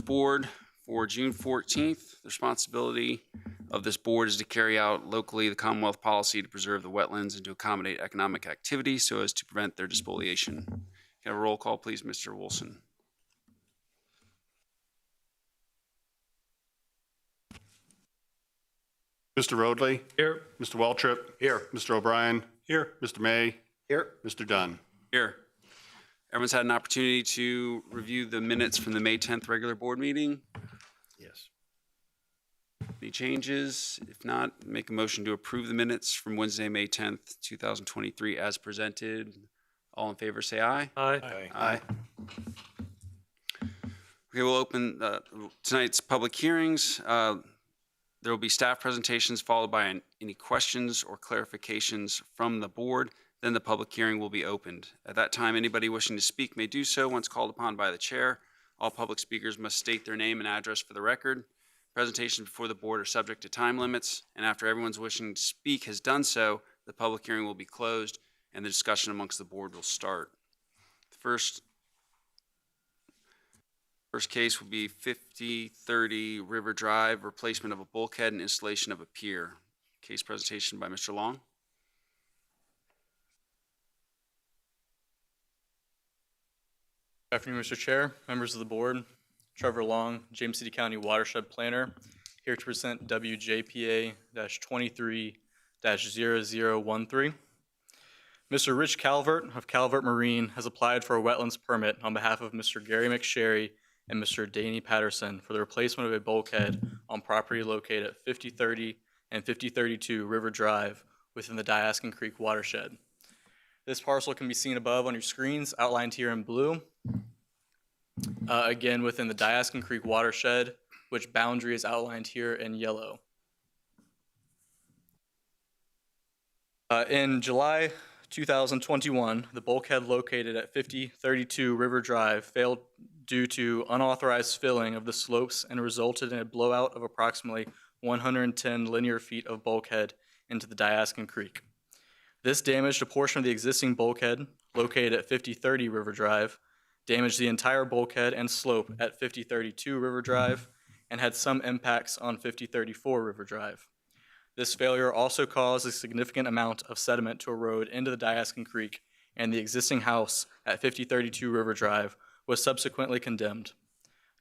Board for June 14th. The responsibility of this board is to carry out locally the Commonwealth policy to preserve the wetlands and to accommodate economic activity so as to prevent their despoliation. Can I have a roll call, please, Mr. Wilson? Mr. Roadley? Here. Mr. Waltrip? Here. Mr. O'Brien? Here. Mr. May? Here. Mr. Dunn? Here. Everyone's had an opportunity to review the minutes from the May 10th regular board meeting. Yes. Any changes? If not, make a motion to approve the minutes from Wednesday, May 10th, 2023 as presented. All in favor, say aye. Aye. Aye. Okay, we'll open tonight's public hearings. There will be staff presentations followed by any questions or clarifications from the board. Then the public hearing will be opened. At that time, anybody wishing to speak may do so once called upon by the chair. All public speakers must state their name and address for the record. Presentations before the board are subject to time limits, and after everyone's wishing to speak has done so, the public hearing will be closed and the discussion amongst the board will start. The first case will be 5030 River Drive, replacement of a bulkhead and installation of a pier. Case presentation by Mr. Long. Good afternoon, Mr. Chair, members of the board. Trevor Long, James City County Watershed Planner, here to present WJPA-23-0013. Mr. Rich Calvert of Calvert Marine has applied for a wetlands permit on behalf of Mr. Gary McSherry and Mr. Danny Patterson for the replacement of a bulkhead on property located at 5030 and 5032 River Drive within the Diaskin Creek watershed. This parcel can be seen above on your screens, outlined here in blue. Again, within the Diaskin Creek watershed, which boundary is outlined here in yellow. In July 2021, the bulkhead located at 5032 River Drive failed due to unauthorized filling of the slopes and resulted in a blowout of approximately 110 linear feet of bulkhead into the Diaskin Creek. This damaged a portion of the existing bulkhead located at 5030 River Drive, damaged the entire bulkhead and slope at 5032 River Drive, and had some impacts on 5034 River Drive. This failure also caused a significant amount of sediment to erode into the Diaskin Creek, and the existing house at 5032 River Drive was subsequently condemned.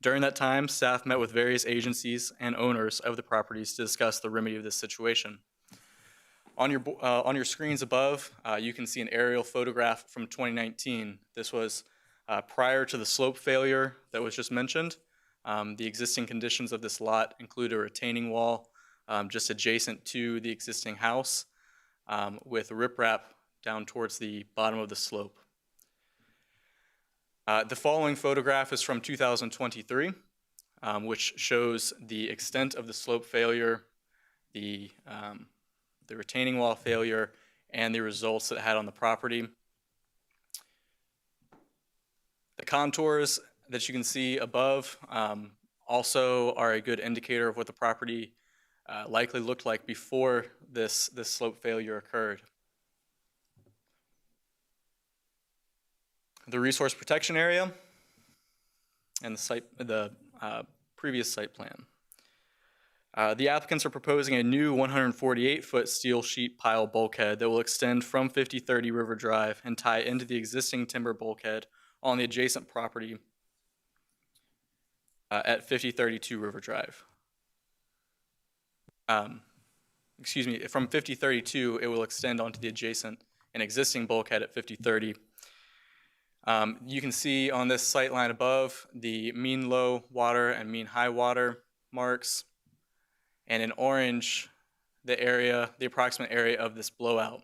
During that time, staff met with various agencies and owners of the properties to discuss the remedy of this situation. On your screens above, you can see an aerial photograph from 2019. This was prior to the slope failure that was just mentioned. The existing conditions of this lot include a retaining wall just adjacent to the existing house with riprap down towards the bottom of the slope. The following photograph is from 2023, which shows the extent of the slope failure, the retaining wall failure, and the results that it had on the property. The contours that you can see above also are a good indicator of what the property likely looked like before this slope failure occurred. The resource protection area and the previous site plan. The applicants are proposing a new 148-foot steel sheet pile bulkhead that will extend from 5030 River Drive and tie into the existing timber bulkhead on the adjacent property at 5032 River Drive. Excuse me, from 5032, it will extend onto the adjacent and existing bulkhead at 5030. You can see on this sight line above the mean low water and mean high water marks, and in orange, the approximate area of this blowout.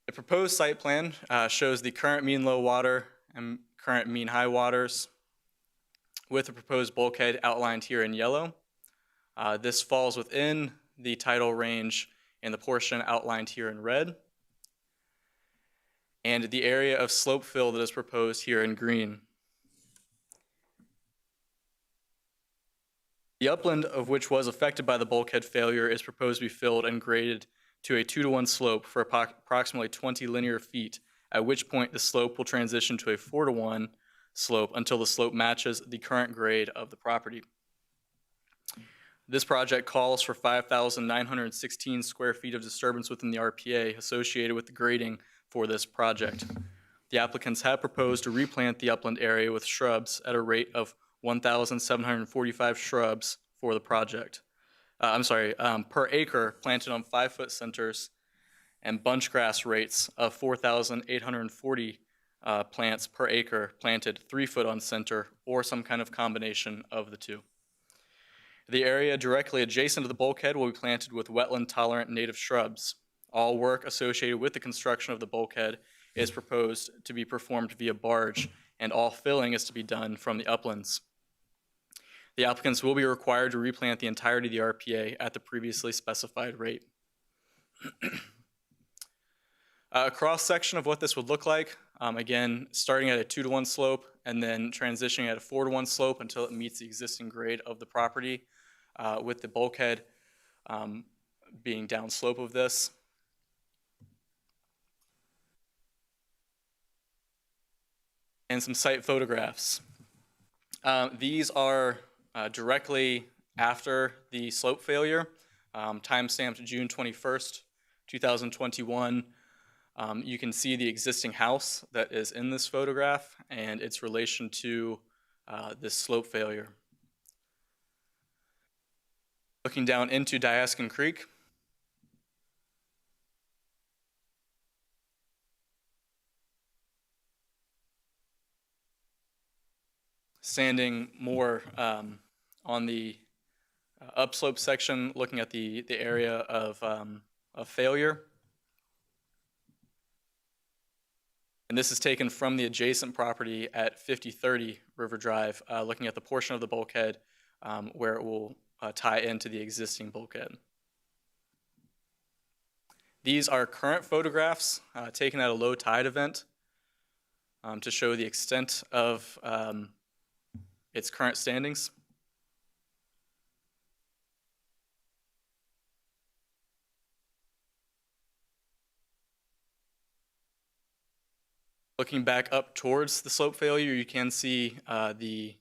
The proposed site plan shows the current mean low water and current mean high waters with the proposed bulkhead outlined here in yellow. This falls within the tidal range in the portion outlined here in red, and the area of slope fill that is proposed here in green. The upland of which was affected by the bulkhead failure is proposed to be filled and graded to a 2-to-1 slope for approximately 20 linear feet, at which point the slope will transition to a 4-to-1 slope until the slope matches the current grade of the property. This project calls for 5,916 square feet of disturbance within the RPA associated with the grading for this project. The applicants have proposed to replant the upland area with shrubs at a rate of 1,745 shrubs for the project. Per acre planted on 5-foot centers, and bunch grass rates of 4,840 plants per acre planted 3 foot on center, or some kind of combination of the two. The area directly adjacent to the bulkhead will be planted with wetland-tolerant native shrubs. All work associated with the construction of the bulkhead is proposed to be performed via barge, and all filling is to be done from the uplands. The applicants will be required to replant the entirety of the RPA at the previously specified rate. A cross-section of what this would look like, again, starting at a 2-to-1 slope and then transitioning at a 4-to-1 slope until it meets the existing grade of the property, with the bulkhead being downslope of this. And some site photographs. These are directly after the slope failure, time-stamped June 21st, 2021. You can see the existing house that is in this photograph and its relation to this slope failure. Looking down into Diaskin Creek. Standing more on the upslope section, looking at the area of failure. And this is taken from the adjacent property at 5030 River Drive, looking at the portion of the bulkhead where it will tie into the existing bulkhead. These are current photographs taken at a low tide event to show the extent of its current standings. Looking back up towards the slope failure, you can see the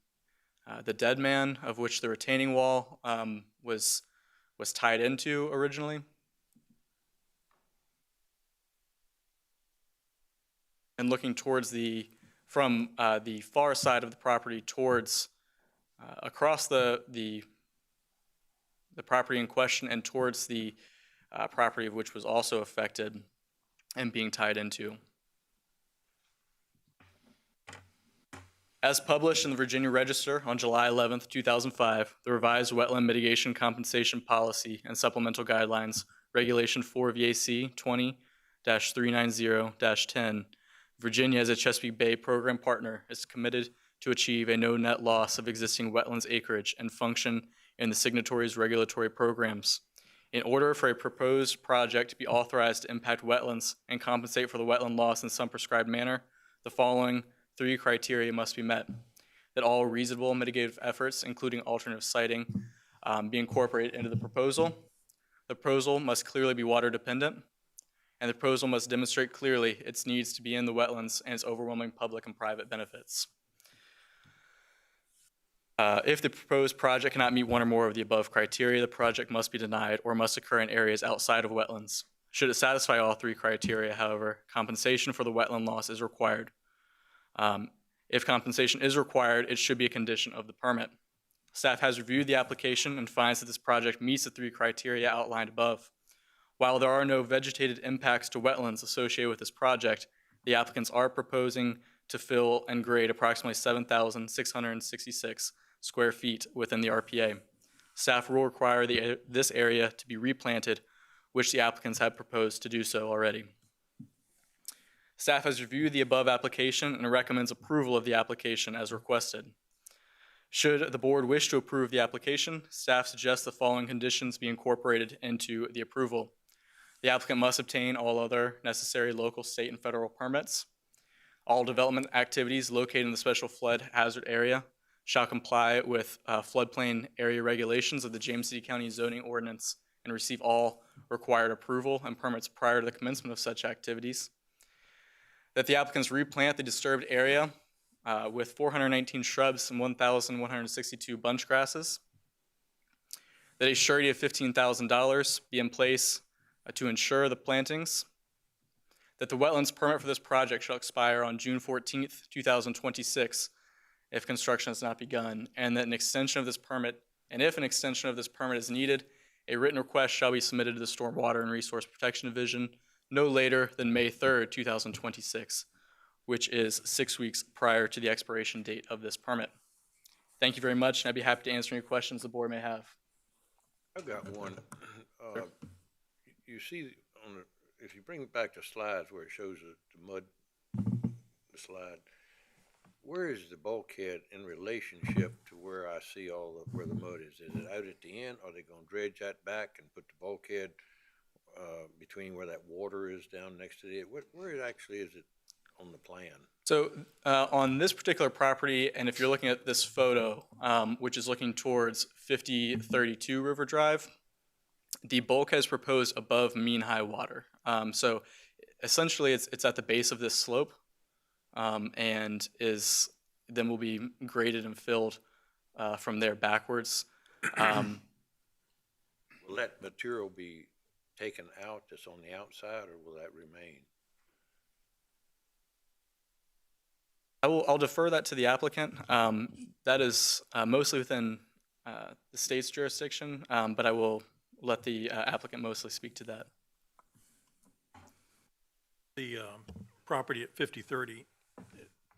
dead man, of which the retaining wall was tied into originally. And looking towards from the far side of the property towards across the property in question and towards the property of which was also affected and being tied into. As published in the Virginia Register on July 11th, 2005, the revised Wetland Mitigation Compensation Policy and Supplemental Guidelines, Regulation 4 VAC 20-390-10, Virginia, as a Chesapeake Bay program partner, is committed to achieve a no net loss of existing wetlands acreage and function in the signatories' regulatory programs. In order for a proposed project to be authorized to impact wetlands and compensate for the wetland loss in some prescribed manner, the following 3 criteria must be met: that all reasonable mitigative efforts, including alternative siting, be incorporated into the proposal. The proposal must clearly be water dependent, and the proposal must demonstrate clearly its needs to be in the wetlands and its overwhelming public and private benefits. If the proposed project cannot meet one or more of the above criteria, the project must be denied or must occur in areas outside of wetlands. Should it satisfy all 3 criteria, however, compensation for the wetland loss is required. If compensation is required, it should be a condition of the permit. Staff has reviewed the application and finds that this project meets the 3 criteria outlined above. While there are no vegetated impacts to wetlands associated with this project, the applicants are proposing to fill and grade approximately 7,666 square feet within the RPA. Staff will require this area to be replanted, which the applicants have proposed to do so already. Staff has reviewed the above application and recommends approval of the application as requested. Should the board wish to approve the application, staff suggests the following conditions be incorporated into the approval. The applicant must obtain all other necessary local, state, and federal permits. All development activities located in the special flood hazard area shall comply with floodplain area regulations of the James City County zoning ordinance and receive all required approval and permits prior to the commencement of such activities. That the applicants replant the disturbed area with 419 shrubs and 1,162 bunch grasses. That a surety of $15,000 be in place to ensure the plantings. That the wetlands permit for this project shall expire on June 14th, 2026 if construction has not begun, and that an extension of this permit, and if an extension of this permit is needed, a written request shall be submitted to the Stormwater and Resource Protection Division no later than May 3rd, 2026, which is 6 weeks prior to the expiration date of this permit. Thank you very much, and I'd be happy to answer any questions the board may have. I've got one. You see on the, if you bring back the slides where it shows the mud, the slide, where is the bulkhead in relationship to where I see where the mud is? Is it out at the end? Are they gonna dredge that back and put the bulkhead between where that water is down next to it? Where actually is it on the plan? So on this particular property, and if you're looking at this photo, which is looking towards 5032 River Drive, the bulkhead is proposed above mean high water. So essentially it's at the base of this slope, and then will be graded and filled from there backwards. Will that material be taken out that's on the outside, or will that remain? I'll defer that to the applicant. That is mostly within the state's jurisdiction, but I will let the applicant mostly speak to that. The property at 5030,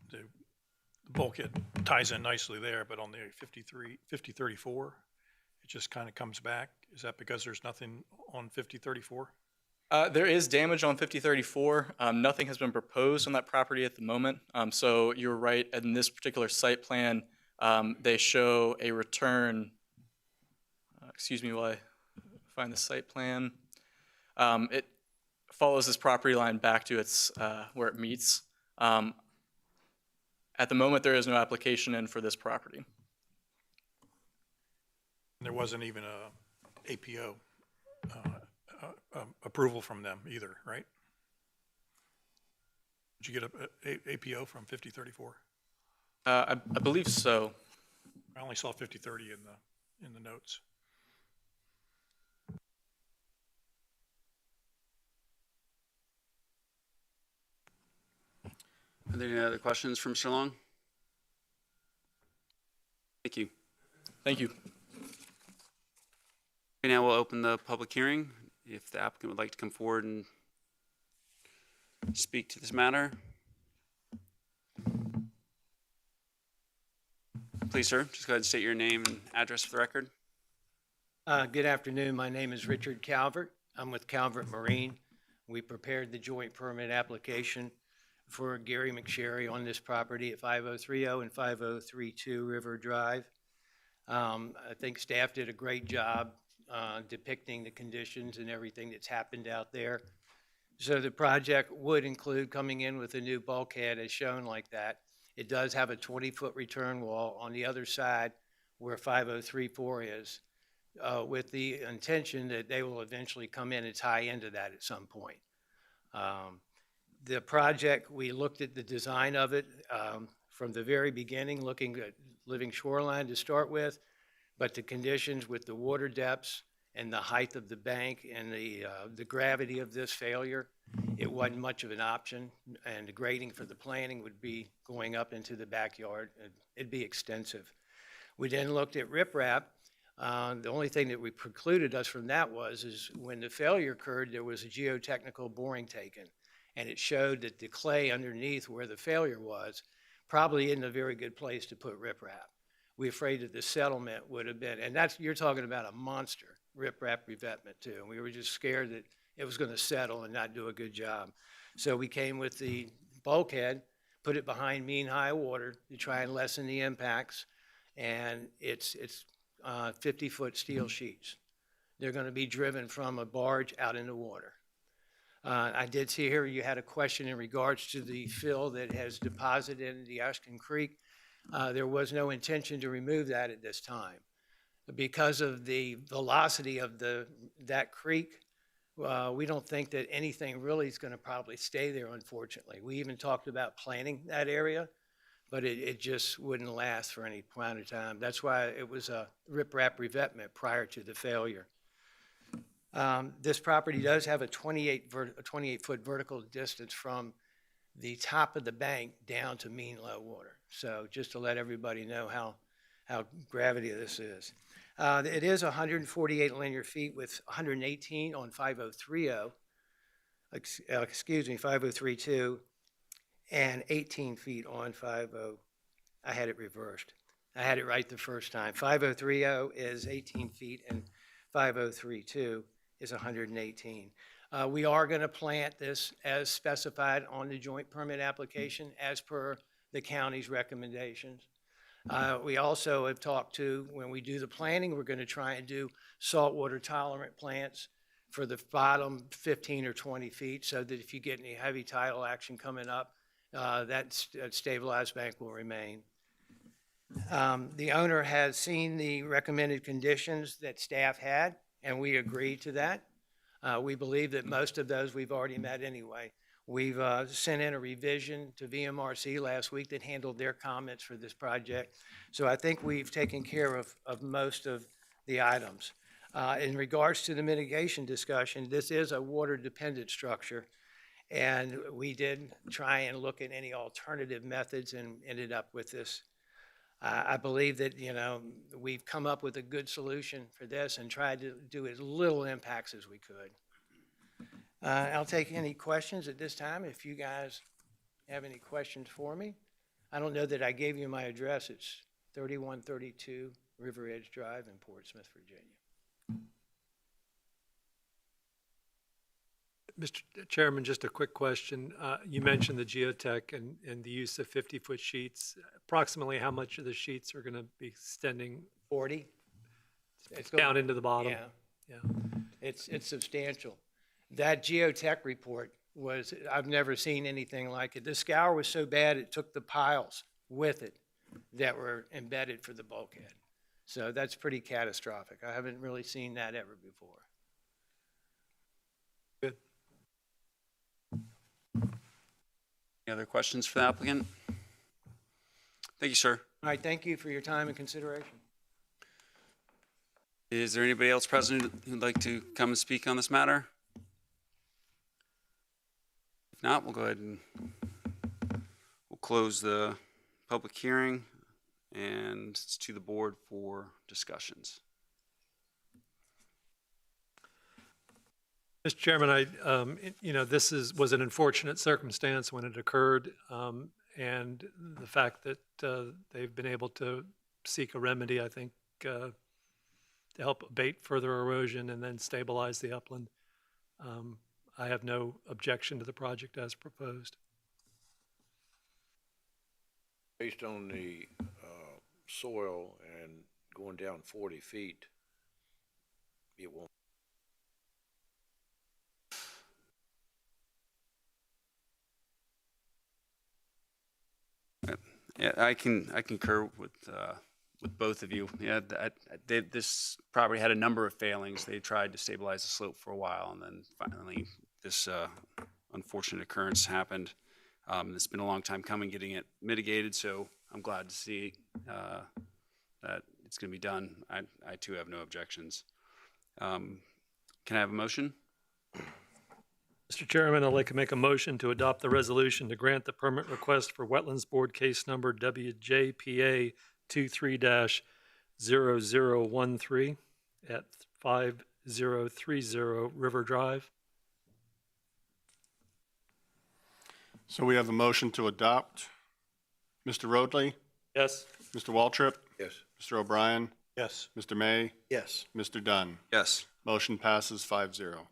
the bulkhead ties in nicely there, but on the 5034, it just kind of comes back. Is that because there's nothing on 5034? There is damage on 5034. Nothing has been proposed on that property at the moment. So you're right, in this particular site plan, they show a return, excuse me while I find the site plan. It follows this property line back to its where it meets. At the moment, there is no application in for this property. There wasn't even a APO approval from them either, right? Did you get a APO from 5034? I believe so. I only saw 5030 in the notes. Are there any other questions from Mr. Long? Thank you. Thank you. Okay, now we'll open the public hearing. If the applicant would like to come forward and speak to this matter. Please, sir, just go ahead and state your name and address for the record. Good afternoon. My name is Richard Calvert. I'm with Calvert Marine. We prepared the joint permit application for Gary McSherry on this property at 5030 and 5032 River Drive. I think staff did a great job depicting the conditions and everything that's happened out there. So the project would include coming in with a new bulkhead as shown like that. It does have a 20-foot return wall on the other side where 5034 is, with the intention that they will eventually come in and tie into that at some point. The project, we looked at the design of it from the very beginning, looking at living shoreline to start with, but the conditions with the water depths and the height of the bank and the gravity of this failure, it wasn't much of an option, and the grading for the planning would be going up into the backyard. It'd be extensive. We then looked at riprap. The only thing that precluded us from that is when the failure occurred, there was a geotechnical boring taken, and it showed that the clay underneath where the failure was probably isn't a very good place to put riprap. We're afraid that the settlement would have been, and that's, you're talking about a monster riprap revetment too, and we were just scared that it was going to settle and not do a good job. So we came with the bulkhead, put it behind mean high water to try and lessen the impacts, and it's 50-foot steel sheets. They're going to be driven from a barge out in the water. I did see here you had a question in regards to the fill that has deposited in the Ashton Creek. There was no intention to remove that at this time. Because of the velocity of that creek, we don't think that anything really is going to probably stay there, unfortunately. We even talked about planting that area, but it just wouldn't last for any amount of time. That's why it was a riprap revetment prior to the failure. This property does have a 28-foot vertical distance from the top of the bank down to mean low water. So just to let everybody know how gravity this is. It is 148 linear feet with 118 on 5030, 5032, and 18 feet on 50. I had it reversed. I had it right the first time. 5030 is 18 feet and 5032 is 118. We are going to plant this as specified on the joint permit application as per the county's recommendations. We also have talked to, when we do the planting, we're going to try and do saltwater tolerant plants for the bottom 15 or 20 feet so that if you get any heavy tidal action coming up, that stabilized bank will remain. The owner has seen the recommended conditions that staff had, and we agreed to that. We believe that most of those we've already met anyway. We've sent in a revision to VMRC last week that handled their comments for this project. So I think we've taken care of most of the items. In regards to the mitigation discussion, this is a water-dependent structure, and we did try and look at any alternative methods and ended up with this. I believe that, we've come up with a good solution for this and tried to do as little impacts as we could. I'll take any questions at this time if you guys have any questions for me. I don't know that I gave you my address. It's 3132 River Edge Drive in Portsmouth, Virginia. Mr. Chairman, just a quick question. You mentioned the geotech and the use of 50-foot sheets. Approximately how much of the sheets are going to be extending 40? down into the bottom? Yeah. It's substantial. That geotech report was, I've never seen anything like it. The scour was so bad it took the piles with it that were embedded for the bulkhead. So that's pretty catastrophic. I haven't really seen that ever before. Good. Any other questions for the applicant? Thank you, sir. All right, thank you for your time and consideration. Is there anybody else present who'd like to come and speak on this matter? If not, we'll go ahead and we'll close the public hearing and it's to the board for discussions. Mr. Chairman, this was an unfortunate circumstance when it occurred, and the fact that they've been able to seek a remedy, I think, to help abate further erosion and then stabilize the upland. I have no objection to the project as proposed. Based on the soil and going down 40 feet, it won't. Yeah, I concur with both of you. Yeah, this property had a number of failings. They tried to stabilize the slope for a while, and then finally this unfortunate occurrence happened. It's been a long time coming getting it mitigated, so I'm glad to see that it's going to be done. I too have no objections. Can I have a motion? Mr. Chairman, I'd like to make a motion to adopt the resolution to grant the permit request for Wetlands Board case number WJPA 23-0013 at 5030 River Drive. So we have a motion to adopt. Mr. Roadley, Yes. Mr. Waltrip, Yes. Mr. O'Brien, Yes. Mr. May, Yes. Mr. Dunn. Yes. Motion passes 5-0.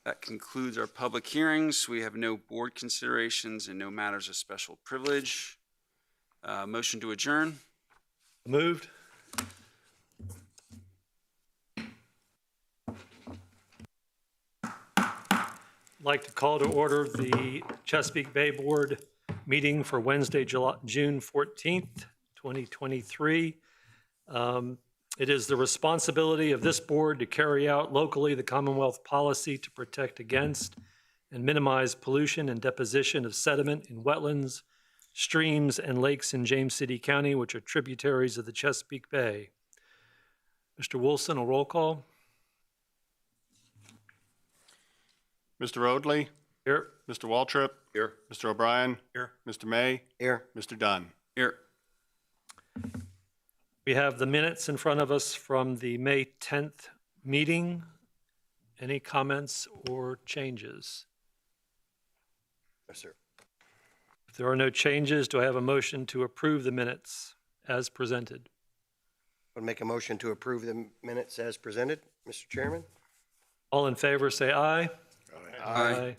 That concludes our public hearings. We have no board considerations and no matters of special privilege. Motion to adjourn. Moved. I'd like to call to order the Chesapeake Bay Board meeting for Wednesday, June 14th, 2023. It is the responsibility of this board to carry out locally the Commonwealth policy to protect against and minimize pollution and deposition of sediment in wetlands, streams, and lakes in James City County, which are tributaries of the Chesapeake Bay. Mr. Wilson, a roll call. Mr. Oldley, Here. Mr. Waltrip, Here. Mr. O'Brien, Here. Mr. May, Here. Mr. Dunn. Here. We have the minutes in front of us from the May 10th meeting. Any comments or changes? Yes, sir. If there are no changes, do I have a motion to approve the minutes as presented? I'll make a motion to approve the minutes as presented, Mr. Chairman. All in favor, say aye. Aye.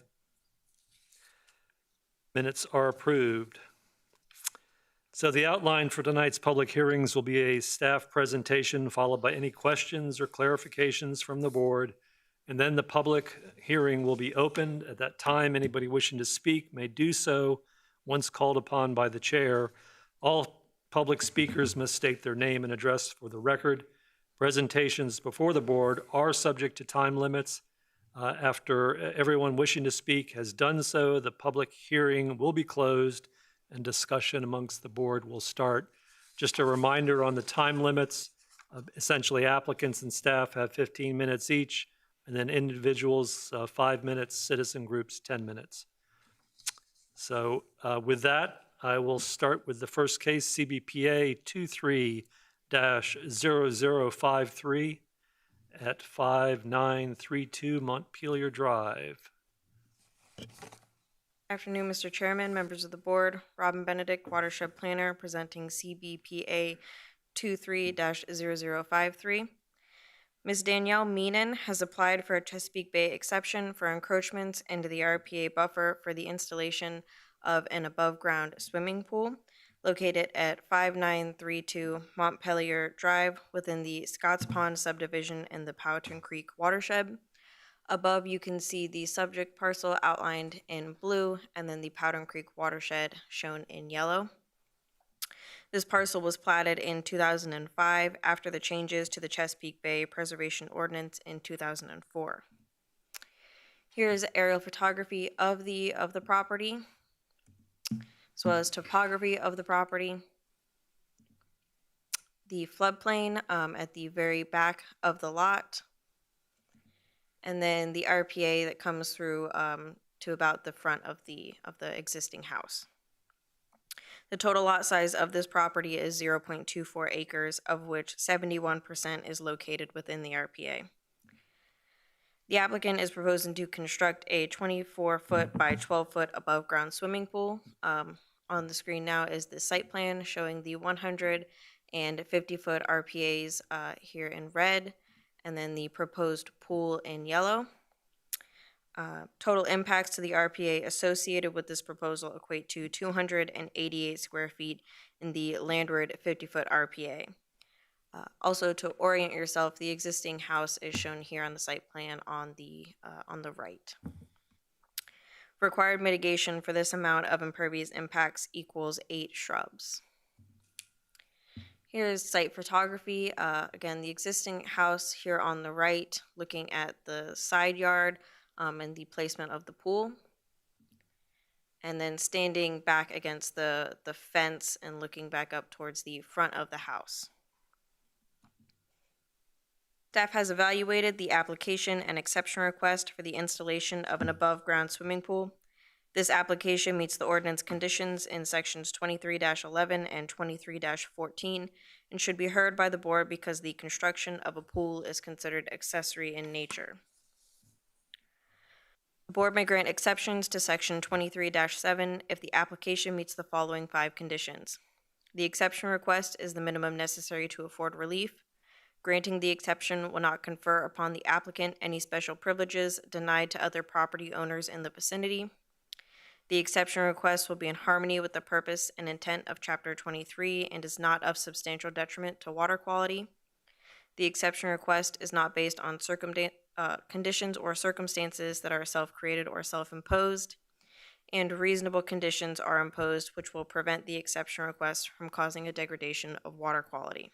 Minutes are approved. So the outline for tonight's public hearings will be a staff presentation followed by any questions or clarifications from the board. And then the public hearing will be opened. At that time, anybody wishing to speak may do so once called upon by the chair. All public speakers must state their name and address for the record. Presentations before the board are subject to time limits. After everyone wishing to speak has done so, the public hearing will be closed and discussion amongst the board will start. Just a reminder on the time limits, essentially applicants and staff have 15 minutes each, and then individuals, 5 minutes, citizen groups, 10 minutes. So with that, I will start with the first case, CBPA 23-0053 at 5932 Montpelier Drive. Afternoon, Mr. Chairman, members of the board. Robin Benedict, Watershed Planner, presenting CBPA 23-0053. Ms. Danielle Meenan has applied for a Chesapeake Bay exception for encroachments into the RPA buffer for the installation of an above-ground swimming pool located at 5932 Montpelier Drive within the Scotts Pond subdivision in the Powhatan Creek watershed. Above, you can see the subject parcel outlined in blue and then the Powhatan Creek watershed shown in yellow. This parcel was platted in 2005 after the changes to the Chesapeake Bay Preservation Ordinance in 2004. Here's aerial photography of the property, as well as topography of the property. The floodplain at the very back of the lot, and then the RPA that comes through to about the front of the existing house. The total lot size of this property is 0.24 acres, of which 71% is located within the RPA. The applicant is proposing to construct a 24-foot by 12-foot above-ground swimming pool. On the screen now is the site plan showing the 150-foot RPAs here in red, and then the proposed pool in yellow. Total impacts to the RPA associated with this proposal equate to 288 square feet in the landward 50-foot RPA. Also, to orient yourself, the existing house is shown here on the site plan on the right. Required mitigation for this amount of impervious impacts equals 8 shrubs. Here's site photography. Again, the existing house here on the right, looking at the side yard and the placement of the pool. And then standing back against the fence and looking back up towards the front of the house. Staff has evaluated the application and exception request for the installation of an above-ground swimming pool. This application meets the ordinance conditions in sections 23-11 and 23-14 and should be heard by the board because the construction of a pool is considered accessory in nature. The board may grant exceptions to section 23-7 if the application meets the following 5 conditions. The exception request is the minimum necessary to afford relief. Granting the exception will not confer upon the applicant any special privileges denied to other property owners in the vicinity. The exception request will be in harmony with the purpose and intent of Chapter 23 and is not of substantial detriment to water quality. The exception request is not based on conditions or circumstances that are self-created or self-imposed, and reasonable conditions are imposed which will prevent the exception request from causing a degradation of water quality.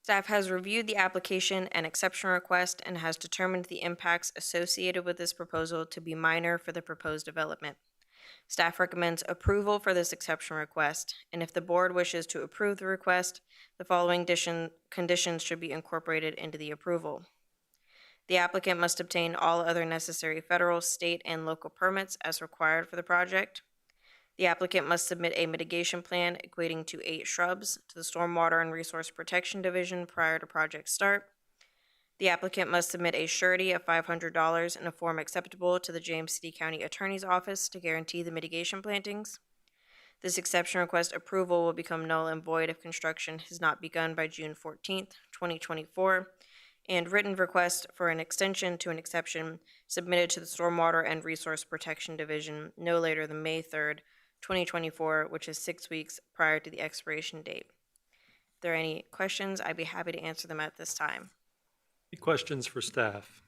Staff has reviewed the application and exception request and has determined the impacts associated with this proposal to be minor for the proposed development. Staff recommends approval for this exception request, and if the board wishes to approve the request, the following conditions should be incorporated into the approval. The applicant must obtain all other necessary federal, state, and local permits as required for the project. The applicant must submit a mitigation plan equating to 8 shrubs to the Stormwater and Resource Protection Division prior to project start. The applicant must submit a surety of $500 in a form acceptable to the James City County Attorney's Office to guarantee the mitigation plantings. This exception request approval will become null and void if construction has not begun by June 14th, 2024, and written request for an extension to an exception submitted to the Stormwater and Resource Protection Division no later than May 3rd, 2024, which is 6 weeks prior to the expiration date. If there are any questions, I'd be happy to answer them at this time. Any questions for staff?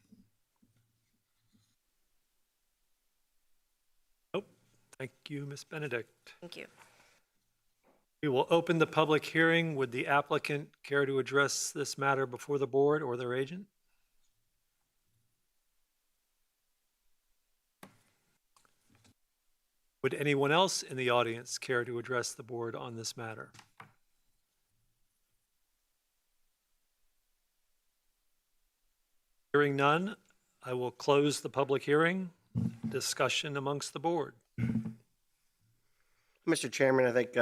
Nope. Thank you, Ms. Benedict. Thank you. We will open the public hearing. Would the applicant care to address this matter before the board or their agent? Would anyone else in the audience care to address the board on this matter? Hearing none, I will close the public hearing. Discussion amongst the board. Mr. Chairman, I think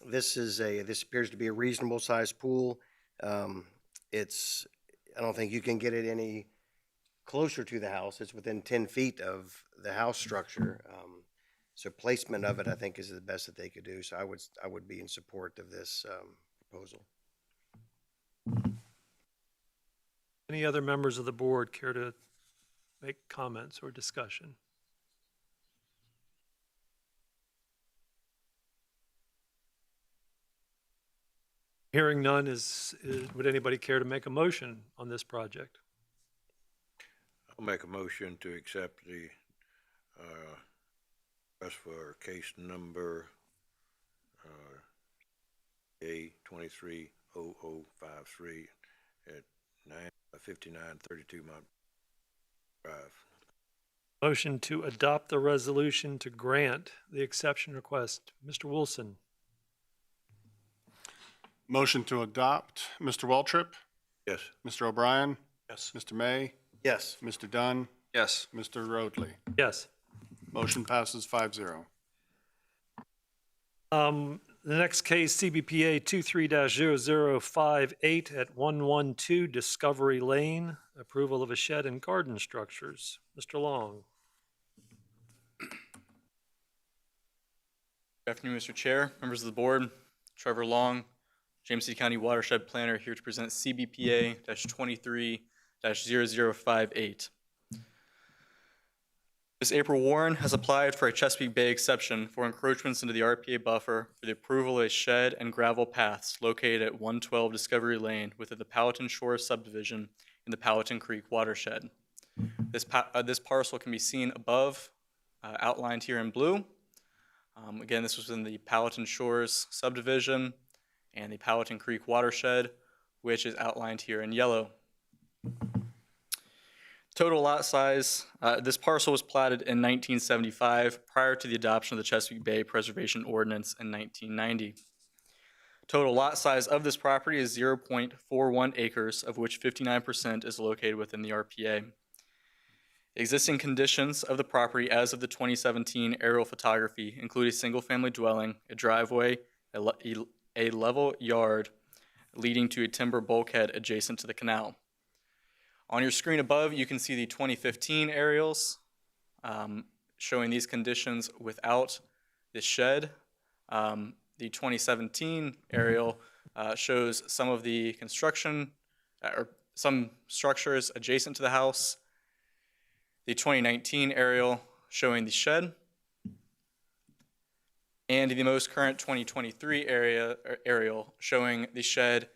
this appears to be a reasonable sized pool. I don't think you can get it any closer to the house. It's within 10 feet of the house structure. So placement of it, I think, is the best that they could do. So I would be in support of this proposal. Any other members of the board care to make comments or discussion? Hearing none, would anybody care to make a motion on this project? I'll make a motion to accept the request for case number A230053 at 5932 Mount Drive. Motion to adopt the resolution to grant the exception request. Mr. Wilson. Motion to adopt. Mr. Waltrip? Yes. Mr. O'Brien? Yes. Mr. May? Yes. Mr. Dunn? Yes. Mr. Roadley? Yes. Motion passes 5-0. The next case, CBPA 23-0058 at 112 Discovery Lane, approval of a shed and garden structures. Mr. Long. Good afternoon, Mr. Chair, members of the board. Trevor Long, James City County Watershed Planner, here to present CBPA-23-0058. Ms. April Warren has applied for a Chesapeake Bay exception for encroachments into the RPA buffer for the approval of a shed and gravel paths located at 112 Discovery Lane within the Powhatan Shores subdivision in the Powhatan Creek watershed. This parcel can be seen above, outlined here in blue. Again, this was in the Powhatan Shores subdivision and the Powhatan Creek watershed, which is outlined here in yellow. Total lot size, this parcel was platted in 1975 prior to the adoption of the Chesapeake Bay Preservation Ordinance in 1990. Total lot size of this property is 0.41 acres, of which 59% is located within the RPA. Existing conditions of the property as of the 2017 aerial photography include a single-family dwelling, a driveway, a level yard leading to a timber bulkhead adjacent to the canal. On your screen above, you can see the 2015 aerials showing these conditions without the shed. The 2017 aerial shows some of the construction or some structures adjacent to the house. The 2019 aerial showing the shed. And the most current 2023 aerial showing the shed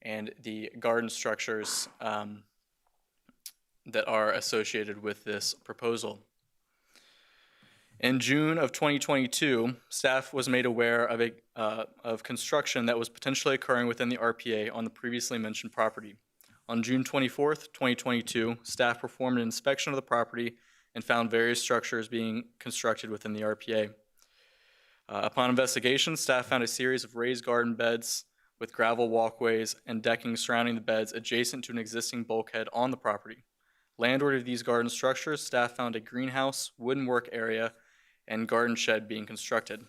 and the garden structures that are associated with this proposal. In June of 2022, staff was made aware of construction that was potentially occurring within the RPA on the previously mentioned property. On June 24th, 2022, staff performed an inspection of the property and found various structures being constructed within the RPA. Upon investigation, staff found a series of raised garden beds with gravel walkways and decking surrounding the beds adjacent to an existing bulkhead on the property. Landward of these garden structures, staff found a greenhouse, wooden work area, and garden shed being constructed.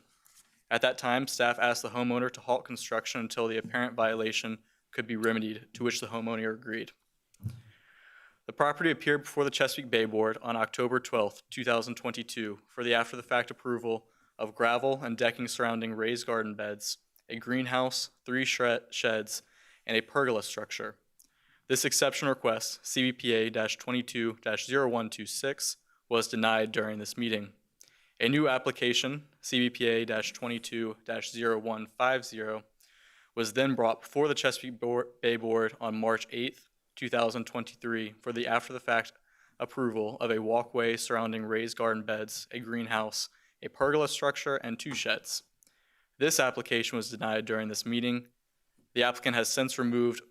At that time, staff asked the homeowner to halt construction until the apparent violation could be remedied, to which the homeowner agreed. The property appeared before the Chesapeake Bay Board on October 12, 2022 for the after-the-fact approval of gravel and decking surrounding raised garden beds, a greenhouse, 3 sheds, and a pergola structure. This exception request, CBPA-22-0126, was denied during this meeting. A new application, CBPA-22-0150, was then brought before the Chesapeake Bay Board on March 8, 2023 for the after-the-fact approval of a walkway surrounding raised garden beds, a greenhouse, a pergola structure, and 2 sheds. This application was denied during this meeting. The applicant has since removed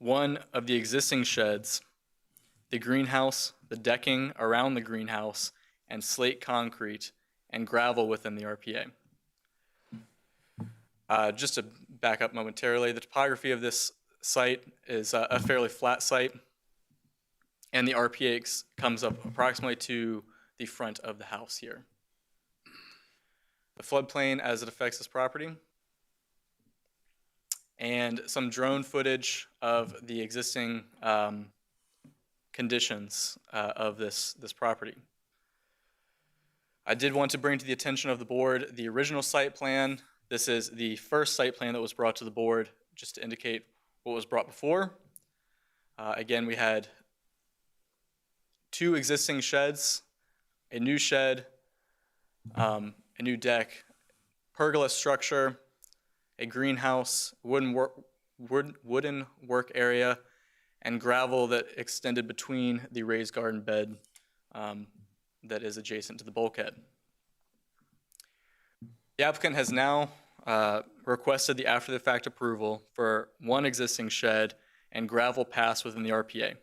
one of the existing sheds, the greenhouse, the decking around the greenhouse, and slate concrete and gravel within the RPA. Just to back up momentarily, the topography of this site is a fairly flat site, and the RPA comes up approximately to the front of the house here. The floodplain as it affects this property, and some drone footage of the existing conditions of this property. I did want to bring to the attention of the board the original site plan. This is the first site plan that was brought to the board, just to indicate what was brought before. Again, we had 2 existing sheds, a new shed, a new deck, pergola structure, a greenhouse, wooden work area, and gravel that extended between the raised garden bed that is adjacent to the bulkhead. The applicant has now requested the after-the-fact approval for 1 existing shed and gravel paths within the RPA.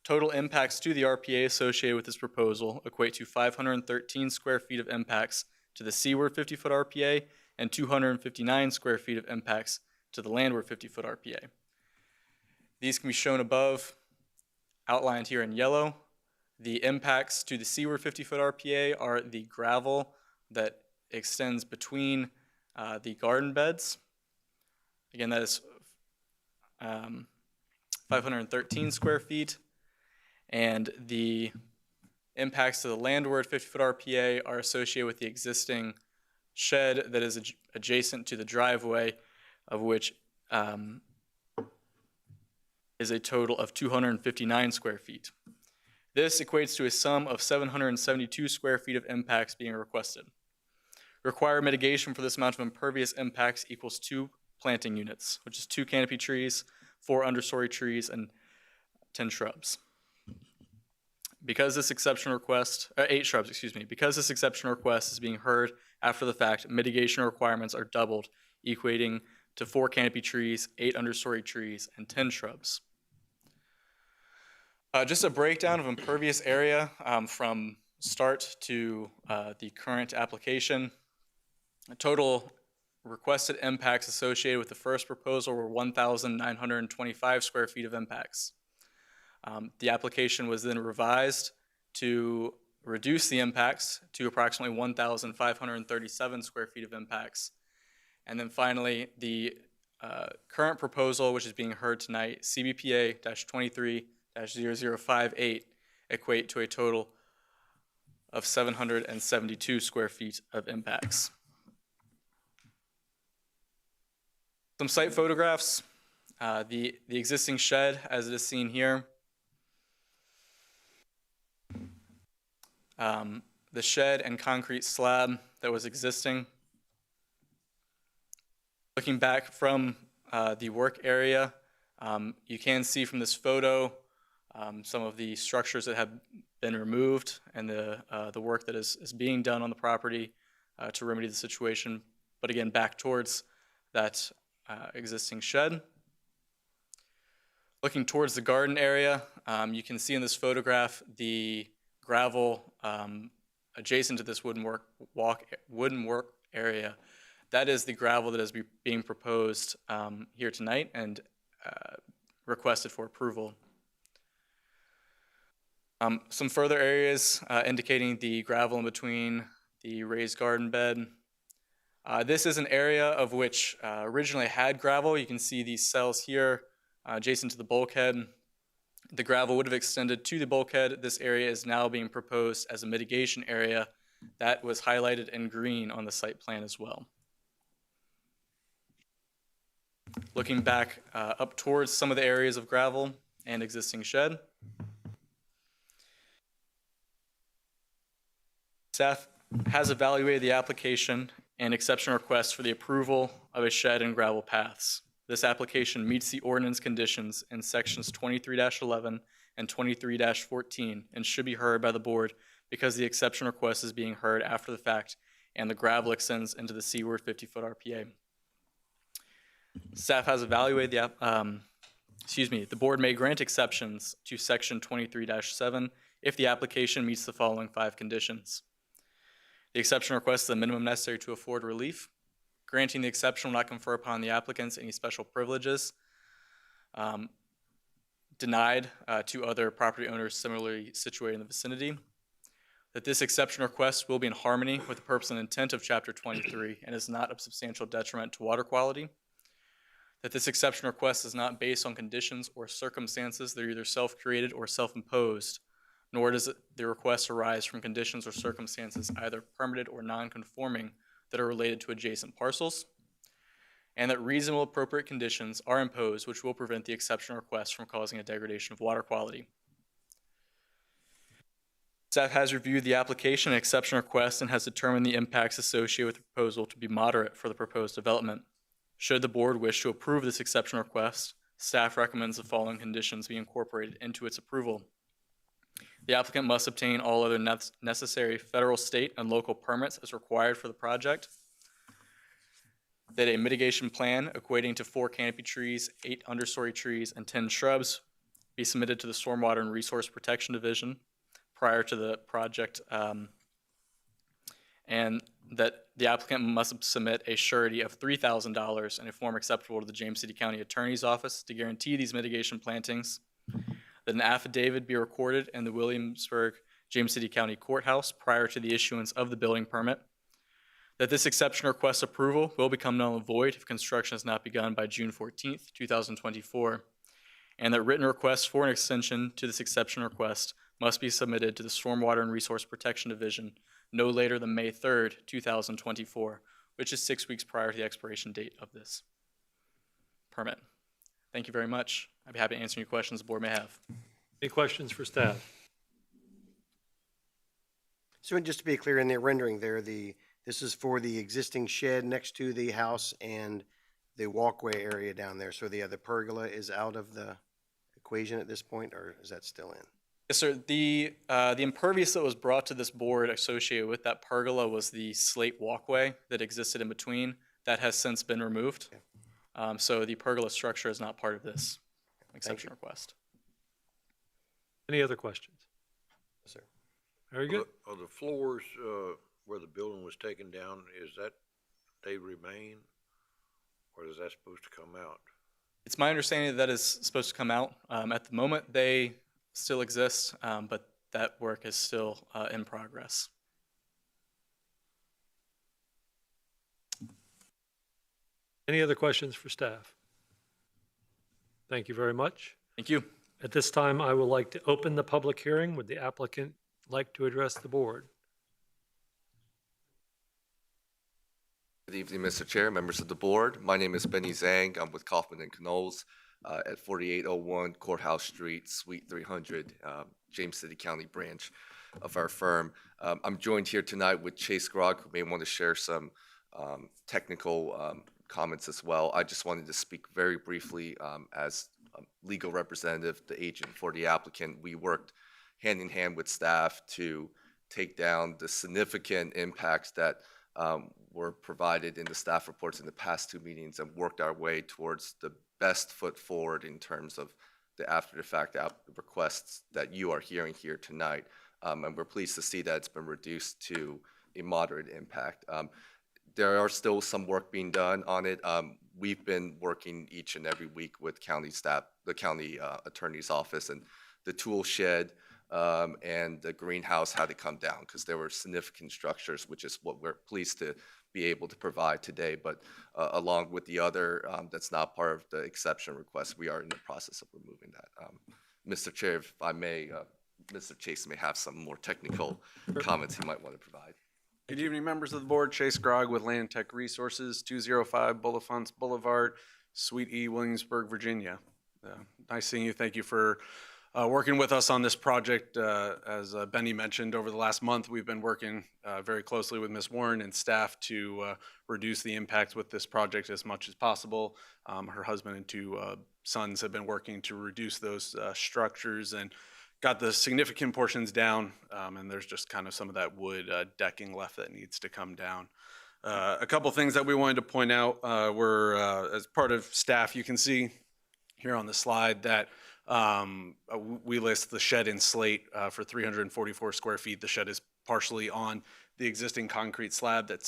Total impacts to the RPA associated with this proposal equate to 513 square feet of impacts to the seaward 50-foot RPA and 259 square feet of impacts to the landward 50-foot RPA. These can be shown above, outlined here in yellow. The impacts to the seaward 50-foot RPA are the gravel that extends between the garden beds. Again, that is 513 square feet. And the impacts to the landward 50-foot RPA are associated with the existing shed that is adjacent to the driveway, of which is a total of 259 square feet. This equates to a sum of 772 square feet of impacts being requested. Required mitigation for this amount of impervious impacts equals 2 planting units, which is 2 canopy trees, 4 understory trees, and 10 shrubs. Because this exception request, 8 shrubs, excuse me, because this exception request is being heard after the fact, mitigation requirements are doubled, equating to 4 canopy trees, 8 understory trees, and 10 shrubs. Just a breakdown of impervious area from start to the current application. Total requested impacts associated with the first proposal were 1,925 square feet of impacts. The application was then revised to reduce the impacts to approximately 1,537 square feet of impacts. And then finally, the current proposal, which is being heard tonight, CBPA-23-0058, equate to a total of 772 square feet of impacts. Some site photographs. The existing shed, as it is seen here. The shed and concrete slab that was existing. Looking back from the work area, you can see from this photo some of the structures that have been removed and the work that is being done on the property to remedy the situation, but again, back towards that existing shed. Looking towards the garden area, you can see in this photograph the gravel adjacent to this wooden work area. That is the gravel that is being proposed here tonight and requested for approval. Some further areas indicating the gravel in between the raised garden bed. This is an area of which originally had gravel. You can see these cells here adjacent to the bulkhead. The gravel would have extended to the bulkhead. This area is now being proposed as a mitigation area that was highlighted in green on the site plan as well. Looking back up towards some of the areas of gravel and existing shed. Staff has evaluated the application and exception request for the approval of a shed and gravel paths. This application meets the ordinance conditions in sections 23-11 and 23-14 and should be heard by the board because the exception request is being heard after the fact and the gravel extends into the seaward 50-foot RPA. Staff has evaluated the board may grant exceptions to section 23-7 if the application meets the following 5 conditions. The exception requests the minimum necessary to afford relief. Granting the exception will not confer upon the applicants any special privileges denied to other property owners similarly situated in the vicinity. That this exception request will be in harmony with the purpose and intent of Chapter 23 and is not of substantial detriment to water quality. That this exception request is not based on conditions or circumstances that are either self-created or self-imposed, nor does the request arise from conditions or circumstances either permitted or non-conforming that are related to adjacent parcels, and that reasonable appropriate conditions are imposed which will prevent the exception request from causing a degradation of water quality. Staff has reviewed the application and exception request and has determined the impacts associated with the proposal to be moderate for the proposed development. Should the board wish to approve this exception request, staff recommends the following conditions be incorporated into its approval. The applicant must obtain all other necessary federal, state, and local permits as required for the project. That a mitigation plan equating to 4 canopy trees, 8 understory trees, and 10 shrubs be submitted to the Stormwater and Resource Protection Division prior to the project, and that the applicant must submit a surety of $3,000 in a form acceptable to the James City County Attorney's Office to guarantee these mitigation plantings. That an affidavit be recorded in the Williamsburg James City County Courthouse prior to the issuance of the building permit. That this exception request approval will become null and void if construction has not begun by June 14th, 2024. And that written requests for an extension to this exception request must be submitted to the Stormwater and Resource Protection Division no later than May 3rd, 2024, which is 6 weeks prior to the expiration date of this permit. Thank you very much. I'd be happy to answer any questions the board may have. Any questions for staff? So just to be clear, in the rendering there, this is for the existing shed next to the house and the walkway area down there. So the pergola is out of the equation at this point, or is that still in? Yes, sir. The impervious that was brought to this board associated with that pergola was the slate walkway that existed in between. That has since been removed. Okay. So the pergola structure is not part of this exception request. Any other questions? Yes, sir. Very good. Are the floors where the building was taken down, is that they remain, or is that supposed to come out? It's my understanding that is supposed to come out. At the moment, they still exist, but that work is still in progress. Any other questions for staff? Thank you very much. Thank you. At this time, I would like to open the public hearing. Would the applicant like to address the board? Good evening, Mr. Chair, members of the board. My name is Benny Zhang. I'm with Kaufman and Knowles at 4801 Courthouse Street, Suite 300, James City County branch of our firm. I'm joined here tonight with Chase Grog, who may want to share some technical comments as well. I just wanted to speak very briefly as a legal representative, the agent for the applicant. We worked hand in hand with staff to take down the significant impacts that were provided in the staff reports in the past two meetings and worked our way towards the best foot forward in terms of the after-the-fact requests that you are hearing here tonight. And we're pleased to see that it's been reduced to a moderate impact. There are still some work being done on it. We've been working each and every week with county staff, the county attorney's office, and the tool shed and the greenhouse had to come down because there were significant structures, which is what we're pleased to be able to provide today. But along with the other, that's not part of the exception request, we are in the process of removing that. Mr. Chair, if I may, Mr. Chase may have some more technical comments he might want to provide. Good evening, members of the board. Chase Grogg with Land Tech Resources, 205 Bullifonts Boulevard, Suite E, Williamsburg, Virginia. Nice seeing you. Thank you for working with us on this project. As Benny mentioned, over the last month, we've been working very closely with Ms. Warren and staff to reduce the impacts with this project as much as possible. Her husband and two sons have been working to reduce those structures and got the significant portions down, and there's just kind of some of that wood decking left that needs to come down. A couple things that we wanted to point out were, as part of staff, you can see here on the slide that we list the shed in slate for 344 square feet. The shed is partially on the existing concrete slab that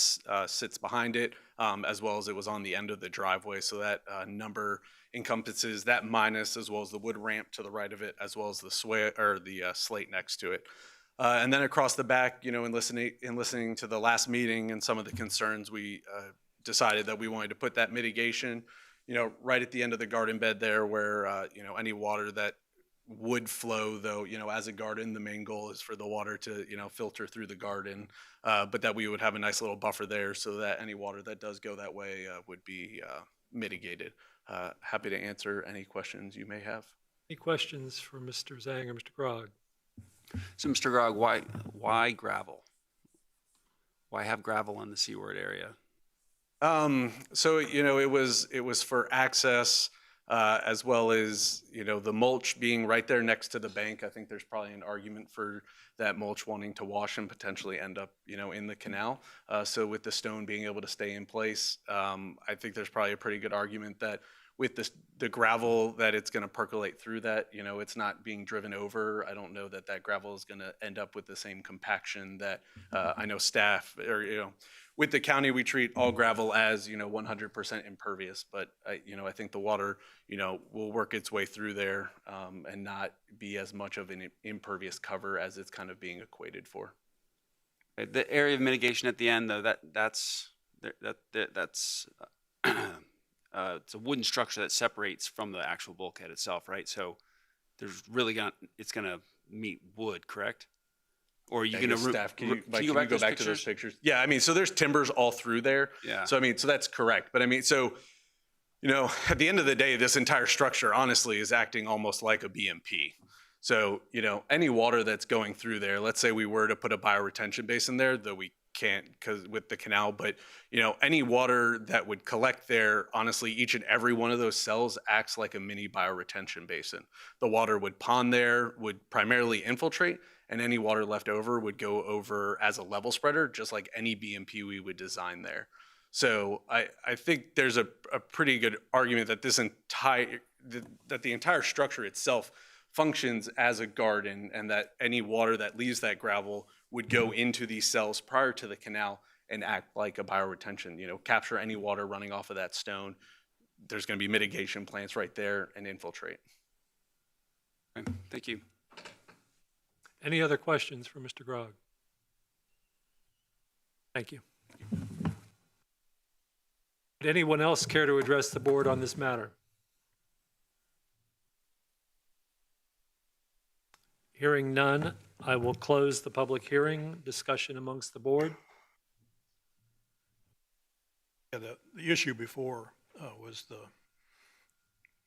sits behind it, as well as it was on the end of the driveway. So that number encompasses that minus, as well as the wood ramp to the right of it, as well as the slate next to it. And then across the back, in listening to the last meeting and some of the concerns, we decided that we wanted to put that mitigation, right at the end of the garden bed there, where any water that would flow, though, as a garden, the main goal is for the water to, filter through the garden, but that we would have a nice little buffer there so that any water that does go that way would be mitigated. Happy to answer any questions you may have. Any questions for Mr. Zhang or Mr. Grogg? So, Mr. Grogg, why gravel? Why have gravel in the Seaward area? So it was for access, as well as the mulch being right there next to the bank. I think there's probably an argument for that mulch wanting to wash and potentially end up in the canal. So with the stone being able to stay in place, I think there's probably a pretty good argument that with the gravel that it's going to percolate through that, it's not being driven over. I don't know that gravel is going to end up with the same compaction that I know staff or with the county, we treat all gravel as 100% impervious, but I think the water will work its way through there and not be as much of an impervious cover as it's kind of being equated for. The area of mitigation at the end, though, that's it's a wooden structure that separates from the actual bulkhead itself, right? So there's really it's gonna meet wood, correct? Or are you going to staff? Can you go back to those pictures? Yeah, so there's timbers all through there. Yeah. So so that's correct. But at the end of the day, this entire structure honestly is acting almost like a BMP. So any water that's going through there, let's say we were to put a bioretention basin there, though we can't because with the canal, but any water that would collect there, honestly, each and every one of those cells acts like a mini bioretention basin. The water would pond there, would primarily infiltrate, and any water left over would go over as a level spreader, just like any BMP we would design there. So I think there's a pretty good argument that that the entire structure itself functions as a garden, and that any water that leaves that gravel would go into these cells prior to the canal and act like a bioretention, capture any water running off of that stone. There's going to be mitigation plants right there and infiltrate. Okay, thank you. Any other questions for Mr. Grogg? Thank you. Would anyone else care to address the board on this matter? Hearing none, I will close the public hearing. Discussion amongst the board. Yeah, the issue before was the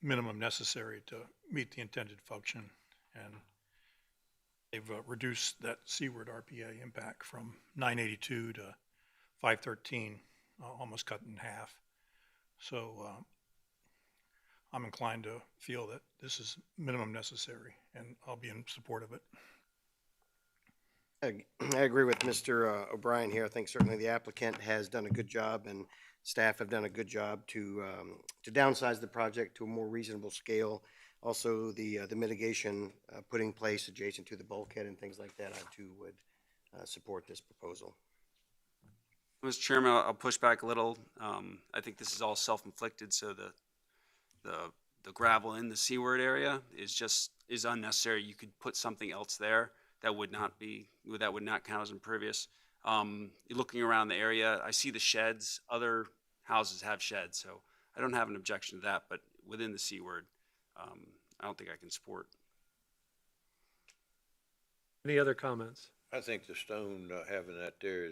minimum necessary to meet the intended function, and they've reduced that seaward RPA impact from 982 to 513, almost cut in half. So I'm inclined to feel that this is minimum necessary, and I'll be in support of it. I agree with Mr. O'Brien here. I think certainly the applicant has done a good job and staff have done a good job to downsize the project to a more reasonable scale. Also, the mitigation put in place adjacent to the bulkhead and things like that, I too would support this proposal. Mr. Chairman, I'll push back a little. I think this is all self-inflicted, so the gravel in the seaward area is unnecessary. You could put something else there that would not count as impervious. Looking around the area, I see the sheds. Other houses have sheds, so I don't have an objection to that, but within the seaward, I don't think I can support. Any other comments? I think the stone, having that there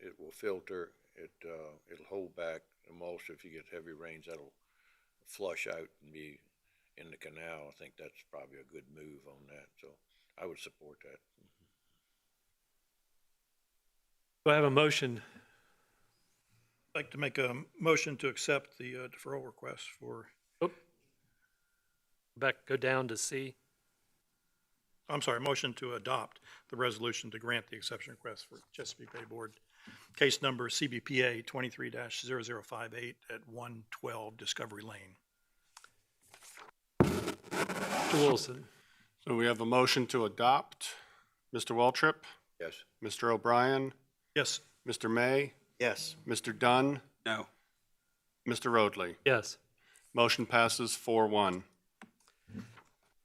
it will filter, it'll hold back the moisture. If you get heavy rains, that'll flush out and be in the canal. I think that's probably a good move on that, so I would support that. Do I have a motion? I'd like to make a motion to accept the deferral request for, Go down to C. I'm sorry, motion to adopt the resolution to grant the exception request for Chesapeake Bay Board, case number CBPA 23-0058 at 112 Discovery Lane. Mr. Wilson. So we have a motion to adopt. Mr. Waltrip, Yes. Mr. O'Brien, Yes. Mr. May, Yes. Mr. Dunn, No. Mr. Roadley. Yes. Motion passes 4-1.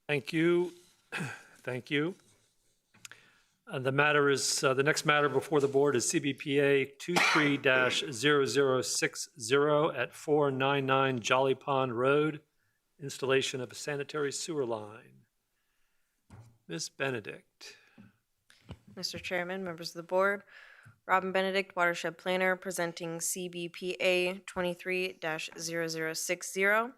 Thank you. Thank you. The matter is, the next matter before the board is CBPA 23-0060 at 499 Jolly Pond Road, installation of a sanitary sewer line. Ms. Benedict. Mr. Chairman, members of the board, Robin Benedict, Watershed Planner, presenting CBPA 23-0060.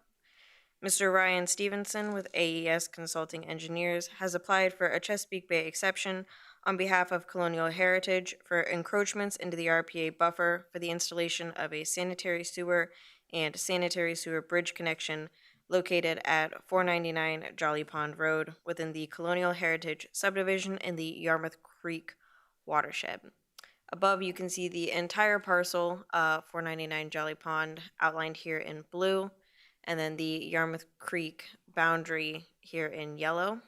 Mr. Ryan Stevenson with AES Consulting Engineers has applied for a Chesapeake Bay exception on behalf of Colonial Heritage for encroachments into the RPA buffer for the installation of a sanitary sewer and sanitary sewer bridge connection located at 499 Jolly Pond Road within the Colonial Heritage subdivision in the Yarmouth Creek watershed. Above, you can see the entire parcel, 499 Jolly Pond, outlined here in blue, and then the Yarmouth Creek boundary here in yellow.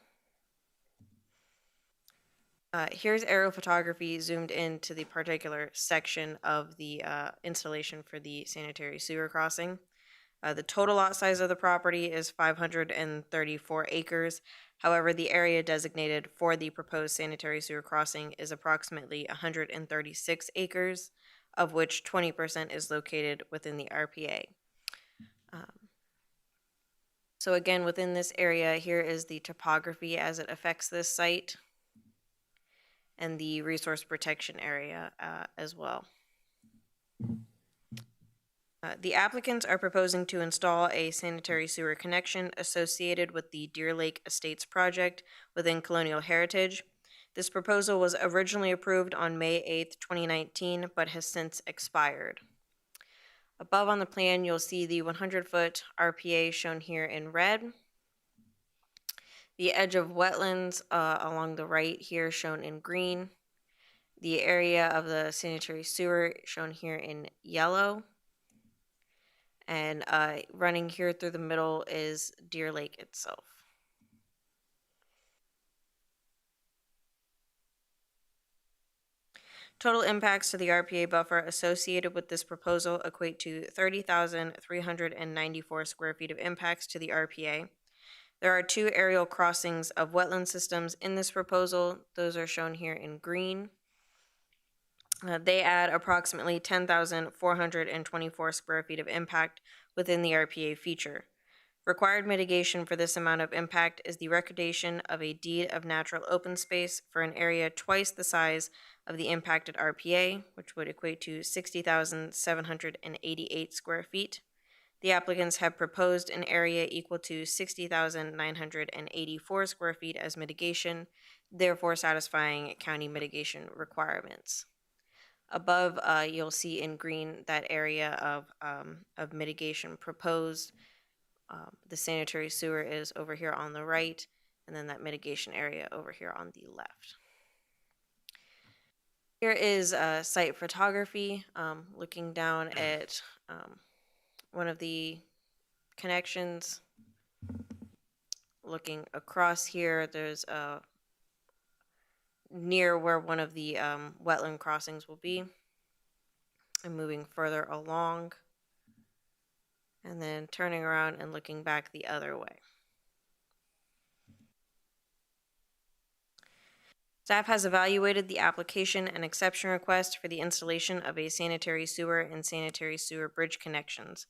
Here's aerial photography zoomed into the particular section of the installation for the sanitary sewer crossing. The total lot size of the property is 534 acres. However, the area designated for the proposed sanitary sewer crossing is approximately 136 acres, of which 20% is located within the RPA. So again, within this area, here is the topography as it affects this site and the resource protection area as well. The applicants are proposing to install a sanitary sewer connection associated with the Deer Lake Estates project within Colonial Heritage. This proposal was originally approved on May 8th, 2019, but has since expired. Above on the plan, you'll see the 100-foot RPA shown here in red. The edge of wetlands along the right here shown in green. The area of the sanitary sewer shown here in yellow. And running here through the middle is Deer Lake itself. Total impacts to the RPA buffer associated with this proposal equate to 30,394 square feet of impacts to the RPA. There are 2 aerial crossings of wetland systems in this proposal. Those are shown here in green. They add approximately 10,424 square feet of impact within the RPA feature. Required mitigation for this amount of impact is the recordation of a deed of natural open space for an area twice the size of the impacted RPA, which would equate to 60,788 square feet. The applicants have proposed an area equal to 60,984 square feet as mitigation, therefore satisfying county mitigation requirements. Above, you'll see in green that area of mitigation proposed. The sanitary sewer is over here on the right, and then that mitigation area over here on the left. Here is site photography, looking down at one of the connections. Looking across here, there's near where one of the wetland crossings will be. And moving further along. And then turning around and looking back the other way. Staff has evaluated the application and exception request for the installation of a sanitary sewer and sanitary sewer bridge connections.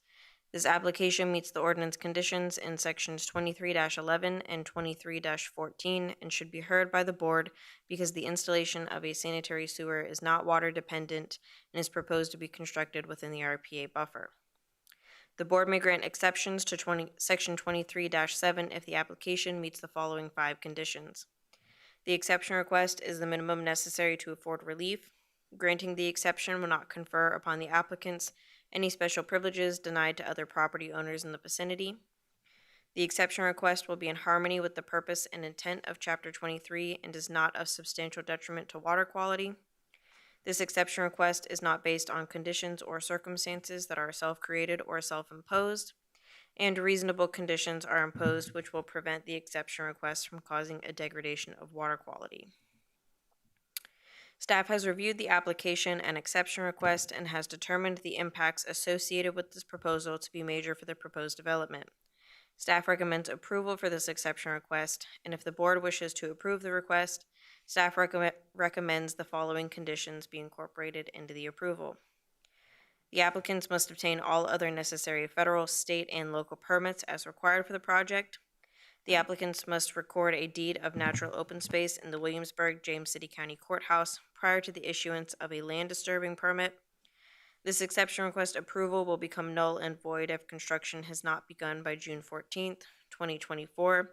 This application meets the ordinance conditions in sections 23-11 and 23-14 and should be heard by the board because the installation of a sanitary sewer is not water dependent and is proposed to be constructed within the RPA buffer. The board may grant exceptions to section 23-7 if the application meets the following 5 conditions. The exception request is the minimum necessary to afford relief. Granting the exception will not confer upon the applicants any special privileges denied to other property owners in the vicinity. The exception request will be in harmony with the purpose and intent of Chapter 23 and is not of substantial detriment to water quality. This exception request is not based on conditions or circumstances that are self-created or self-imposed, and reasonable conditions are imposed which will prevent the exception request from causing a degradation of water quality. Staff has reviewed the application and exception request and has determined the impacts associated with this proposal to be major for the proposed development. Staff recommends approval for this exception request, and if the board wishes to approve the request, staff recommends the following conditions be incorporated into the approval. The applicants must obtain all other necessary federal, state, and local permits as required for the project. The applicants must record a deed of natural open space in the Williamsburg-James City County Courthouse prior to the issuance of a land disturbing permit. This exception request approval will become null and void if construction has not begun by June 14th, 2024,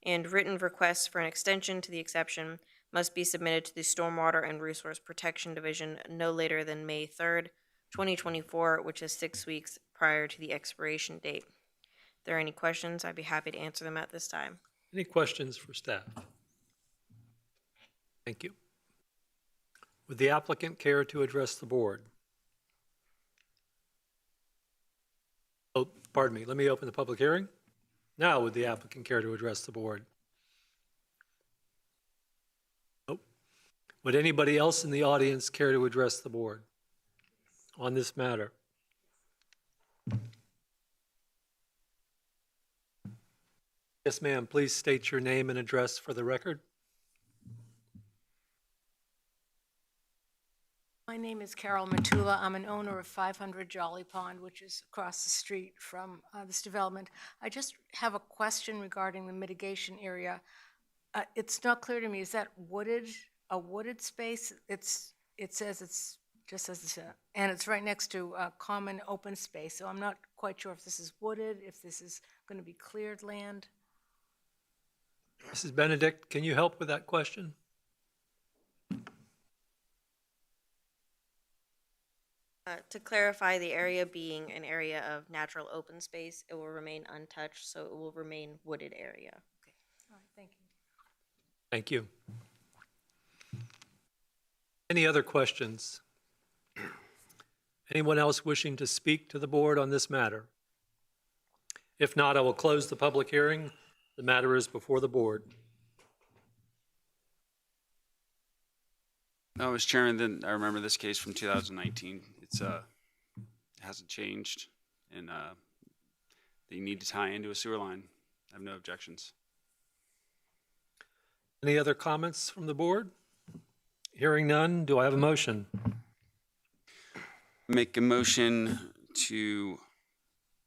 and written requests for an extension to the exception must be submitted to the Stormwater and Resource Protection Division no later than May 3rd, 2024, which is 6 weeks prior to the expiration date. If there are any questions, I'd be happy to answer them at this time. Any questions for staff? Thank you. Would the applicant care to address the board? Oh, pardon me, let me open the public hearing. Now, would the applicant care to address the board? Nope. Would anybody else in the audience care to address the board on this matter? Yes, ma'am, please state your name and address for the record. My name is Carol Matula. I'm an owner of 500 Jolly Pond, which is across the street from this development. I just have a question regarding the mitigation area. It's not clear to me, is that wooded, a wooded space? It says it's just as it's, and it's right next to a common open space. So I'm not quite sure if this is wooded, if this is going to be cleared land. Mrs. Benedict, can you help with that question? To clarify, the area being an area of natural open space, it will remain untouched, so it will remain wooded area. Okay, all right, thank you. Thank you. Any other questions? Anyone else wishing to speak to the board on this matter? If not, I will close the public hearing. The matter is before the board. No, Mr. Chairman, then I remember this case from 2019. It hasn't changed, and they need to tie into a sewer line. I have no objections. Any other comments from the board? Hearing none, do I have a motion? Make a motion to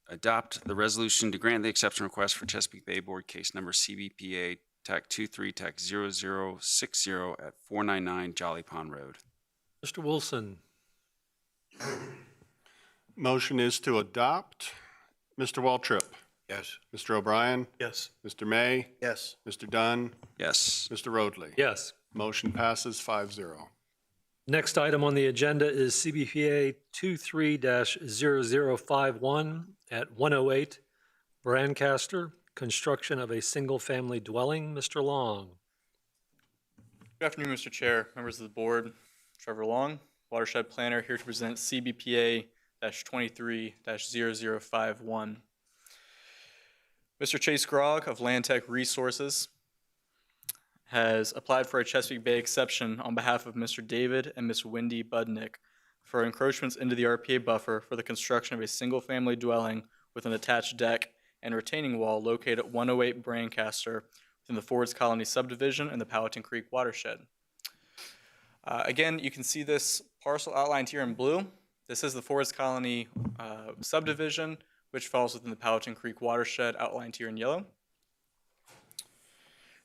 adopt the resolution to grant the exception request for Chesapeake Bay Board case number CBPA TAC 23 TAC 0060 at 499 Jolly Pond Road. Mr. Wilson. Motion is to adopt. Mr. Waltrip? Yes. Mr. O'Brien? Yes. Mr. May? Yes. Mr. Dunn? Yes. Mr. Roadley? Yes. Motion passes 5-0. Next item on the agenda is CBPA 23-0051 at 108 Brancaster, construction of a single-family dwelling. Mr. Long. Good afternoon, Mr. Chair, members of the board. Trevor Long, Watershed Planner, here to present CBPA-23-0051. Mr. Chase Grogg of Land Tech Resources has applied for a Chesapeake Bay exception on behalf of Mr. David and Ms. Wendy Budnick for encroachments into the RPA buffer for the construction of a single-family dwelling with an attached deck and retaining wall located at 108 Brancaster within the Fords Colony subdivision in the Powhatan Creek watershed. Again, you can see this parcel outlined here in blue. This is the Fords Colony subdivision, which falls within the Powhatan Creek watershed, outlined here in yellow.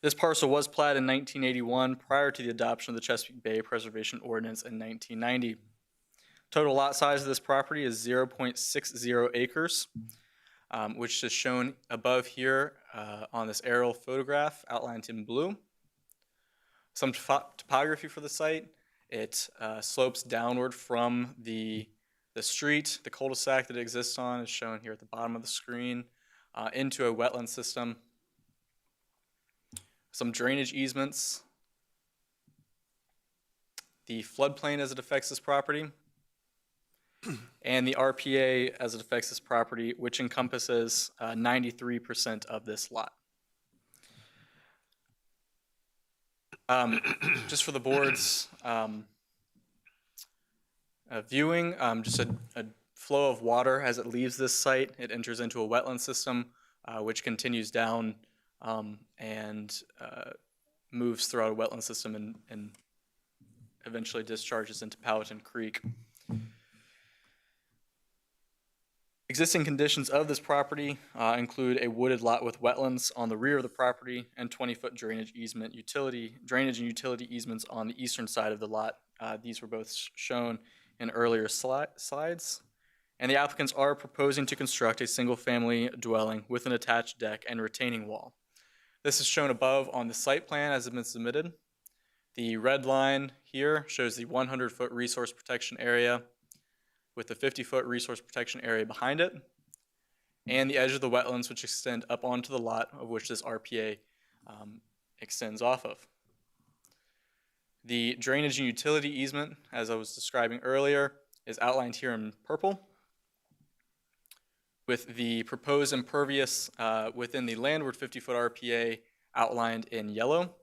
This parcel was platted in 1981 prior to the adoption of the Chesapeake Bay Preservation Ordinance in 1990. Total lot size of this property is 0.60 acres, which is shown above here on this aerial photograph outlined in blue. Some topography for the site. It slopes downward from the street. The cul-de-sac that it exists on is shown here at the bottom of the screen into a wetland system. Some drainage easements. The floodplain as it affects this property. And the RPA as it affects this property, which encompasses 93% of this lot. Just for the board's viewing, just a flow of water as it leaves this site. It enters into a wetland system, which continues down and moves throughout a wetland system and eventually discharges into Powhatan Creek. Existing conditions of this property include a wooded lot with wetlands on the rear of the property and 20-foot drainage and utility easements on the eastern side of the lot. These were both shown in earlier slides. And the applicants are proposing to construct a single-family dwelling with an attached deck and retaining wall. This is shown above on the site plan as it's been submitted. The red line here shows the 100-foot resource protection area with the 50-foot resource protection area behind it, and the edge of the wetlands which extend up onto the lot of which this RPA extends off of. The drainage and utility easement, as I was describing earlier, is outlined here in purple, with the proposed impervious within the landward 50-foot RPA outlined in yellow,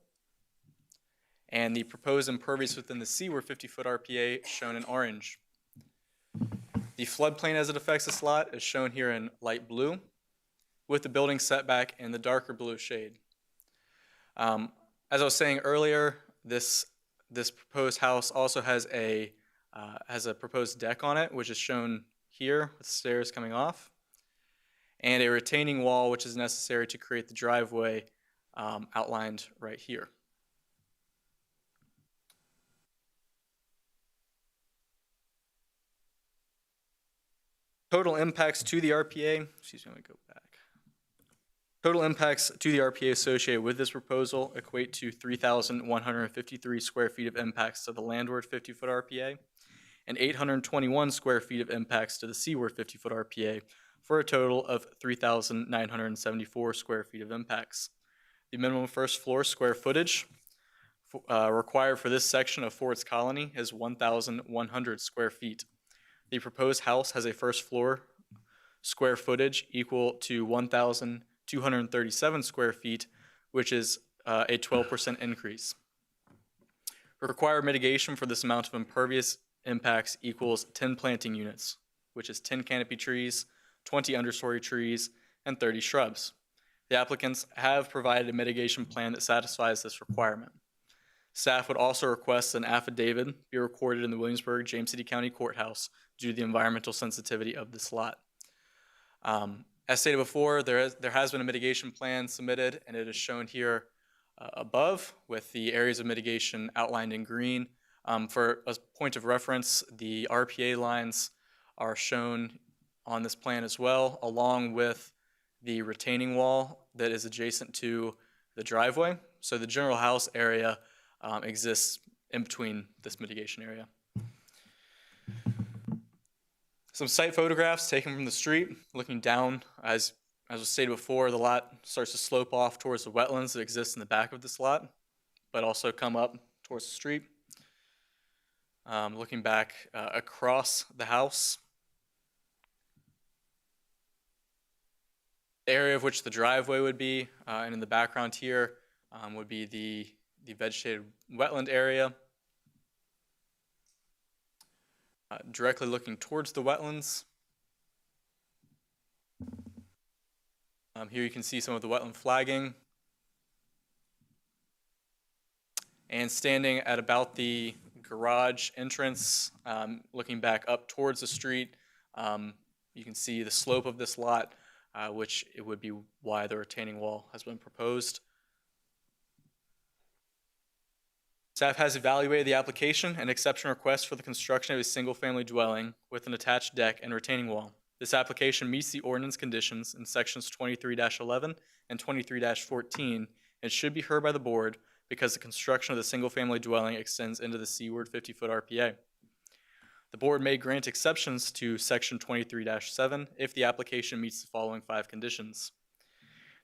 and the proposed impervious within the seaward 50-foot RPA shown in orange. The floodplain as it affects this lot is shown here in light blue, with the building setback in the darker blue shade. As I was saying earlier, this proposed house also has a proposed deck on it, which is shown here with stairs coming off, and a retaining wall which is necessary to create the driveway outlined right here. Total impacts to the RPA, excuse me, let me go back. Total impacts to the RPA associated with this proposal equate to 3,153 square feet of impacts to the landward 50-foot RPA and 821 square feet of impacts to the seaward 50-foot RPA for a total of 3,974 square feet of impacts. The minimum first floor square footage required for this section of Fords Colony is 1,100 square feet. The proposed house has a first floor square footage equal to 1,237 square feet, which is a 12% increase. Required mitigation for this amount of impervious impacts equals 10 planting units, which is 10 canopy trees, 20 understory trees, and 30 shrubs. The applicants have provided a mitigation plan that satisfies this requirement. Staff would also request an affidavit be recorded in the Williamsburg, James City County Courthouse due to the environmental sensitivity of this lot. As stated before, there has been a mitigation plan submitted, and it is shown here above with the areas of mitigation outlined in green. For a point of reference, the RPA lines are shown on this plan as well, along with the retaining wall that is adjacent to the driveway. So the general house area exists in between this mitigation area. Some site photographs taken from the street, looking down. As was stated before, the lot starts to slope off towards the wetlands that exist in the back of this lot, but also come up towards the street. Looking back across the house, the area of which the driveway would be, and in the background here would be the vegetated wetland area. Directly looking towards the wetlands. Here you can see some of the wetland flagging. And standing at about the garage entrance, looking back up towards the street, you can see the slope of this lot, which it would be why the retaining wall has been proposed. Staff has evaluated the application and exception request for the construction of a single-family dwelling with an attached deck and retaining wall. This application meets the ordinance conditions in sections 23-11 and 23-14 and should be heard by the board because the construction of the single-family dwelling extends into the seaward 50-foot RPA. The board may grant exceptions to section 23-7 if the application meets the following 5 conditions.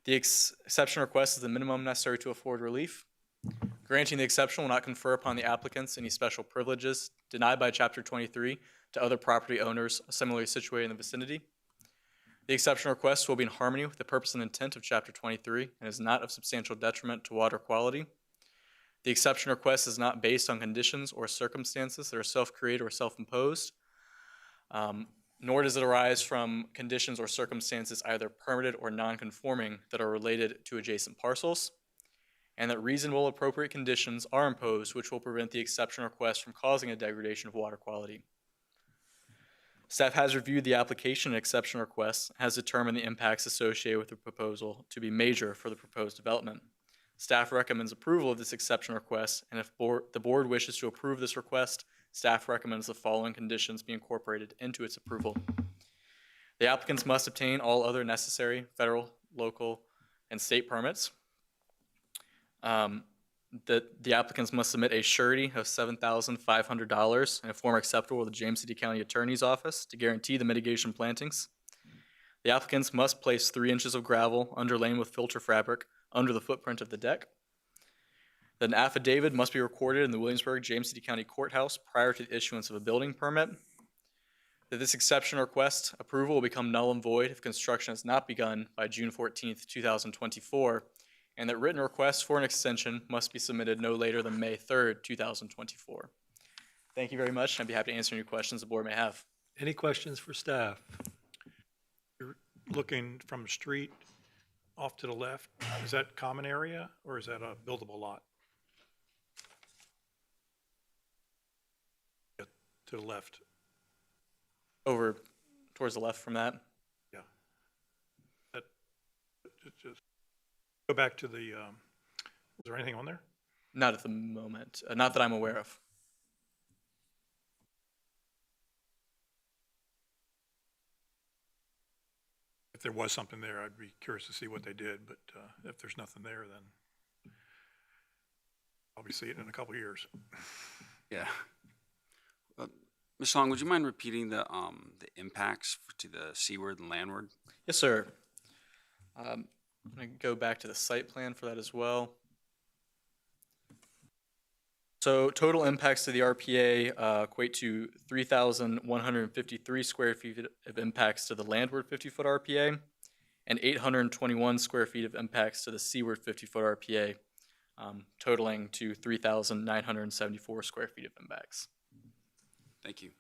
The exception request is the minimum necessary to afford relief. Granting the exception will not confer upon the applicants any special privileges denied by Chapter 23 to other property owners similarly situated in the vicinity. The exception request will be in harmony with the purpose and intent of Chapter 23 and is not of substantial detriment to water quality. The exception request is not based on conditions or circumstances that are self-created or self-imposed, nor does it arise from conditions or circumstances either permitted or non-conforming that are related to adjacent parcels, and that reasonable appropriate conditions are imposed which will prevent the exception request from causing a degradation of water quality. Staff has reviewed the application and exception request and has determined the impacts associated with the proposal to be major for the proposed development. Staff recommends approval of this exception request, and if the board wishes to approve this request, staff recommends the following conditions be incorporated into its approval. The applicants must obtain all other necessary federal, local, and state permits. The applicants must submit a surety of $7,500 in a form acceptable with the James City County Attorney's Office to guarantee the mitigation plantings. The applicants must place 3 inches of gravel underlain with filter fabric under the footprint of the deck. That an affidavit must be recorded in the Williamsburg James City County Courthouse prior to the issuance of a building permit. That this exception request approval will become null and void if construction has not begun by June 14th, 2024, and that written requests for an extension must be submitted no later than May 3rd, 2024. Thank you very much, and I'd be happy to answer any questions the board may have. Any questions for staff? You're looking from the street off to the left. Is that common area or is that a buildable lot? To the left. Over towards the left from that. Yeah. Just go back to the, is there anything on there? Not at the moment, not that I'm aware of. If there was something there, I'd be curious to see what they did, but if there's nothing there, then I'll be seeing it in a couple of years. Yeah. Ms. Long, would you mind repeating the impacts to the seaward and landward? Yes, sir. I'm going to go back to the site plan for that as well. So total impacts to the RPA equate to 3,153 square feet of impacts to the landward 50-foot RPA and 821 square feet of impacts to the seaward 50-foot RPA, totaling to 3,974 square feet of impacts. Thank you.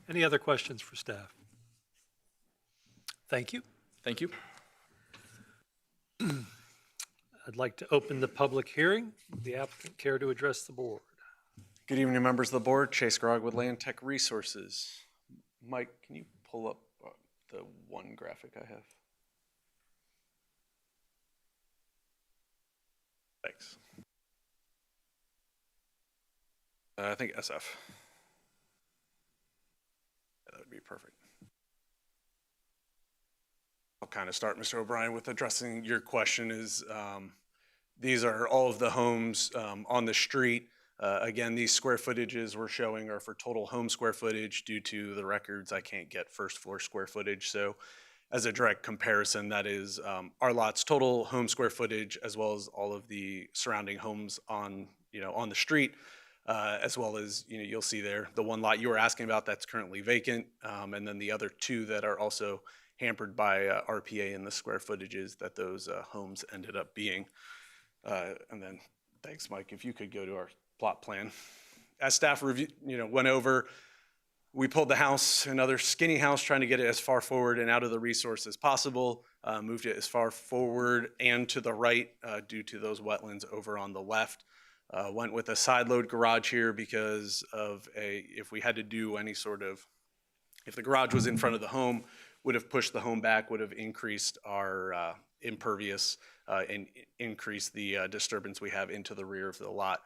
Any other questions for staff? Thank you. Thank you. I'd like to open the public hearing. Would the applicant care to address the board? Good evening, members of the board. Chase Grog with Land Tech Resources. Mike, can you pull up the one graphic I have? Thanks. I think SF. Yeah, that would be perfect. I'll kind of start, Mr. O'Brien, with addressing your question is these are all of the homes on the street. Again, these square footages we're showing are for total home square footage. Due to the records, I can't get first floor square footage. So as a direct comparison, that is our lot's total home square footage as well as all of the surrounding homes on on the street, as well as, you'll see there, the one lot you were asking about that's currently vacant, and then the other two that are also hampered by RPA and the square footages that those homes ended up being. And then, thanks, Mike, if you could go to our plot plan. As staff went over, we pulled the house, another skinny house, trying to get it as far forward and out of the resource as possible, moved it as far forward and to the right due to those wetlands over on the left. Went with a side load garage here because if we had to do any sort of, if the garage was in front of the home, would have pushed the home back, would have increased our impervious and increased the disturbance we have into the rear of the lot.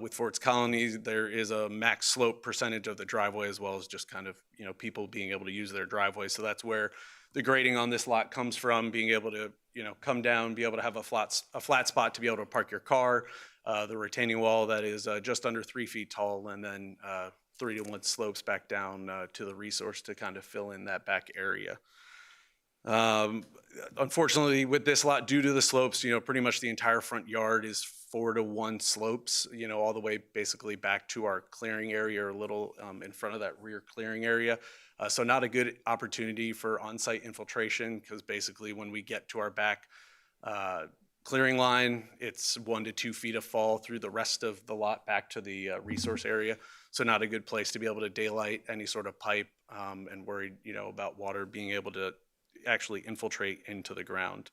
With Forts Colony, there is a max slope percentage of the driveway, as well as just kind of, people being able to use their driveway. So that's where the grading on this lot comes from, being able to, come down, be able to have a flat spot to be able to park your car, the retaining wall that is just under 3 feet tall, and then 3-to-1 slopes back down to the resource to kind of fill in that back area. Unfortunately, with this lot, due to the slopes, pretty much the entire front yard is 4-to-1 slopes, all the way basically back to our clearing area, or a little in front of that rear clearing area. So not a good opportunity for on-site infiltration, because basically when we get to our back clearing line, it's 1 to 2 feet of fall through the rest of the lot back to the resource area. So not a good place to be able to daylight any sort of pipe, and worried, about water being able to actually infiltrate into the ground.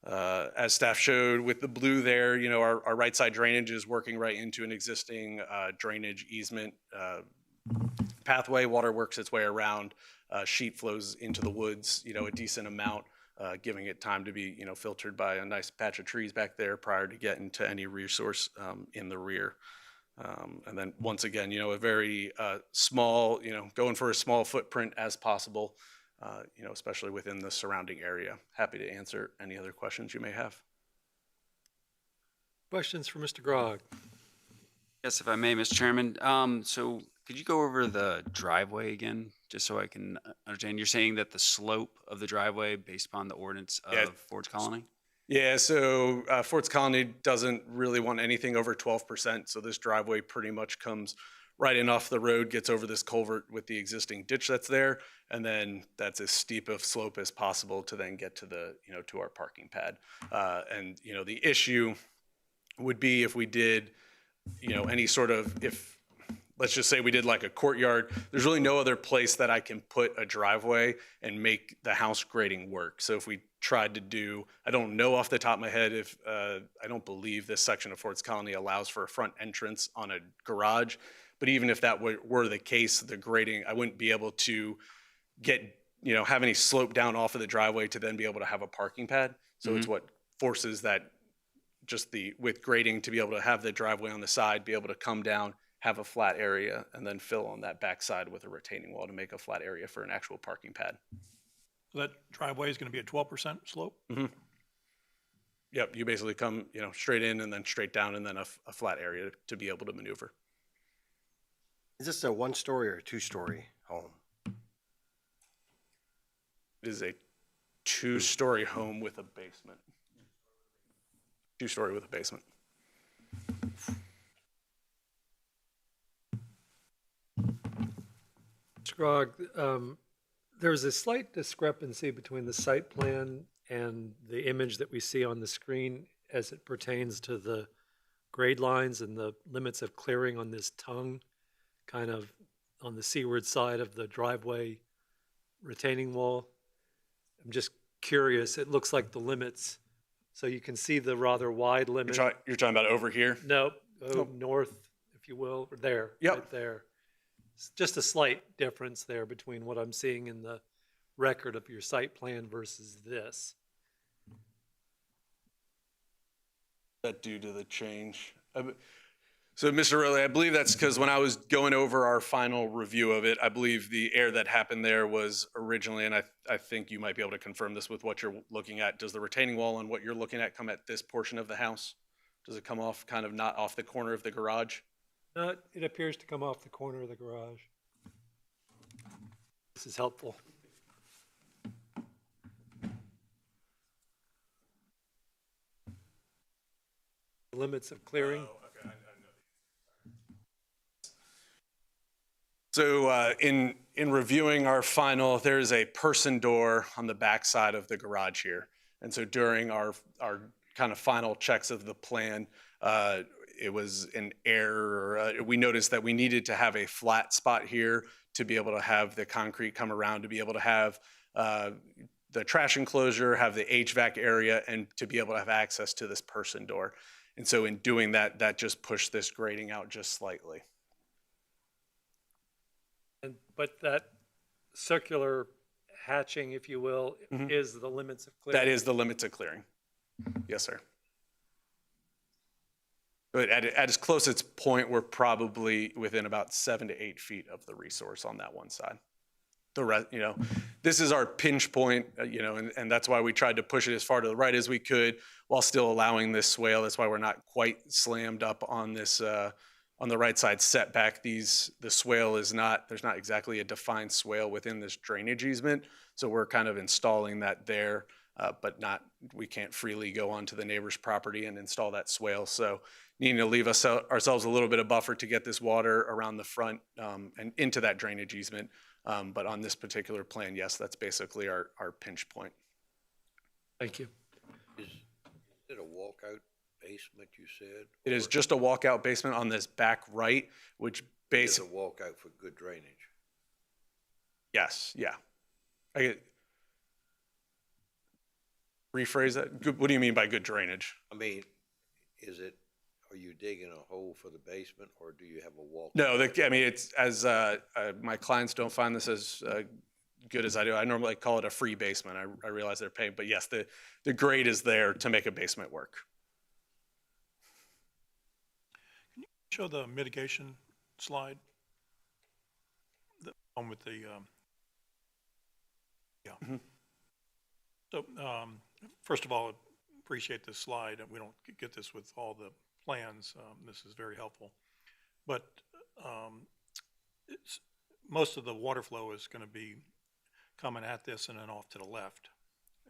As staff showed with the blue there, our right side drainage is working right into an existing drainage easement pathway. Water works its way around. Sheet flows into the woods, a decent amount, giving it time to be, filtered by a nice patch of trees back there prior to getting to any resource in the rear. And then once again, a very small, going for a small footprint as possible, especially within the surrounding area. Happy to answer any other questions you may have. Questions for Mr. Grog? Yes, if I may, Mr. Chairman. So could you go over the driveway again, just so I can understand? You're saying that the slope of the driveway, based upon the ordinance of Forge Colony? Yeah, so Forts Colony doesn't really want anything over 12%. So this driveway pretty much comes right in off the road, gets over this culvert with the existing ditch that's there, and then that's as steep of slope as possible to then get to the, to our parking pad. And, the issue would be if we did, any sort of, let's just say we did like a courtyard, there's really no other place that I can put a driveway and make the house grading work. So if we tried to do, I don't know off the top of my head if, I don't believe this section of Forts Colony allows for a front entrance on a garage. But even if that were the case, the grading, I wouldn't be able to get, have any slope down off of the driveway to then be able to have a parking pad. So it's what forces that, just with grading, to be able to have the driveway on the side, be able to come down, have a flat area, and then fill on that backside with a retaining wall to make a flat area for an actual parking pad. So that driveway is going to be a 12% slope? Mm-hmm. Yep, you basically come, straight in and then straight down, and then a flat area to be able to maneuver. Is this a 1-story or a 2-story home? It is a 2-story home with a basement. 2-story with a basement. Mr. Grog, there's a slight discrepancy between the site plan and the image that we see on the screen as it pertains to the grade lines and the limits of clearing on this tongue, kind of on the seaward side of the driveway retaining wall. I'm just curious, it looks like the limits, so you can see the rather wide limit. You're talking about over here? No, north, if you will, or there, right there. It's just a slight difference there between what I'm seeing in the record of your site plan versus this. That due to the change? So, Mr. Rowley, I believe that's because when I was going over our final review of it, I believe the error that happened there was originally, and I think you might be able to confirm this with what you're looking at. Does the retaining wall on what you're looking at come at this portion of the house? Does it come off kind of not off the corner of the garage? It appears to come off the corner of the garage. This is helpful. Limits of clearing. Oh, okay. I know So in reviewing our final, there is a person door on the back side of the garage here. And so during our kind of final checks of the plan, it was an error. We noticed that we needed to have a flat spot here to be able to have the concrete come around, to be able to have the trash enclosure, have the HVAC area, and to be able to have access to this person door. And so in doing that, that just pushed this grading out just slightly. But that circular hatching, if you will, is the limits of clearing. That is the limits of clearing. Yes, sir. But at its closest point, we're probably within about 7 to 8 feet of the resource on that one side. The rest, this is our pinch point, and that's why we tried to push it as far to the right as we could while still allowing this swale. That's why we're not quite slammed up on this, on the right side setback. The swale is not, there's not exactly a defined swale within this drainage easement. So we're kind of installing that there, but we can't freely go onto the neighbor's property and install that swale. So needing to leave ourselves a little bit of buffer to get this water around the front and into that drainage easement. But on this particular plan, yes, that's basically our pinch point. Thank you. Is it a walkout basement, you said? It is just a walkout basement on this back right, which It's a walkout for good drainage. Yes, yeah. Rephrase that. What do you mean by good drainage? I mean, are you digging a hole for the basement, or do you have a walkout? No, it's as my clients don't find this as good as I do. I normally call it a free basement. I realize they're paying, but yes, the grade is there to make a basement work. Can you show the mitigation slide? The one with the, yeah. Mm-hmm. So, first of all, appreciate this slide. We don't get this with all the plans. This is very helpful. But most of the water flow is going to be coming at this and then off to the left.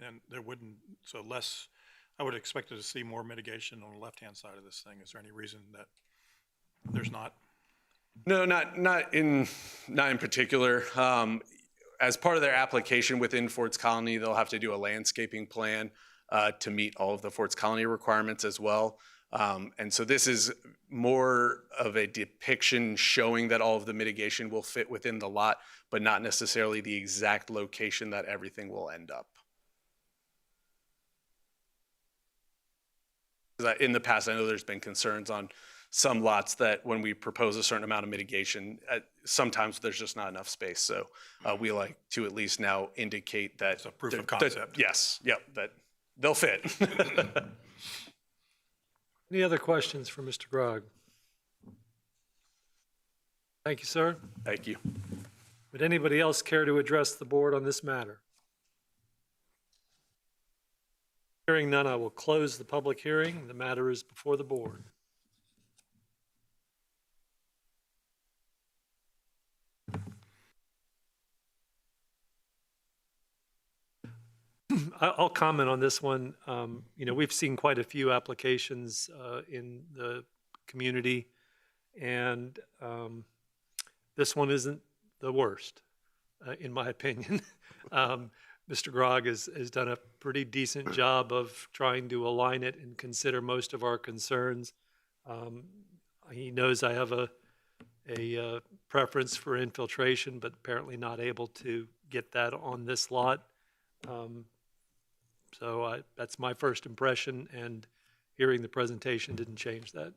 And there wouldn't, I would expect to see more mitigation on the left-hand side of this thing. Is there any reason that there's not? No, not in particular. As part of their application within Ford's Colony, they'll have to do a landscaping plan to meet all of the Ford's Colony requirements as well. And so this is more of a depiction showing that all of the mitigation will fit within the lot, but not necessarily the exact location that everything will end up. In the past, I know there's been concerns on some lots that when we propose a certain amount of mitigation, sometimes there's just not enough space. So we like to at least now indicate that. It's a proof of concept. Yes, yep, that they'll fit. Any other questions for Mr. Grogg? Thank you, sir. Thank you. Would anybody else care to address the board on this matter? Hearing none, I will close the public hearing. The matter is before the board. I'll comment on this one. We've seen quite a few applications in the community, and this one isn't the worst, in my opinion. Mr. Grogg has done a pretty decent job of trying to align it and consider most of our concerns. He knows I have a preference for infiltration, but apparently not able to get that on this lot. So that's my first impression, and hearing the presentation didn't change that.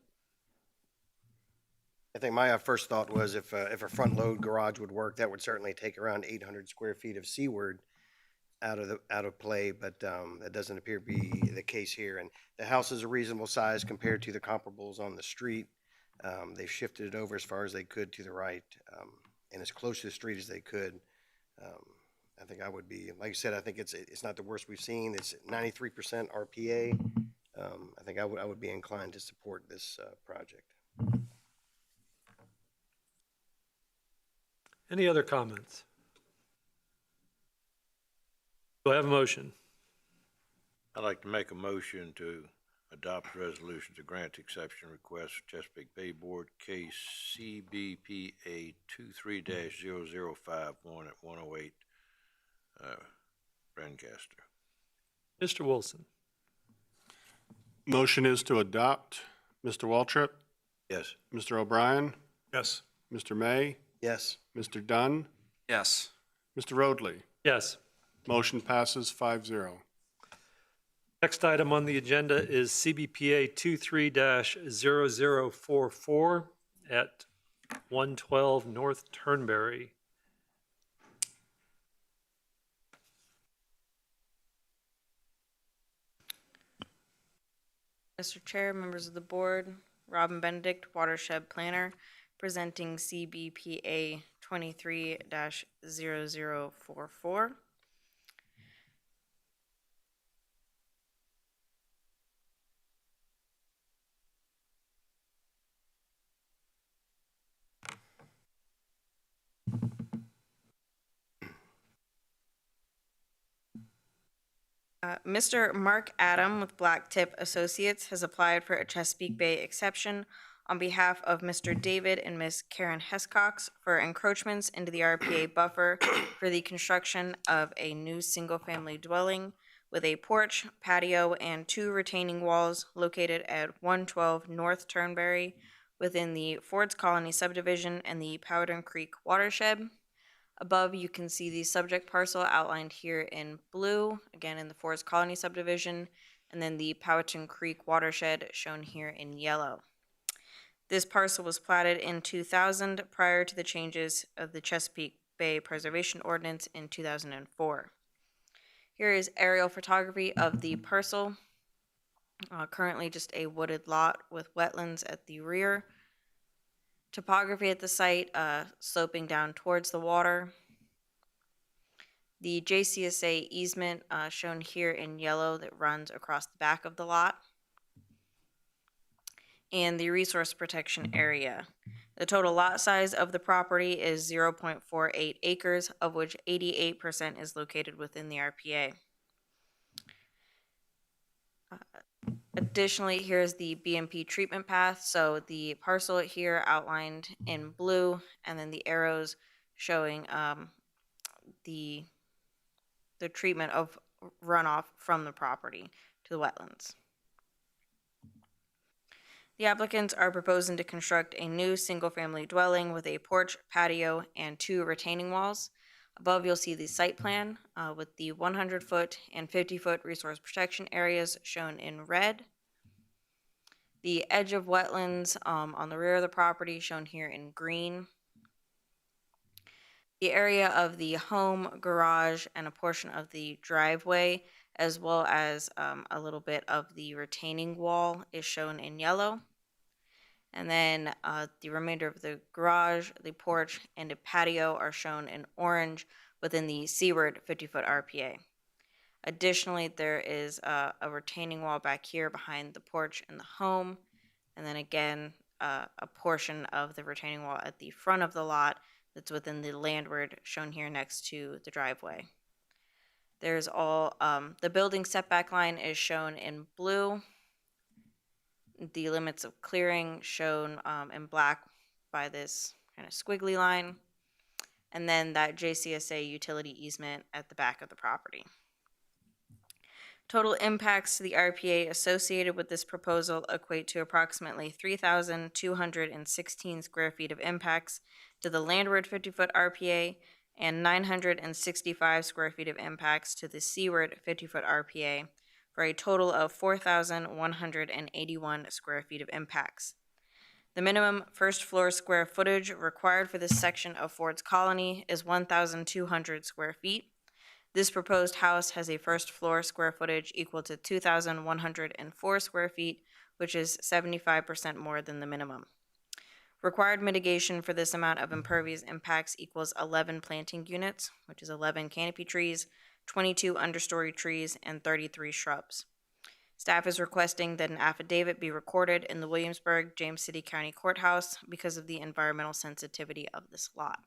I think my first thought was if a front load garage would work, that would certainly take around 800 square feet of seaward out of play, but that doesn't appear to be the case here. And the house is a reasonable size compared to the comparables on the street. They've shifted it over as far as they could to the right, and as close to the street as they could. I think I would be, like you said, I think it's not the worst we've seen. It's 93% RPA. I think I would be inclined to support this project. Any other comments? Do I have a motion? I'd like to make a motion to adopt resolution to grant exception request for Chesapeake Bay Board case CBPA 23-0051 at 108 Brancaster. Mr. Wilson. Motion is to adopt. Mr. Waltrip? Yes. Mr. O'Brien? Yes. Mr. May? Yes. Mr. Dunn? Yes. Mr. Roadley? Yes. Motion passes 5-0. Next item on the agenda is CBPA 23-0044 at 112 North Turnberry. Mr. Chair, members of the board, Robin Benedict, Watershed Planner, presenting CBPA 23-0044. Mr. Mark Adam with Black Tip Associates has applied for a Chesapeake Bay exception on behalf of Mr. David and Miss Karen Hescox for encroachments into the RPA buffer for the construction of a new single-family dwelling with a porch, patio, and 2 retaining walls located at 112 North Turnberry within the Ford's Colony subdivision and the Powder Creek watershed. Above, you can see the subject parcel outlined here in blue, again in the Forest Colony subdivision, and then the Powhatan Creek watershed shown here in yellow. This parcel was platted in 2000 prior to the changes of the Chesapeake Bay Preservation Ordinance in 2004. Here is aerial photography of the parcel, currently just a wooded lot with wetlands at the rear. Topography at the site, sloping down towards the water. The JCSA easement shown here in yellow that runs across the back of the lot. And the resource protection area. The total lot size of the property is 0.48 acres, of which 88% is located within the RPA. Additionally, here's the BMP treatment path. So the parcel here outlined in blue, and then the arrows showing the treatment of runoff from the property to the wetlands. The applicants are proposing to construct a new single-family dwelling with a porch, patio, and 2 retaining walls. Above, you'll see the site plan with the 100-foot and 50-foot resource protection areas shown in red. The edge of wetlands on the rear of the property shown here in green. The area of the home, garage, and a portion of the driveway, as well as a little bit of the retaining wall is shown in yellow. And then the remainder of the garage, the porch, and a patio are shown in orange within the seaward 50-foot RPA. Additionally, there is a retaining wall back here behind the porch and the home. And then again, a portion of the retaining wall at the front of the lot that's within the landward shown here next to the driveway. There's all, the building setback line is shown in blue. The limits of clearing shown in black by this kind of squiggly line. And then that JCSA utility easement at the back of the property. Total impacts to the RPA associated with this proposal equate to approximately 3,216 square feet of impacts to the landward 50-foot RPA and 965 square feet of impacts to the seaward 50-foot RPA for a total of 4,181 square feet of impacts. The minimum first floor square footage required for this section of Ford's Colony is 1,200 square feet. This proposed house has a first floor square footage equal to 2,104 square feet, which is 75% more than the minimum. Required mitigation for this amount of impervious impacts equals 11 planting units, which is 11 canopy trees, 22 understory trees, and 33 shrubs. Staff is requesting that an affidavit be recorded in the Williamsburg, James City County Courthouse because of the environmental sensitivity of this lot.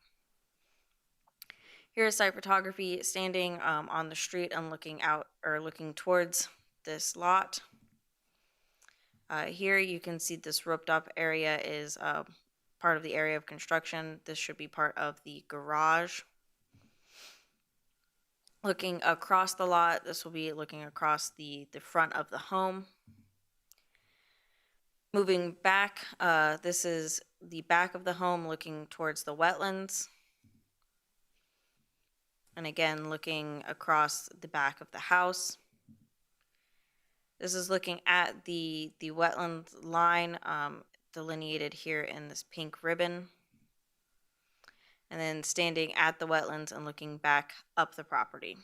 Here is site photography standing on the street and looking out or looking towards this lot. Here you can see this roped up area is part of the area of construction. This should be part of the garage. Looking across the lot, this will be looking across the front of the home. Moving back, this is the back of the home looking towards the wetlands. And again, looking across the back of the house. This is looking at the wetland line delineated here in this pink ribbon. And then standing at the wetlands and looking back up the property.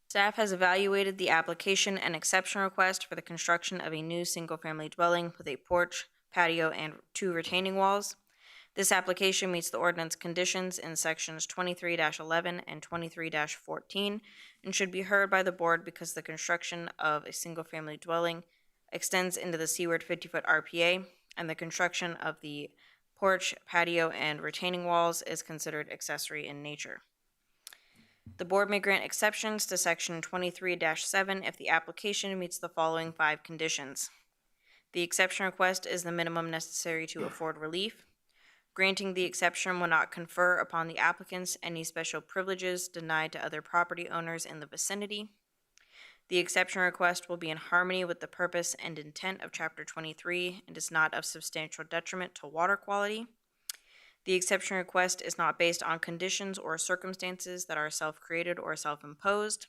Staff has evaluated the application and exception request for the construction of a new single-family dwelling with a porch, patio, and 2 retaining walls. This application meets the ordinance conditions in sections 23-11 and 23-14 and should be heard by the board because the construction of a single-family dwelling extends into the seaward 50-foot RPA, and the construction of the porch, patio, and retaining walls is considered accessory in nature. The board may grant exceptions to section 23-7 if the application meets the following 5 conditions. The exception request is the minimum necessary to afford relief. Granting the exception will not confer upon the applicants any special privileges denied to other property owners in the vicinity. The exception request will be in harmony with the purpose and intent of Chapter 23 and is not of substantial detriment to water quality. The exception request is not based on conditions or circumstances that are self-created or self-imposed,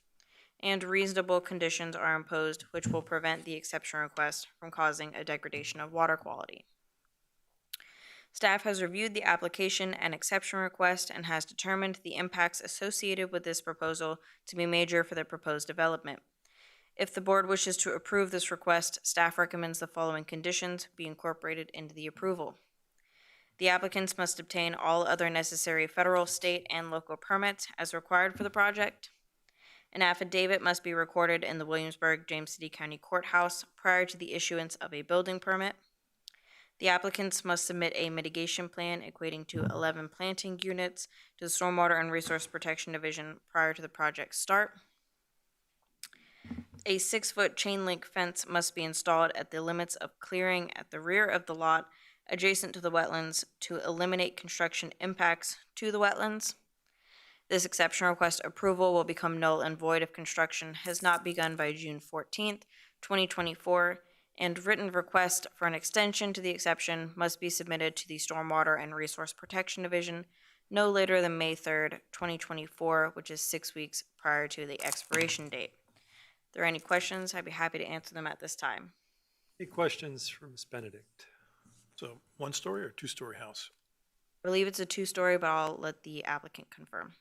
and reasonable conditions are imposed which will prevent the exception request from causing a degradation of water quality. Staff has reviewed the application and exception request and has determined the impacts associated with this proposal to be major for the proposed development. If the board wishes to approve this request, staff recommends the following conditions be incorporated into the approval. The applicants must obtain all other necessary federal, state, and local permits as required for the project. An affidavit must be recorded in the Williamsburg-James City County Courthouse prior to the issuance of a building permit. The applicants must submit a mitigation plan equating to 11 planting units to the Stormwater and Resource Protection Division prior to the project's start. A 6-foot chain link fence must be installed at the limits of clearing at the rear of the lot adjacent to the wetlands to eliminate construction impacts to the wetlands. This exception request approval will become null and void if construction has not begun by June 14th, 2024, and written request for an extension to the exception must be submitted to the Stormwater and Resource Protection Division no later than May 3rd, 2024, which is 6 weeks prior to the expiration date. If there are any questions, I'd be happy to answer them at this time. Any questions for Ms. Benedict? So 1-story or 2-story house? I believe it's a 2-story, but I'll let the applicant confirm.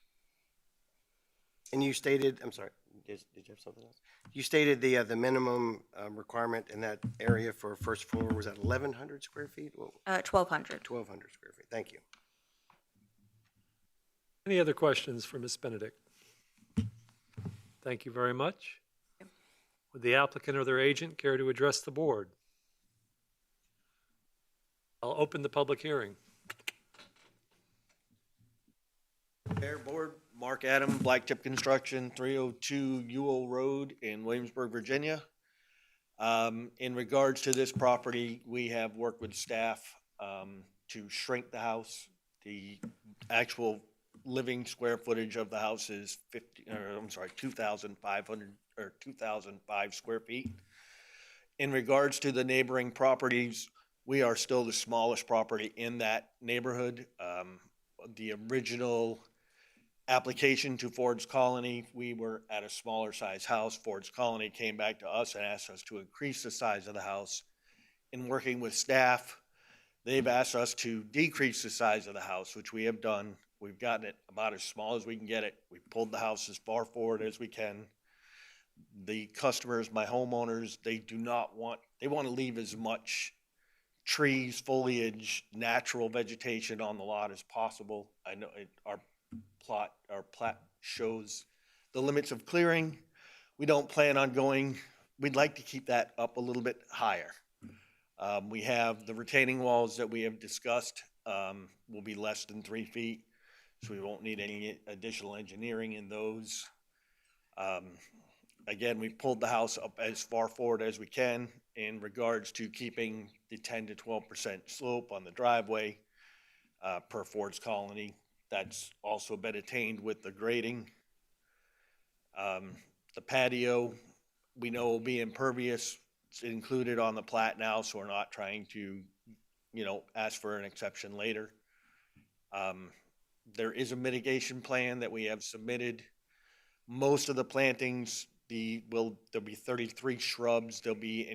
And you stated, I'm sorry, did you have something else? You stated the minimum requirement in that area for first floor was at 1,100 square feet? Well, 1,200. 1,200 square feet. Thank you. Any other questions for Ms. Benedict? Thank you very much. Would the applicant or their agent care to address the board? I'll open the public hearing. Mayor, Board, Mark Adam, Black Tip Construction, 302 Ewell Road in Williamsburg, Virginia. In regards to this property, we have worked with staff to shrink the house. The actual living square footage of the house is 2,500 or 2,005 square feet. In regards to the neighboring properties, we are still the smallest property in that neighborhood. The original application to Ford's Colony, we were at a smaller size house. Ford's Colony came back to us and asked us to increase the size of the house. In working with staff, they've asked us to decrease the size of the house, which we have done. We've gotten it about as small as we can get it. We've pulled the house as far forward as we can. The customers, my homeowners, they want to leave as much trees, foliage, natural vegetation on the lot as possible. I know our plat shows the limits of clearing. We don't plan on we'd like to keep that up a little bit higher. We have the retaining walls that we have discussed will be less than 3 feet, so we won't need any additional engineering in those. again, we pulled the house up as far forward as we can in regards to keeping the 10 to 12% slope on the driveway per Ford's Colony. That's also been attained with the grading. The patio, we know will be impervious. It's included on the plat now, so we're not trying to, ask for an exception later. There is a mitigation plan that we have submitted. Most of the plantings, there'll be 33 shrubs. They'll be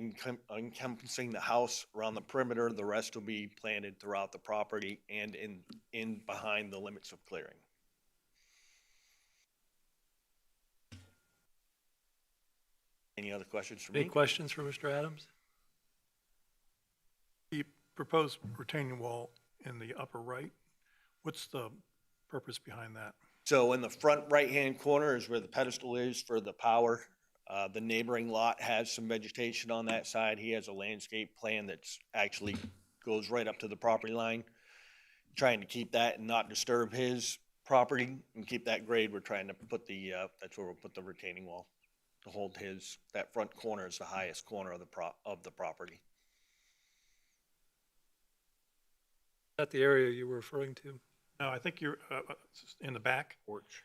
encompassing the house around the perimeter. The rest will be planted throughout the property and in behind the limits of clearing. Any other questions for me? Any questions for Mr. Adams? The proposed retaining wall in the upper right, what's the purpose behind that? So in the front right-hand corner is where the pedestal is for the power. The neighboring lot has some vegetation on that side. He has a landscape plan that's actually goes right up to the property line. Trying to keep that and not disturb his property and keep that grade. We're trying to put that's where we'll put the retaining wall to hold that front corner is the highest corner of the property. Is that the area you were referring to? No, I think you're in the back. Porch.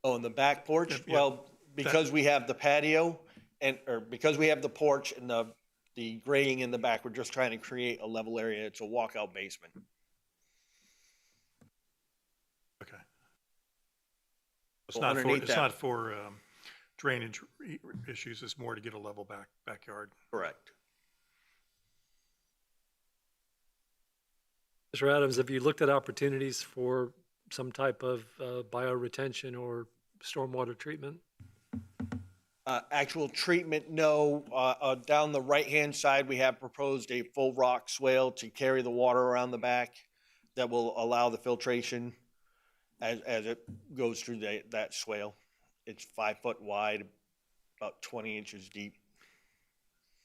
Oh, in the back porch? Yeah, Well, because we have the patio or because we have the porch and the grading in the back, we're just trying to create a level area. It's a walkout basement. Okay. So underneath It's that- not for drainage issues, it's more to get a level backyard. Correct. Mr. Adams, have you looked at opportunities for some type of bioretention or stormwater treatment? Actual treatment, no. Down the right-hand side, we have proposed a full rock swale to carry the water around the back that will allow the filtration as it goes through that swale. It's 5 foot wide, about 20 inches deep.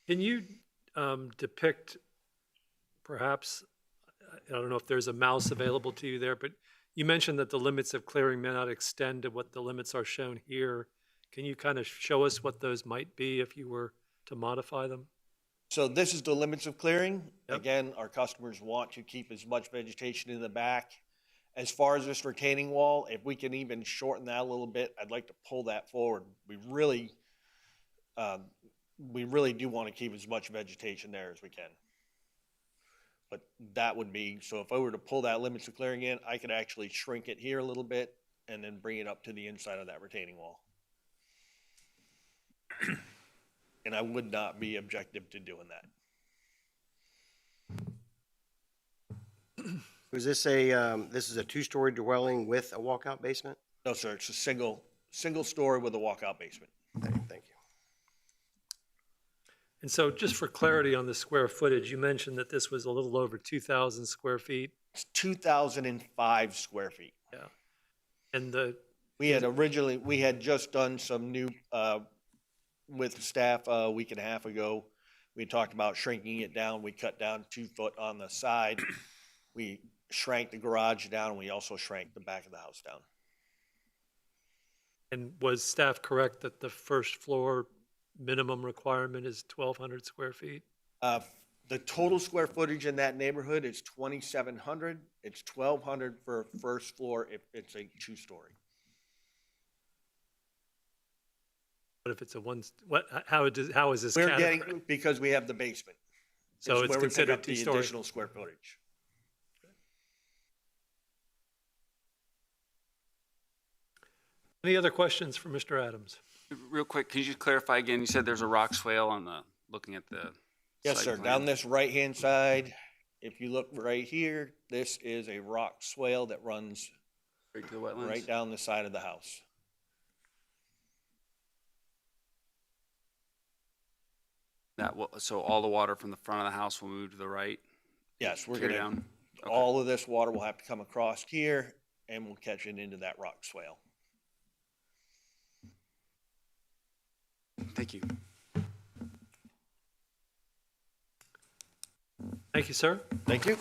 Can you depict perhaps, I don't know if there's a mouse available to you there, but you mentioned that the limits of clearing may not extend to what the limits are shown here. Can you kind of show us what those might be if you were to modify them? So this is the limits of clearing. Yep. Again, our customers want to keep as much vegetation in the back. As far as this retaining wall, if we can even shorten that a little bit, I'd like to pull that forward. We really do want to keep as much vegetation there as we can. But that would be, so if I were to pull that limits of clearing in, I could actually shrink it here a little bit and then bring it up to the inside of that retaining wall. And I would not be objective to doing that. Was this this is a two-story dwelling with a walkout basement? No, sir, it's a single story with a walkout basement. Thank you. And so just for clarity on the square footage, you mentioned that this was a little over 2,000 square feet. It's 2,005 square feet. Yeah. And We had just done some new, with staff a week and a half ago. We talked about shrinking it down. We cut down 2 foot on the side. We shrank the garage down, and we also shrank the back of the house down. and was staff correct that the first floor minimum requirement is 1,200 square feet? The total square footage in that neighborhood is 2,700. It's 1,200 for first floor if it's a two-story. What if it's a one, how is this We're categorized? getting, because we have the basement. So is it's where we pick considered up the two-story? additional square footage. Any other questions for Mr. Adams? Real quick, can you just clarify again? You said there's a rock swale on the, looking at the Yes, site sir. plan. Down this right-hand side, if you look right here, this is a rock swale that runs Right to the wetlands? right down the side of the house. So all the water from the front of the house will move to the right? Yes, we're Carry gonna, down? Okay. all of this water will have to come across here and we'll catch it into that rock swale. Thank you. Thank you, sir. Thank you.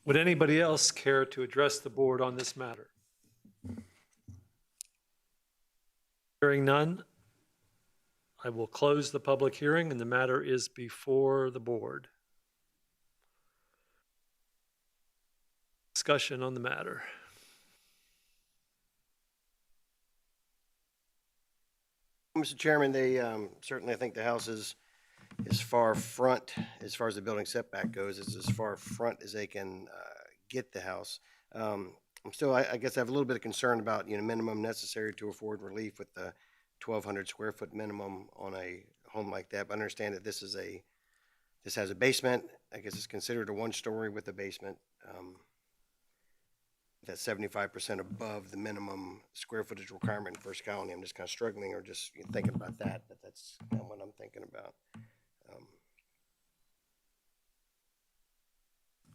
Would anybody else care to address the board on this matter? Hearing none, I will close the public hearing, and the matter is before the board. Discussion on the matter. Mr. Chairman, they, certainly I think the house is far front, as far as the building setback goes, it's as far front as they can, get the house. I'm still, I guess I have a little bit of concern about, minimum necessary to afford relief with the 1,200 square foot minimum on a home like that, but I understand that this has a basement. I guess it's considered a one-story with a basement. That's 75% above the minimum square footage requirement in First Colony. I'm just kind of struggling or just thinking about that, but that's kind of what I'm thinking about.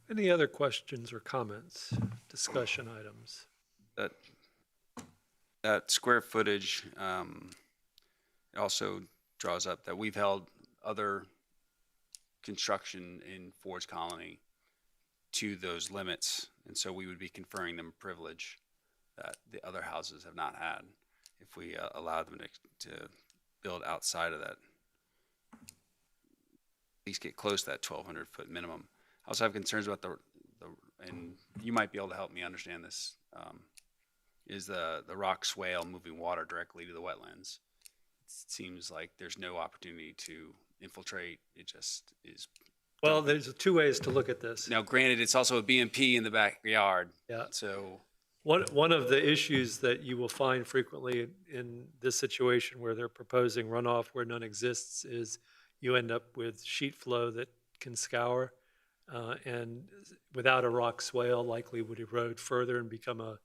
Any other questions or comments, discussion items? That square footage also draws up that we've held other construction in Ford's Colony to those limits, and so we would be conferring them privilege that the other houses have not had if we allowed them to build outside of that, at least get close to that 1,200 foot minimum. I also have concerns about and you might be able to help me understand this, is the rock swale moving water directly to the wetlands. It seems like there's no opportunity to infiltrate. It just is. Well, there's two ways to look at this. Now, granted, it's also a BMP in the backyard. Yeah. So One of the issues that you will find frequently in this situation where they're proposing runoff where none exists is you end up with sheet flow that can scour, and without a rock swale likely would erode further and become a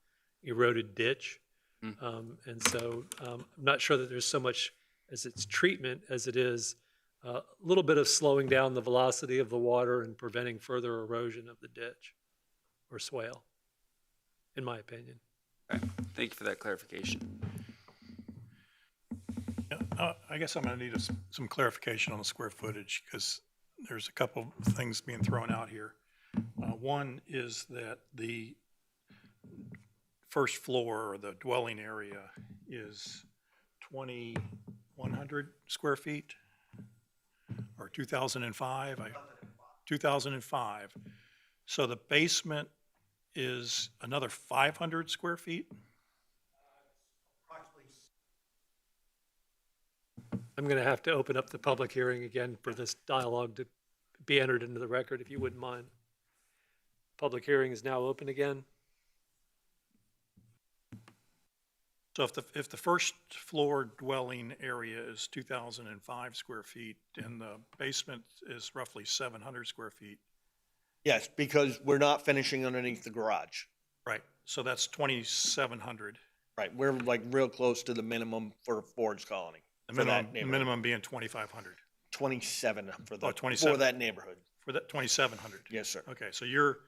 eroded ditch. And so I'm not sure that there's so much as its treatment as it is a little bit of slowing down the velocity of the water and preventing further erosion of the ditch or swale, in my opinion. okay. Thank you for that clarification. I guess I'm going to need some clarification on the square footage because there's a couple of things being thrown out here. One is that the first floor or the dwelling area is 2,100 square feet or 2005. 2005. So the basement is another 500 square feet? I'm going to have to open up the public hearing again for this dialogue to be entered into the record, if you wouldn't mind. Public hearing is now open again. So if the first floor dwelling area is 2,005 square feet and the basement is roughly 700 square feet. Yes, because we're not finishing underneath the garage. Right, so that's 2,700. Right, we're like real close to the minimum for Ford's Colony. The minimum being 2,500. 27 for the, 27. for that neighborhood. For that 2,700. Yes, sir. Okay, so you're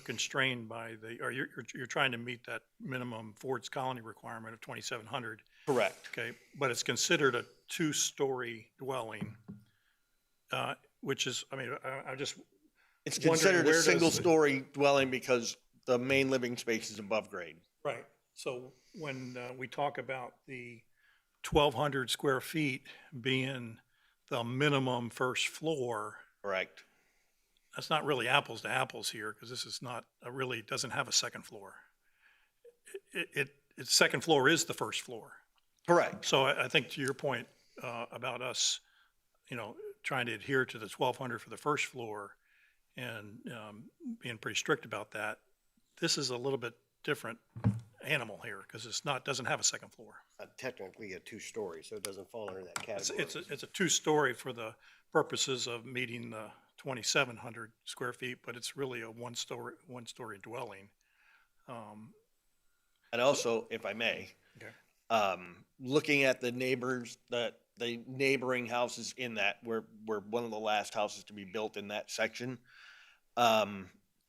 constrained by or you're trying to meet that minimum Ford's Colony requirement of 2,700. Correct. Okay, but it's considered a two-story dwelling, which is, I mean, I just. It's wondering considered a where does single-story dwelling because the main living space is above grade. Right, so when we talk about the 1,200 square feet being the minimum first floor, Correct. that's not really apples to apples here, because this is not, really doesn't have a second floor. Its second floor is the first floor. Correct. So I think to your point about us, trying to adhere to the 1,200 for the first floor and being pretty strict about that, this is a little bit different animal here, because doesn't have a second floor. Technically a two-story, so it doesn't fall under that category. It's a two-story for the purposes of meeting the 2,700 square feet, but it's really a one-story dwelling. And also, if I may, Okay. Looking at the neighboring houses in that, we're one of the last houses to be built in that section.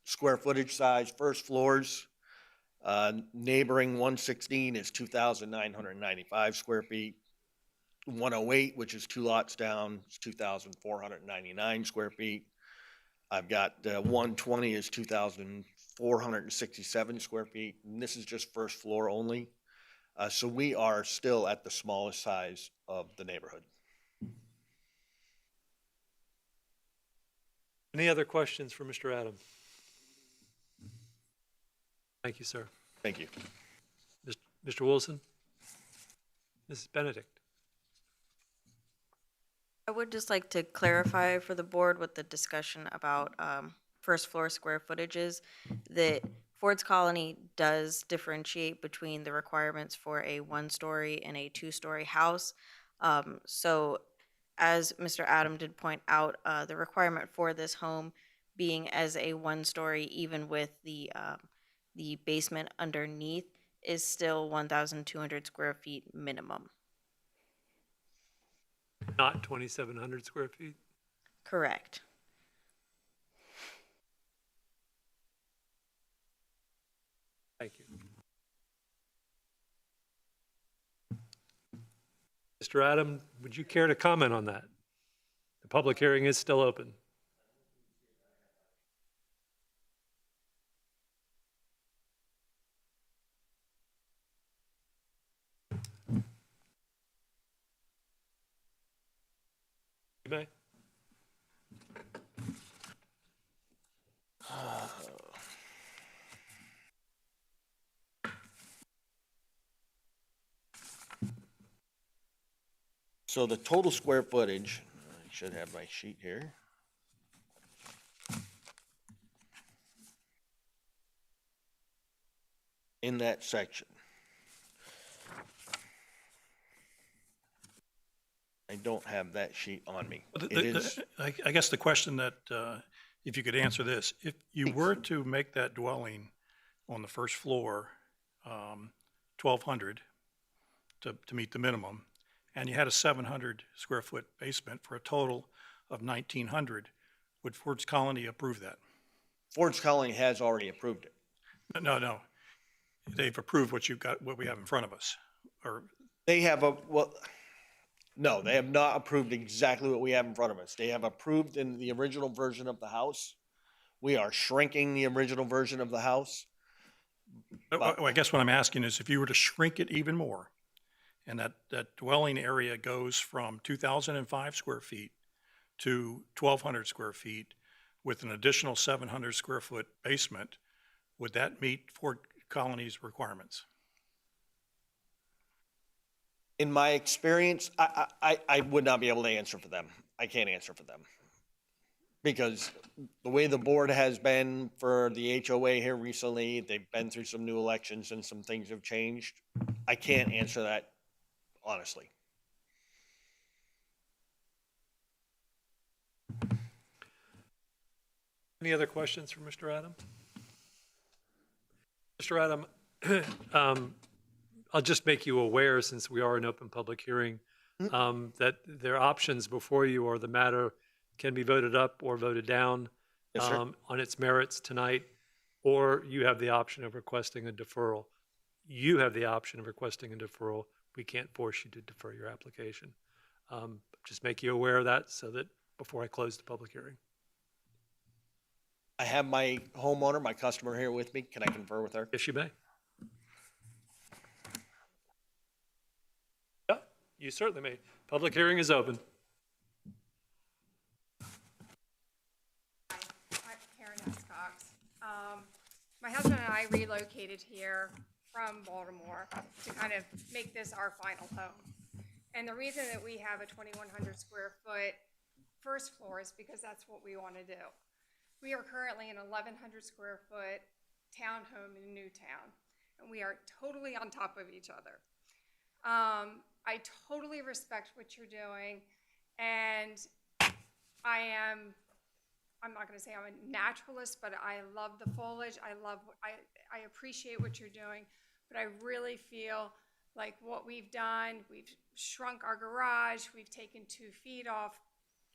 Square footage size, first floors, neighboring 116 is 2,995 square feet. 108, which is two lots down, is 2,499 square feet. I've got 120 is 2,467 square feet, and this is just first floor only. So we are still at the smallest size of the neighborhood. Any other questions for Mr. Adam? Thank you, sir. Thank you. Mr. Wilson? Mrs. Benedict? I would just like to clarify for the board with the discussion about first floor square footages, that Ford's Colony does differentiate between the requirements for a one-story and a two-story house. So as Mr. Adam did point out, the requirement for this home being as a one-story, even with the basement underneath, is still 1,200 square feet minimum. Not 2,700 square feet? Correct. Thank you. Mr. Adam, would you care to comment on that? The public hearing is still open. You may. So the total square footage, I should have my sheet here. In that section. I don't have that sheet on me. But It is, I guess the question that, if you could answer this, if you were to make that dwelling on the first floor, 1,200 to meet the minimum, and you had a 700 square foot basement for a total of 1,900, would Ford's Colony approve that? Ford's Colony has already approved it. No. They've approved what you've got, what we have in front of us, or, They have no, they have not approved exactly what we have in front of us. They have approved in the original version of the house. We are shrinking the original version of the house. I guess what I'm asking is if you were to shrink it even more, and that dwelling area goes from 2,005 square feet to 1,200 square feet with an additional 700 square foot basement, would that meet Ford Colony's requirements? In my experience, I would not be able to answer for them. I can't answer for them. Because the way the board has been for the HOA here recently, they've been through some new elections and some things have changed. I can't answer that honestly. Any other questions for Mr. Adam? Mr. Adam, I'll just make you aware, since we are an open public hearing, that there are options before you, or the matter can be voted up or voted down Yes, sir. on its merits tonight, or you have the option of requesting a deferral. You have the option of requesting a deferral. We can't force you to defer your application. Just make you aware of that so that before I close the public hearing. I have my homeowner, my customer here with me. Can I confer with her? Yes, you may. Yeah, you certainly may. Public hearing is open. Hi, Karen S. Cox. My husband and I relocated here from Baltimore to kind of make this our final home. And the reason that we have a 2,100 square foot first floor is because that's what we want to do. We are currently an 1,100 square foot townhome in Newtown, and we are totally on top of each other. I totally respect what you're doing, and I'm not going to say I'm a naturalist, but I love the foliage. I appreciate what you're doing, but I really feel like what we've done, we've shrunk our garage, we've taken 2 feet off.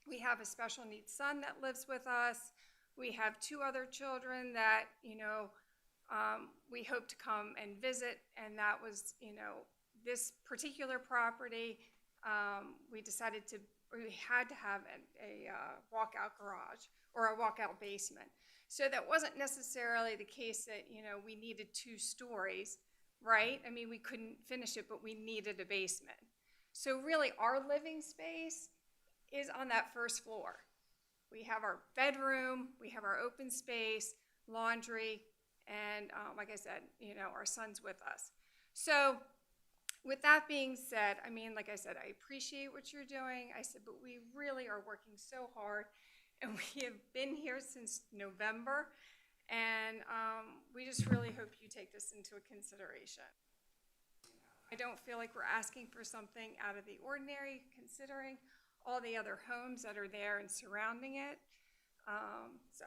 We have a special needs son that lives with us. We have 2 other children that, we hope to come and visit, and that was, this particular property, we had to have a walkout garage or a walkout basement. So that wasn't necessarily the case that, we needed 2 stories, right? I mean, we couldn't finish it, but we needed a basement. So really our living space is on that first floor. We have our bedroom, we have our open space, laundry, and like I said, you know, our son's with us. So with that being said, I mean, like I said, I appreciate what you're doing. I said, but we really are working so hard, and we have been here since November, and we just really hope you take this into consideration. I don't feel like we're asking for something out of the ordinary, considering all the other homes that are there and surrounding it. So,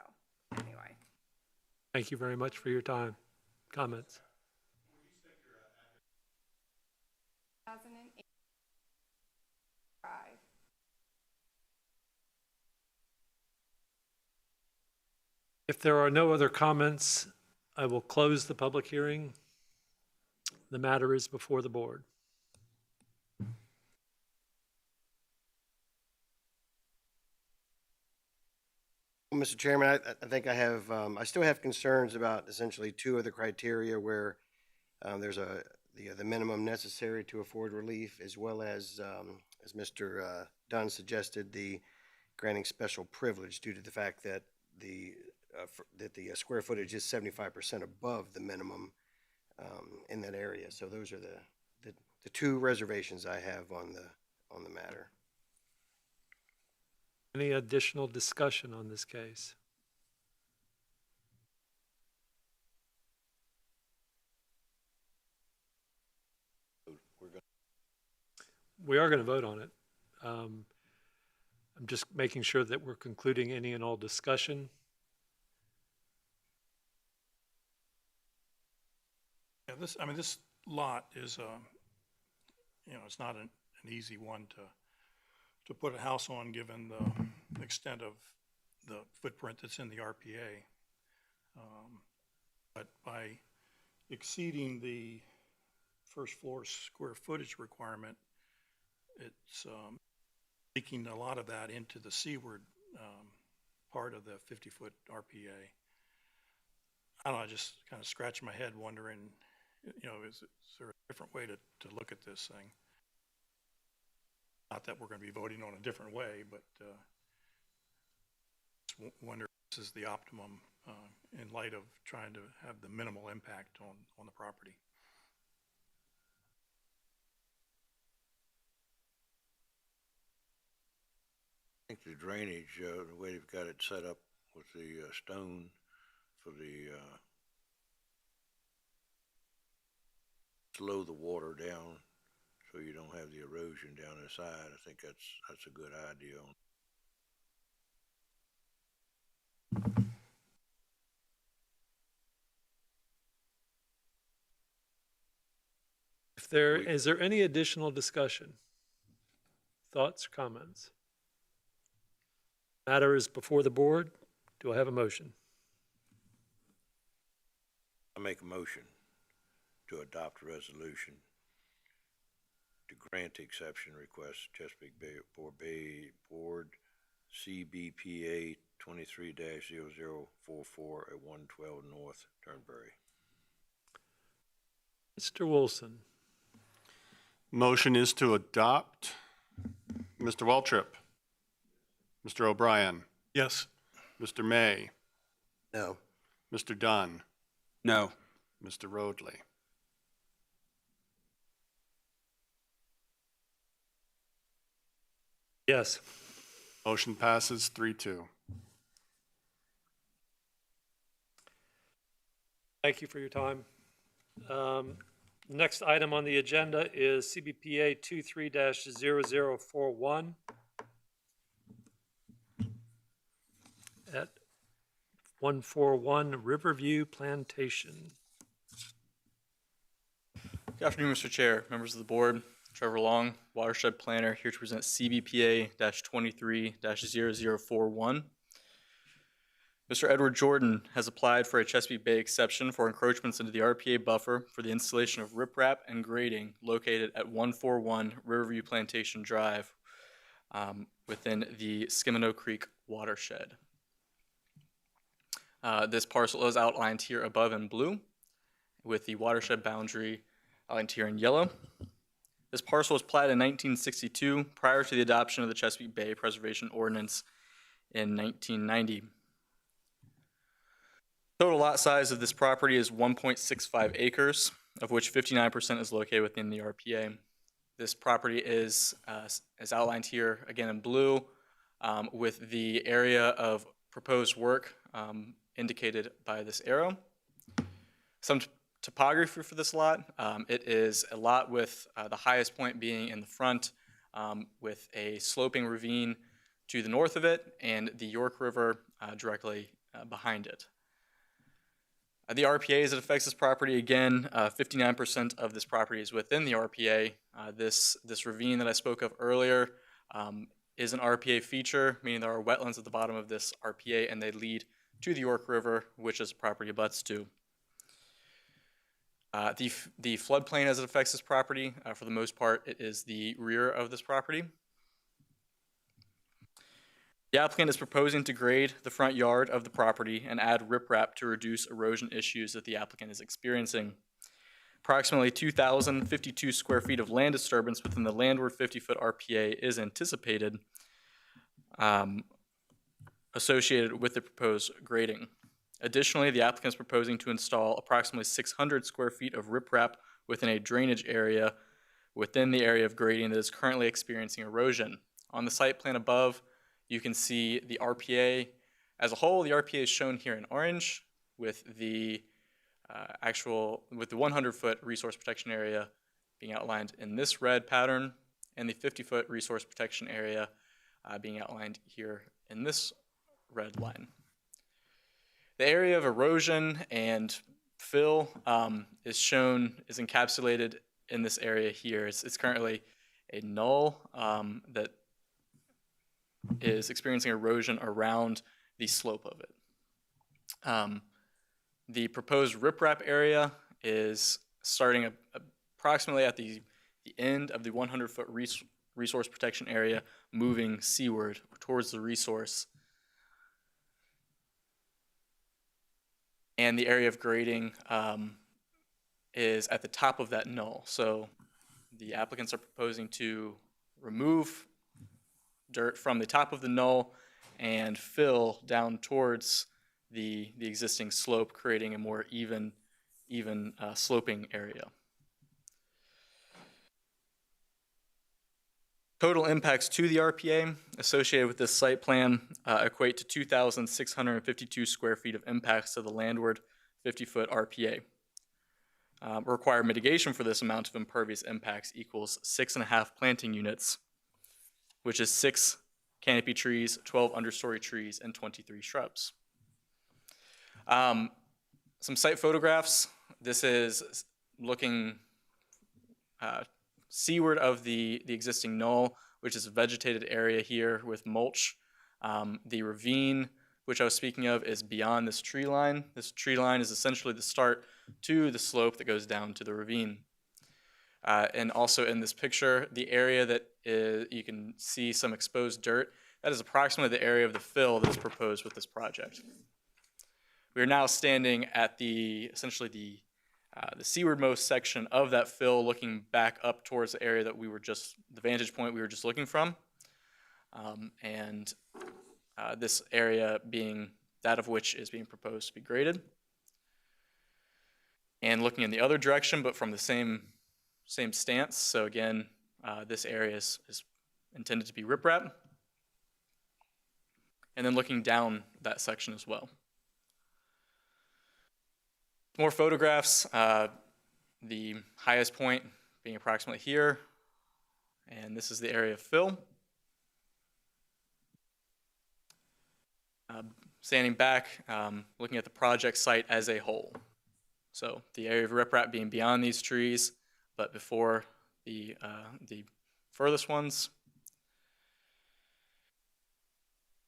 anyway. Thank you very much for your time, comments. 2008. If there are no other comments, I will close the public hearing. The matter is before the board. Well, Mr. Chairman, I think I have, I still have concerns about essentially two other criteria where there's the minimum necessary to afford relief, as well as Mr. Dunn suggested, the granting special privilege due to the fact that the square footage is 75% above the minimum in that area. So those are the two reservations I have on the matter. Any additional discussion on this case? We are going to vote on it. I'm just making sure that we're concluding any and all discussion. Yeah, this lot is, you know, it's not an easy one to put a house on, given the extent of the footprint that's in the RPA. But by exceeding the first floor square footage requirement, it's leaking a lot of that into the seaward part of the 50-foot RPA. I don't know, I just kind of scratch my head wondering, you know, is there a different way to look at this thing? Not that we're going to be voting on a different way, but just wonder if this is the optimum in light of trying to have the minimal impact on the property. I think the drainage, the way they've got it set up with the stone for the slow the water down so you don't have the erosion down the side. I think that's a good idea. Is there any additional discussion? Thoughts, comments? Matter is before the board. Do I have a motion? I make a motion to adopt a resolution to grant the exception request Chesapeake Bay Board CBPA 23-0044 at 112 North Turnberry. Mr. Wilson. Motion is to adopt. Mr. Waltrip. Mr. O'Brien. Yes. Mr. May. No. Mr. Dunn. No. Mr. Roadley. Yes. Motion passes 3-2. Thank you for your time. Next item on the agenda is CBPA 23-0041 at 141 Riverview Plantation. Good afternoon, Mr. Chair, members of the board. Trevor Long, Watershed Planner, here to present CBPA-23-0041. Mr. Edward Jordan has applied for a Chesapeake Bay exception for encroachments into the RPA buffer for the installation of riprap and grading located at 141 Riverview Plantation Drive within the Skimino Creek watershed. This parcel is outlined here above in blue, with the watershed boundary outlined here in yellow. This parcel was platted in 1962 prior to the adoption of the Chesapeake Bay Preservation Ordinance in 1990. Total lot size of this property is 1.65 acres, of which 59% is located within the RPA. This property is, as outlined here, again in blue, with the area of proposed work indicated by this arrow. Some topography for this lot. It is a lot with the highest point being in the front, with a sloping ravine to the north of it and the York River directly behind it. The RPA as it affects this property, again, 59% of this property is within the RPA. This ravine that I spoke of earlier is an RPA feature, meaning there are wetlands at the bottom of this RPA and they lead to the York River, which is property abuts to. The floodplain as it affects this property, for the most part, it is the rear of this property. The applicant is proposing to grade the front yard of the property and add riprap to reduce erosion issues that the applicant is experiencing. Approximately 2,052 square feet of land disturbance within the landward 50-foot RPA is anticipated associated with the proposed grading. Additionally, the applicant is proposing to install approximately 600 square feet of riprap within a drainage area within the area of grading that is currently experiencing erosion. On the site plan above, you can see the RPA as a whole. The RPA is shown here in orange with the 100-foot resource protection area being outlined in this red pattern and the 50-foot resource protection area being outlined here in this red line. The area of erosion and fill is encapsulated in this area here. It's currently a null that is experiencing erosion around the slope of it. The proposed riprap area is starting approximately at the end of the 100-foot resource protection area, moving seaward towards the resource. And the area of grading is at the top of that null. So the applicants are proposing to remove dirt from the top of the null and fill down towards the existing slope, creating a more even sloping area. Total impacts to the RPA associated with this site plan equate to 2,652 square feet of impacts to the landward 50-foot RPA. Required mitigation for this amount of impervious impacts equals 6.5 planting units, which is 6 canopy trees, 12 understory trees, and 23 shrubs. Some site photographs. This is looking seaward of the existing knoll, which is a vegetated area here with mulch. The ravine, which I was speaking of, is beyond this tree line. This tree line is essentially the start to the slope that goes down to the ravine. And also in this picture, the area that you can see some exposed dirt, that is approximately the area of the fill that is proposed with this project. We are now standing at essentially the seawardmost section of that fill, looking back up towards the area that the vantage point we were just looking from. This area being that of which is being proposed to be graded. And looking in the other direction, but from the same stance. So again, this area is intended to be riprap. And then looking down that section as well. More photographs, the highest point being approximately here, and this is the area of fill. Standing back, looking at the project site as a whole. So the area of riprap being beyond these trees, but before the furthest ones,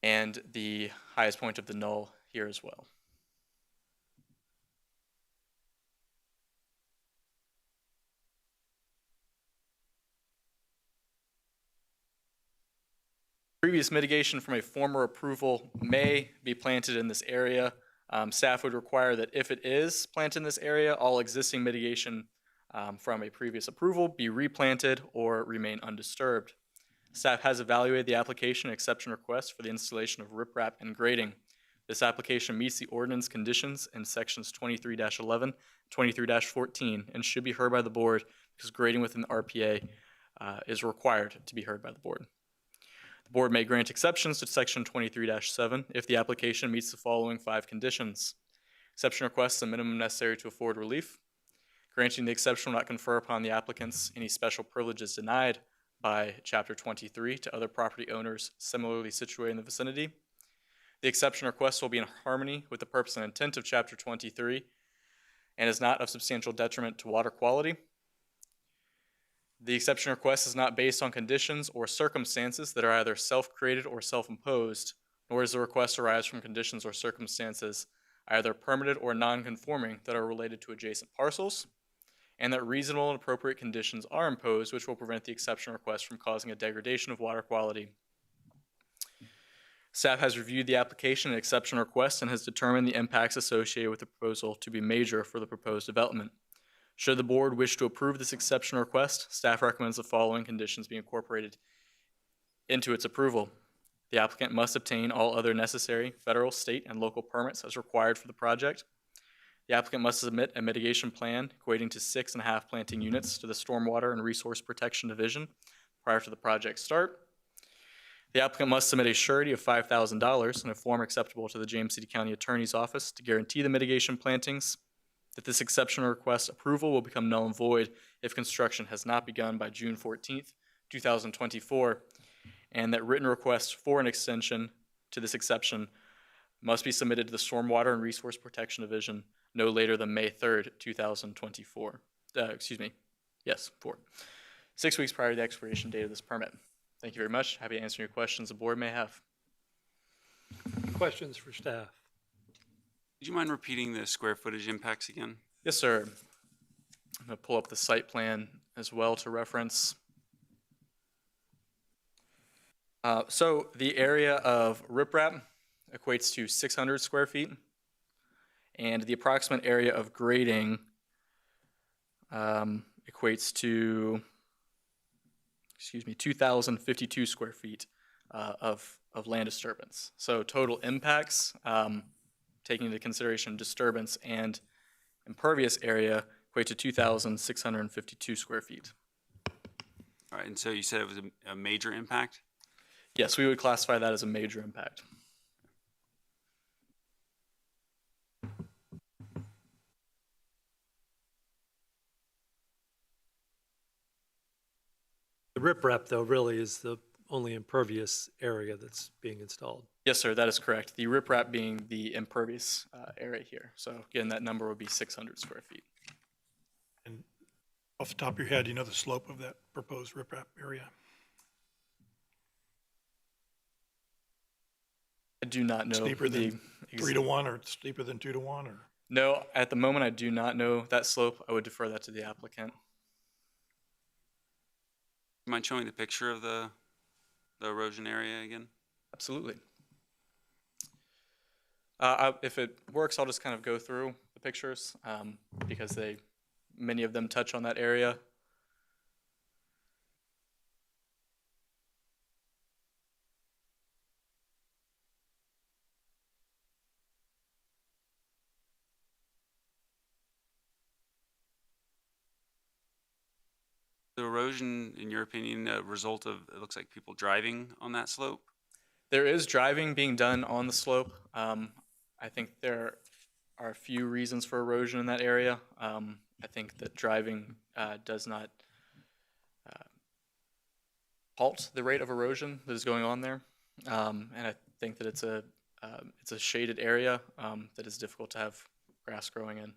and the highest point of the null here as well. Previous mitigation from a former approval may be planted in this area. Staff would require that if it is planted in this area, all existing mitigation from a previous approval be replanted or remain undisturbed. Staff has evaluated the application and exception request for the installation of riprap and grading. This application meets the ordinance conditions in sections 23-11, 23-14, and should be heard by the board because grading within the RPA is required to be heard by the board. The board may grant exceptions to section 23-7 if the application meets the following 5 conditions. Exception requests the minimum necessary to afford relief. Granting the exception will not confer upon the applicants any special privileges denied by Chapter 23 to other property owners similarly situated in the vicinity. The exception request will be in harmony with the purpose and intent of Chapter 23 and is not of substantial detriment to water quality. The exception request is not based on conditions or circumstances that are either self-created or self-imposed, nor does the request arise from conditions or circumstances either permitted or non-conforming that are related to adjacent parcels, and that reasonable and appropriate conditions are imposed which will prevent the exception request from causing a degradation of water quality. Staff has reviewed the application and exception request and has determined the impacts associated with the proposal to be major for the proposed development. Should the board wish to approve this exception request, staff recommends the following conditions be incorporated into its approval. The applicant must obtain all other necessary federal, state, and local permits as required for the project. The applicant must submit a mitigation plan equating to 6.5 planting units to the Stormwater and Resource Protection Division prior to the project start. The applicant must submit a surety of $5,000 in a form acceptable to the James City County Attorney's Office to guarantee the mitigation plantings. That this exception request approval will become null and void if construction has not begun by June 14th, 2024, and that written requests for an extension to this exception must be submitted to the Stormwater and Resource Protection Division no later than May 3rd, 2024. 4. 6 weeks prior to the expiration date of this permit. Thank you very much. Happy to answer your questions the board may have. Questions for staff? Would you mind repeating the square footage impacts again? Yes, sir. I'm going to pull up the site plan as well to reference. So the area of riprap equates to 600 square feet, and the approximate area of grading equates to, 2,052 square feet of land disturbance. So total impacts, taking into consideration disturbance and impervious area, equate to 2,652 square feet. All right, and so you said it was a major impact? Yes, we would classify that as a major impact. The riprap, though, really is the only impervious area that's being installed. Yes, sir, that is correct. The riprap being the impervious area here. So again, that number would be 600 square feet. And off the top of your head, you know the slope of that proposed riprap area? I do not know. Steeper than 3 to 1 or steeper than 2 to 1 or? No, at the moment I do not know that slope. I would defer that to the applicant. You mind showing the picture of the erosion area again? Absolutely. If it works, I'll just kind of go through the pictures because many of them touch on that area. The erosion, in your opinion, a result of, it looks like people driving on that slope? There is driving being done on the slope. I think there are a few reasons for erosion in that area. I think that driving does not halt the rate of erosion that is going on there. And I think that it's a shaded area that is difficult to have grass growing in.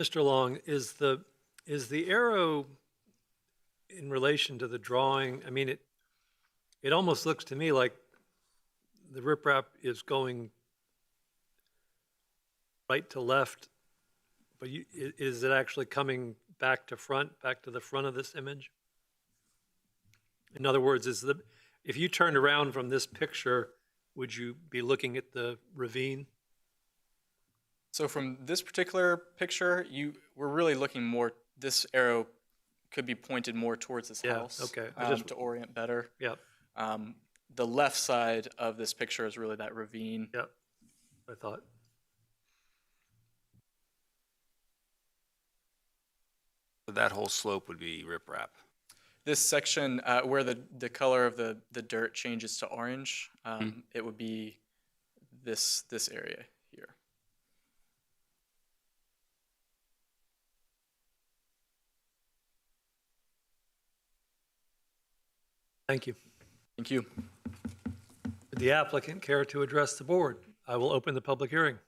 Mr. Long, is the arrow in relation to the drawing? I mean, it almost looks to me like the riprap is going right to left but is it actually coming back to the front of this image? In other words, if you turned around from this picture, would you be looking at the ravine? So from this particular picture, we're really looking more, this arrow could be pointed more towards this Yeah, house. okay. To orient better. Yep, The left side of this picture is really that ravine. yep, I thought. So that whole slope would be riprap. This section, where the color of the dirt changes to orange, it would be this area here. Thank you. Thank you. Would the applicant care to address the board? I will open the public hearing.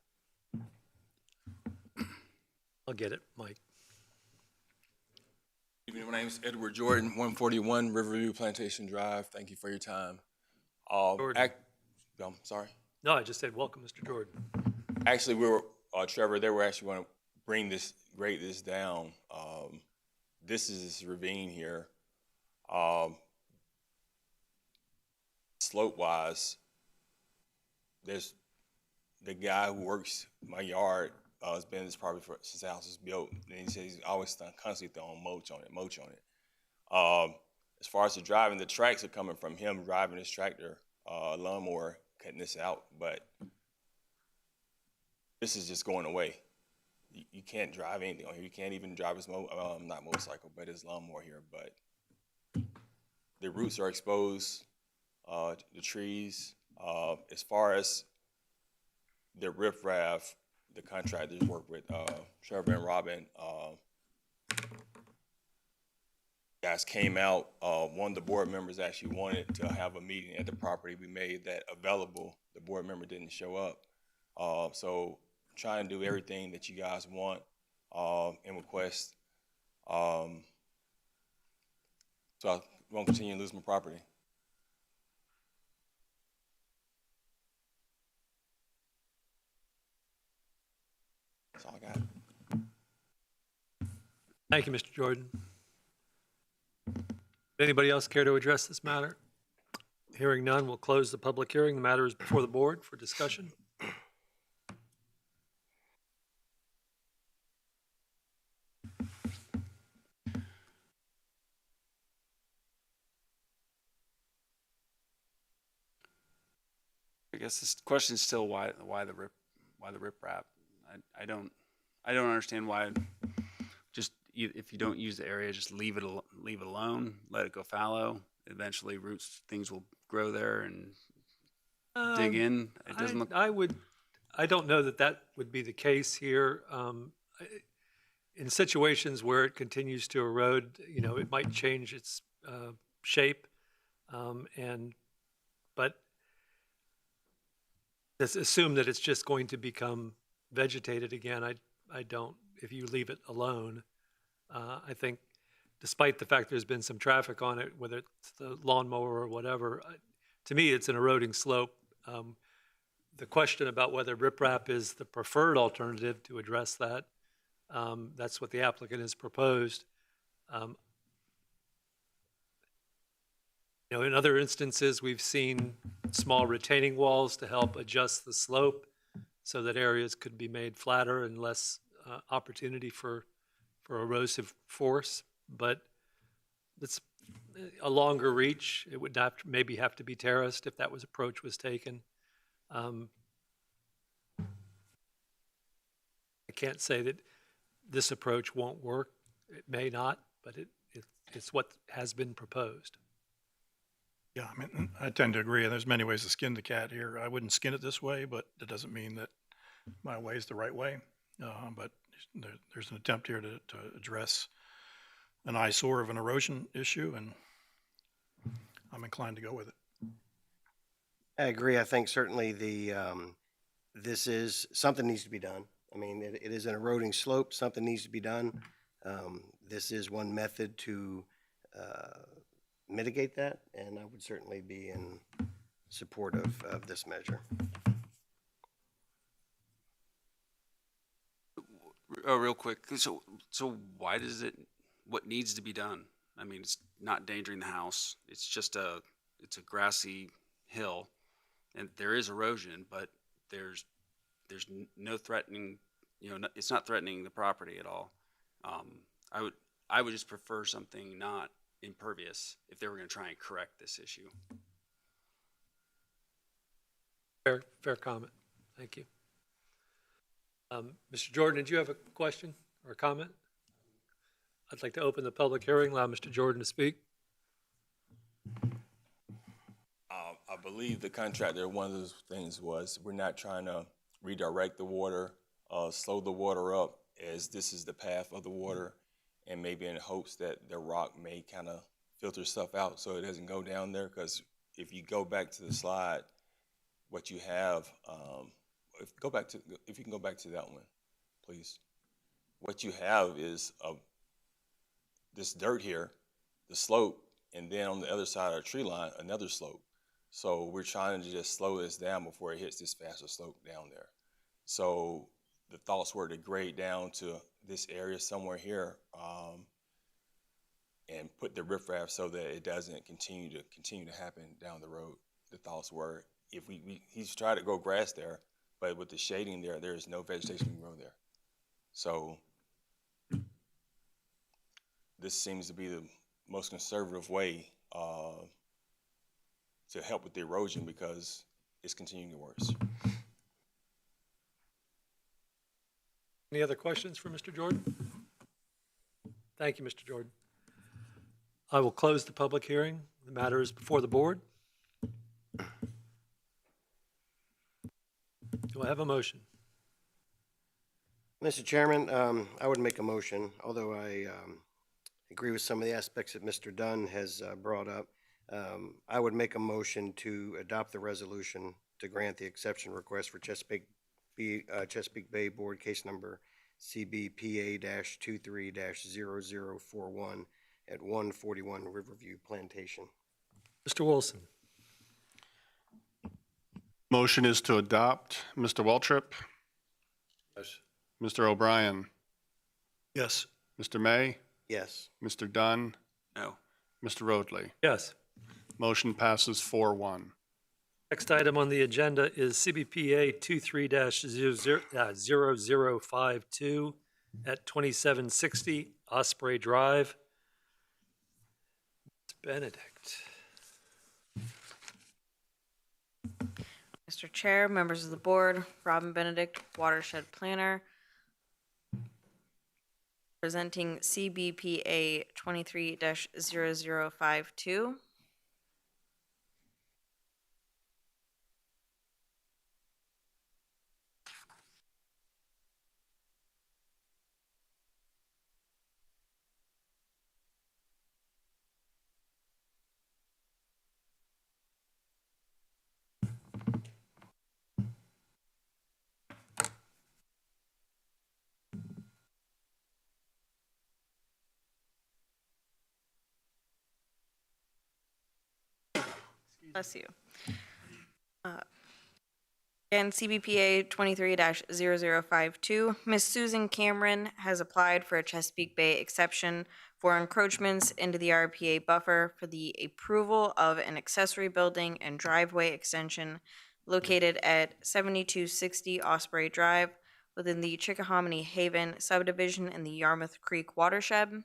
I'll get it, Mike. Evening, my name is Edward Jordan, 141 Riverview Plantation Drive. Thank you for your time. Jordan. I'm sorry. No, I just said, welcome, Mr. Jordan. Actually, Trevor, they were actually going to grade this down. This is this ravine here. Slope-wise, there's the guy who works my yard has been in this property since the house was built, and he says he's always constantly throwing mulch on it. As far as the driving, the tracks are coming from him driving his tractor, lawnmower, cutting this out, but this is just going away. You can't drive anything on here. You can't even drive his not motorcycle, but his lawnmower here. But the roots are exposed, the trees. As far as the riprap, the contractors work with Trevor and Robin. Guys came out. One of the board members actually wanted to have a meeting at the property. We made that available. The board member didn't show up. So trying to do everything that you guys want and request. So I won't continue to lose my property. That's all I got. Thank you, Mr. Jordan. Would anybody else care to address this matter? Hearing none, we'll close the public hearing. The matter is before the board for discussion. I guess this question is still why the riprap. I don't understand why. Just if you don't use the area, just leave it alone. Let it go fallow. Eventually, things will grow there and dig in. It doesn't look. I don't know that would be the case here. In situations where it continues to erode, it might change its shape, but let's assume that it's just going to become vegetated again. I don't. If you leave it alone, I think, despite the fact there's been some traffic on it, whether it's the lawnmower or whatever, to me it's an eroding slope. The question about whether riprap is the preferred alternative to address that, that's what the applicant has proposed. In other instances, we've seen small retaining walls to help adjust the slope so that areas could be made flatter and less opportunity for erosive force. But it's a longer reach. It would maybe have to be terraced if that approach was taken. I can't say that this approach won't work. It may not, but it's what has been proposed. Yeah, I tend to agree. There's many ways to skin the cat here. I wouldn't skin it this way, but that doesn't mean that my way is the right way. But there's an attempt here to address an eyesore of an erosion issue, and I'm inclined to go with it. I agree. I think certainly this is, something needs to be done. It is an eroding slope. Something needs to be done. This is one method to mitigate that, and I would certainly be in support of this measure. Real quick, so why does it, what needs to be done? I mean, it's not endangering the house. It's just it's a grassy hill, and there is erosion, but no threatening, it's not threatening the property at all. Um, I would, I would just prefer something not impervious if they were gonna try and correct this issue. Fair comment. Thank you. Mr. Jordan, did you have a question or a comment? I'd like to open the public hearing, allow Mr. Jordan to speak. I believe the contractor, one of those things was, we're not trying to redirect the water, slow the water up, as this is the path of the water, and maybe in hopes that the rock may kind of filter stuff out so it doesn't go down there. Because if you go back to the slide, what you have, if you can go back to that one, please. What you have is this dirt here, the slope, and then on the other side of the tree line, another slope. So we're trying to just slow this down before it hits this faster slope down there. So the thoughts were to grade down to this area somewhere here, and put the riprap so that it doesn't continue to happen down the road. The thoughts were, if he's tried to grow grass there, but with the shading there, there is no vegetation to grow there. So this seems to be the most conservative way to help with the erosion, because it's continuing to worse. Any other questions for Mr. Jordan? Thank you, Mr. Jordan. I will close the public hearing. The matter is before the board. Do I have a motion? Mr. Chairman, I would make a motion, although I agree with some of the aspects that Mr. Dunn has brought up. I would make a motion to adopt the resolution to grant the exception request for Chesapeake Bay Board case number CBPA-23-0041 at 141 Riverview Plantation. Mr. Wilson. Motion is to adopt. Mr. Waltrip? Yes. Mr. O'Brien? Yes. Mr. May? Yes. Mr. Dunn? No. Mr. Roadley? Yes. Motion passes 4-1. Next item on the agenda is CBPA 23-0052 at 2760 Osprey Drive. Benedict. Mr. Chair, members of the board, Robin Benedict, Watershed Planner, presenting CBPA 23-0052. Bless you. Again, CBPA 23-0052. Ms. Susan Cameron has applied for a Chesapeake Bay exception for encroachments into the RPA buffer for the approval of an accessory building and driveway extension located at 7260 Osprey Drive within the Chickahominy Haven subdivision in the Yarmouth Creek watershed.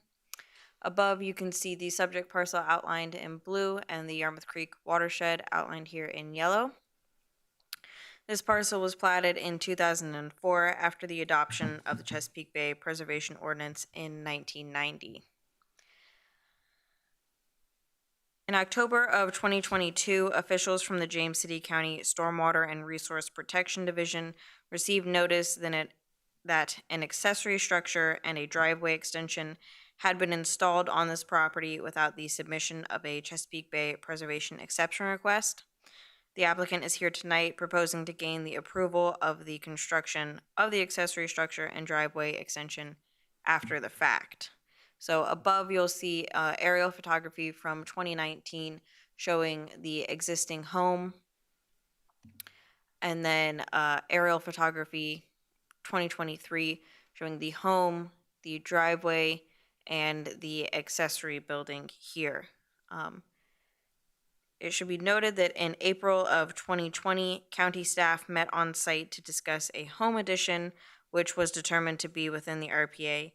Above, you can see the subject parcel outlined in blue and the Yarmouth Creek watershed outlined here in yellow. This parcel was platted in 2004 after the adoption of the Chesapeake Bay Preservation Ordinance in 1990. In October of 2022, officials from the James City County Stormwater and Resource Protection Division received notice that an accessory structure and a driveway extension had been installed on this property without the submission of a Chesapeake Bay Preservation Exception request. The applicant is here tonight proposing to gain the approval of the construction of the accessory structure and driveway extension after the fact. So above, you'll see aerial photography from 2019 showing the existing home, and then aerial photography 2023 showing the home, the driveway, and the accessory building here. It should be noted that in April of 2020, county staff met on site to discuss a home addition, which was determined to be within the RPA.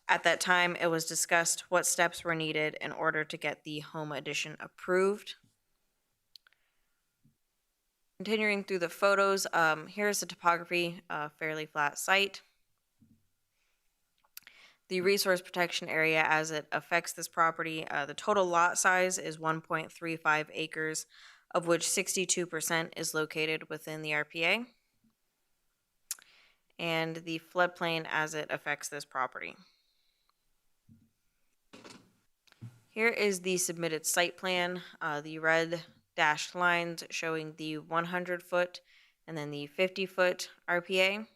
At that time, it was discussed what steps were needed in order to get the home addition approved. Continuing through the photos, here's the topography, fairly flat site. The resource protection area as it affects this property, the total lot size is 1.35 acres, of which 62% is located within the RPA, and the floodplain as it affects this property. Here is the submitted site plan, the red dashed lines showing the 100-foot and then the 50-foot RPA.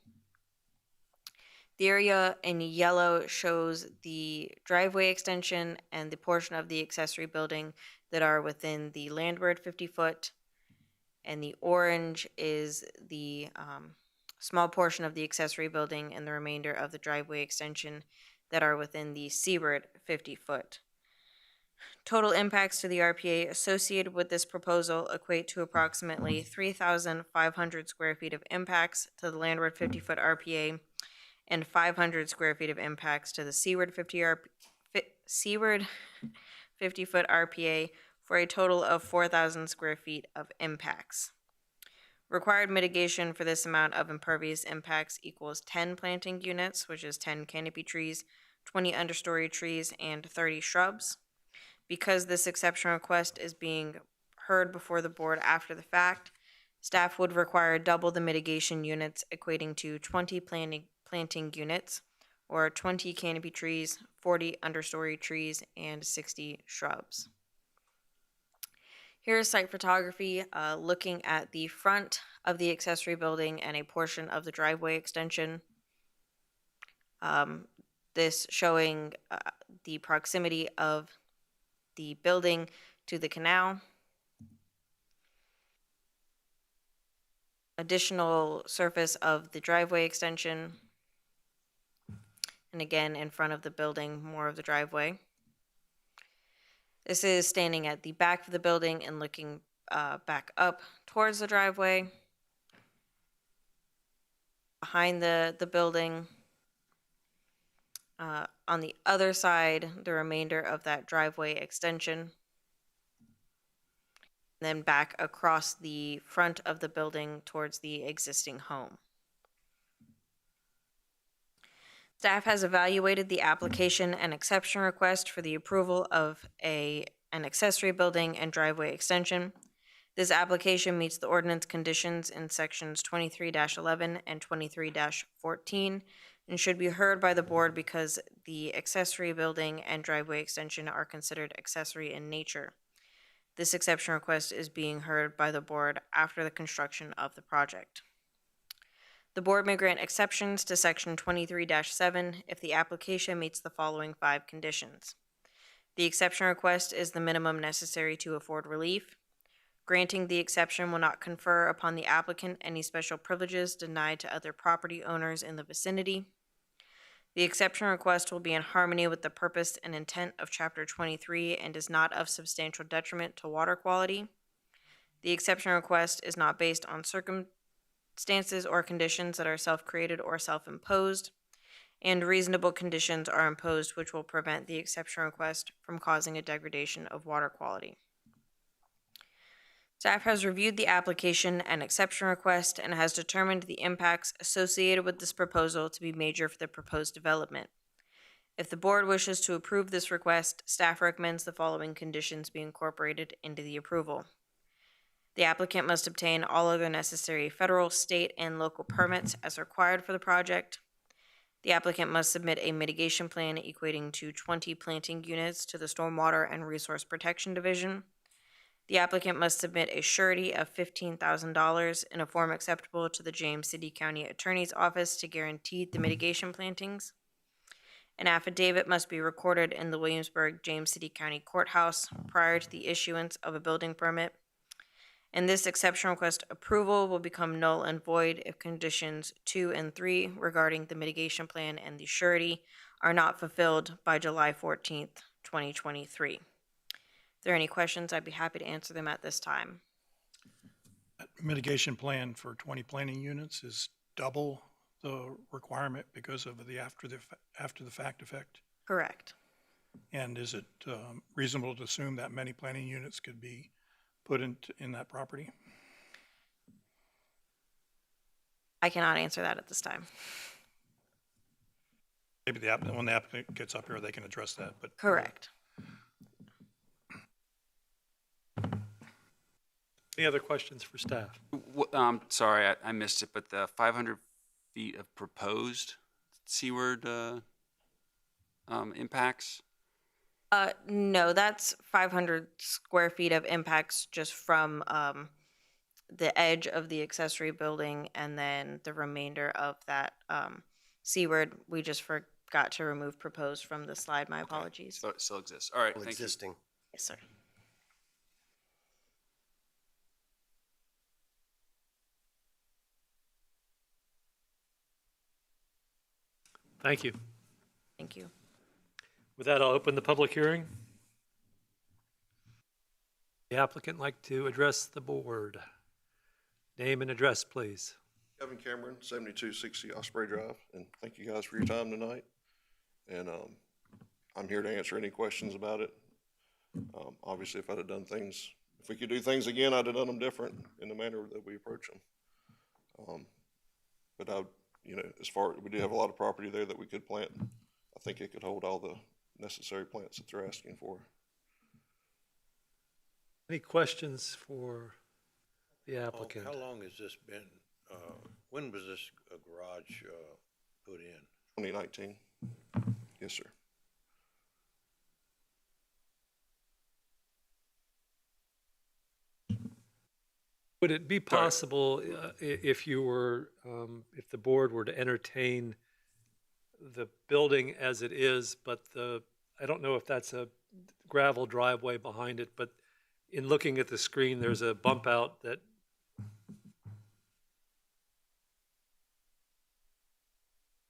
The area in yellow shows the driveway extension and the portion of the accessory building that are within the landward 50-foot, and the orange is the small portion of the accessory building and the remainder of the driveway extension that are within the seaward 50-foot. Total impacts to the RPA associated with this proposal equate to approximately 3,500 square feet of impacts to the landward 50-foot RPA and 500 square feet of impacts to the seaward 50-foot RPA for a total of 4,000 square feet of impacts. Required mitigation for this amount of impervious impacts equals 10 planting units, which is 10 canopy trees, 20 understory trees, and 30 shrubs. Because this exception request is being heard before the board after the fact, staff would require double the mitigation units, equating to 20 planting units, or 20 canopy trees, 40 understory trees, and 60 shrubs. Here's site photography looking at the front of the accessory building and a portion of the driveway extension. This showing the proximity of the building to the canal. Additional surface of the driveway extension. And again, in front of the building, more of the driveway. This is standing at the back of the building and looking back up towards the driveway. Behind the building. On the other side, the remainder of that driveway extension. Then back across the front of the building towards the existing home. Staff has evaluated the application and exception request for the approval of an accessory building and driveway extension. This application meets the ordinance conditions in sections 23-11 and 23-14 and should be heard by the board because the accessory building and driveway extension are considered accessory in nature. This exception request is being heard by the board after the construction of the project. The board may grant exceptions to section 23-7 if the application meets the following 5 conditions. The exception request is the minimum necessary to afford relief. Granting the exception will not confer upon the applicant any special privileges denied to other property owners in the vicinity. The exception request will be in harmony with the purpose and intent of Chapter 23 and is not of substantial detriment to water quality. The exception request is not based on circumstances or conditions that are self-created or self-imposed, and reasonable conditions are imposed which will prevent the exception request from causing a degradation of water quality. Staff has reviewed the application and exception request and has determined the impacts associated with this proposal to be major for the proposed development. If the board wishes to approve this request, staff recommends the following conditions be incorporated into the approval. The applicant must obtain all other necessary federal, state, and local permits as required for the project. The applicant must submit a mitigation plan equating to 20 planting units to the Stormwater and Resource Protection Division. The applicant must submit a surety of $15,000 in a form acceptable to the James City County Attorney's Office to guarantee the mitigation plantings. An affidavit must be recorded in the Williamsburg James City County Courthouse prior to the issuance of a building permit. And this exception request approval will become null and void if conditions 2 and 3 regarding the mitigation plan and the surety are not fulfilled by July 14th, 2023. If there are any questions, I'd be happy to answer them at this time. Mitigation plan for 20 planning units is double the requirement because of the after the fact effect? Correct. And is it reasonable to assume that many planning units could be put in that property? I cannot answer that at this time. Maybe when the applicant gets up here, they can address that, but. Correct. Any other questions for staff? Sorry, I missed it, but the 500 feet of proposed seaward impacts? No, that's 500 square feet of impacts just from the edge of the accessory building, and then the remainder of that seaward, we just forgot to remove proposed from the slide. My apologies. So it still exists. All right, thank you. Existing. Yes, sir. Thank you. Thank you. With that, I'll open the public hearing. The applicant like to address the board. Name and address, please. Kevin Cameron, 7260 Osprey Drive, and thank you guys for your time tonight. And I'm here to answer any questions about it. Obviously, if I'd have done things, if we could do things again, I'd have done them different in the manner that we approach them. But we do have a lot of property there that we could plant. I think it could hold all the necessary plants that they're asking for. Any questions for the applicant? How long has this been, when was this garage put in? 2019. Yes, sir. Would it be possible if you were, if the board were to entertain the building as it is, but I don't know if that's a gravel driveway behind it, but in looking at the screen, there's a bump out that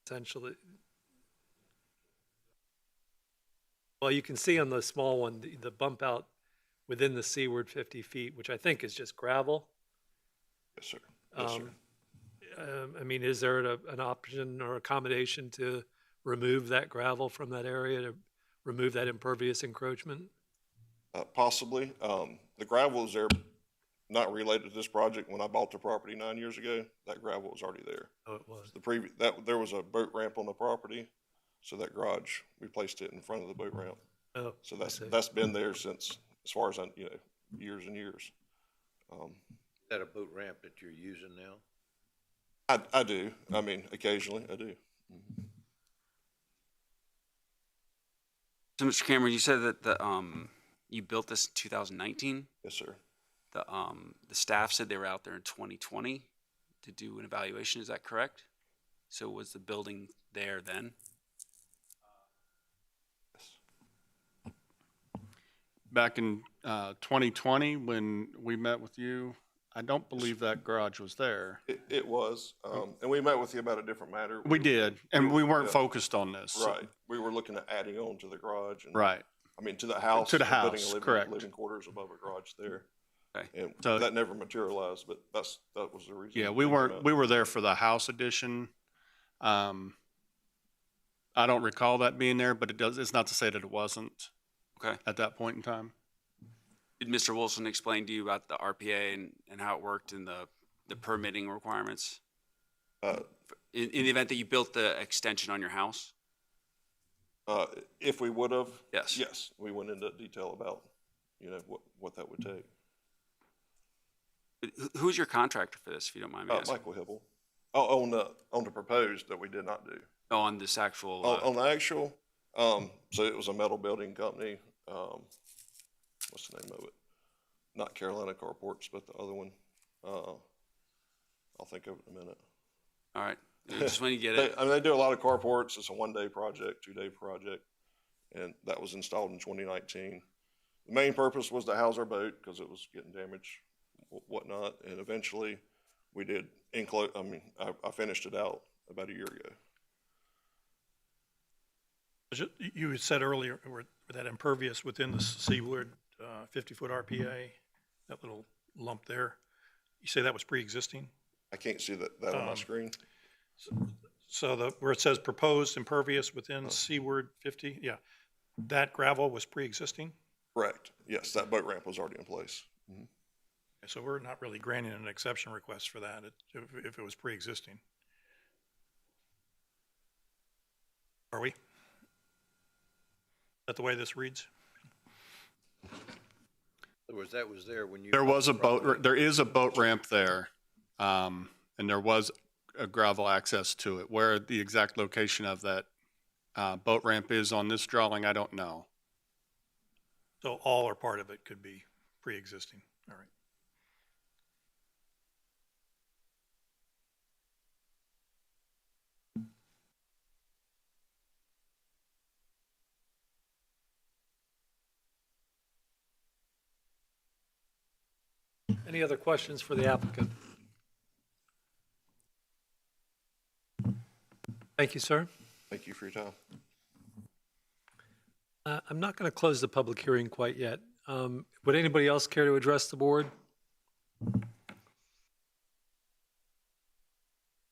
essentially, well, you can see on the small one, the bump out within the seaward 50 feet, which I think is just gravel. Yes, sir. Yes, sir. I mean, is there an option or accommodation to remove that gravel from that area, to remove that impervious encroachment? Possibly. The gravel is there, not related to this project. When I bought the property 9 years ago, that gravel was already there. Oh, it was. There was a boat ramp on the property, so that garage, we placed it in front of the boat ramp. Oh, so that's been there since, as far as years and years. Is that a boat ramp that you're using now? I do. I mean, occasionally I do. So, Mr. Cameron, you said that you built this in 2019? Yes, sir. The staff said they were out there in 2020 to do an evaluation. Is that correct? So was the building there then? Yes. Back in 2020, when we met with you, I don't believe that garage was there. It was, and we met with you about a different matter. We did, and we weren't focused on this. Right. We were looking at adding on to the garage. And, right. I mean, to the house. To the house, correct. Living quarters above a garage there. Okay. And so that never materialized, but that was the reason. Yeah, we were there for the house addition. I don't recall that being there, but it's not to say that it wasn't. Okay. At that point in time. Did Mr. Wilson explain to you about the RPA and how it worked and the permitting requirements? In the event that you built the extension on your house? If we would have. Yes. Yes, we went into detail about, what that would take. Who's your contractor for this, if you don't mind me asking? Michael Hibble. Oh, on the proposed that we did not do. Oh, on this actual. On the actual, so it was a metal building company. What's the name of it? Not Carolina Carports, but the other one. I'll think of it in a minute. All right. Just when you get it. They do a lot of carports. It's a 1-day project, 2-day project, and that was installed in 2019. The main purpose was to house our boat because it was getting damaged whatnot, and eventually we did I finished it out about a year ago. You had said earlier that impervious within the seaward 50-foot RPA, that little lump there, you say that was pre-existing? I can't see that on my screen. So where it says proposed impervious within seaward 50, yeah, that gravel was pre-existing? Correct. Yes, that boat ramp was already in place. Mhm. So we're not really granting an exception request for that if it was pre-existing. Are we? Is that the way this reads? In other words, that was there when you. There was a there is a boat ramp there, and there was a gravel access to it. Where the exact location of that boat ramp is on this drawing, I don't know. So all or part of it could be pre-existing, all right. Any other questions for the applicant? Thank you, sir. Thank you for your time. I'm not going to close the public hearing quite yet. Would anybody else care to address the board?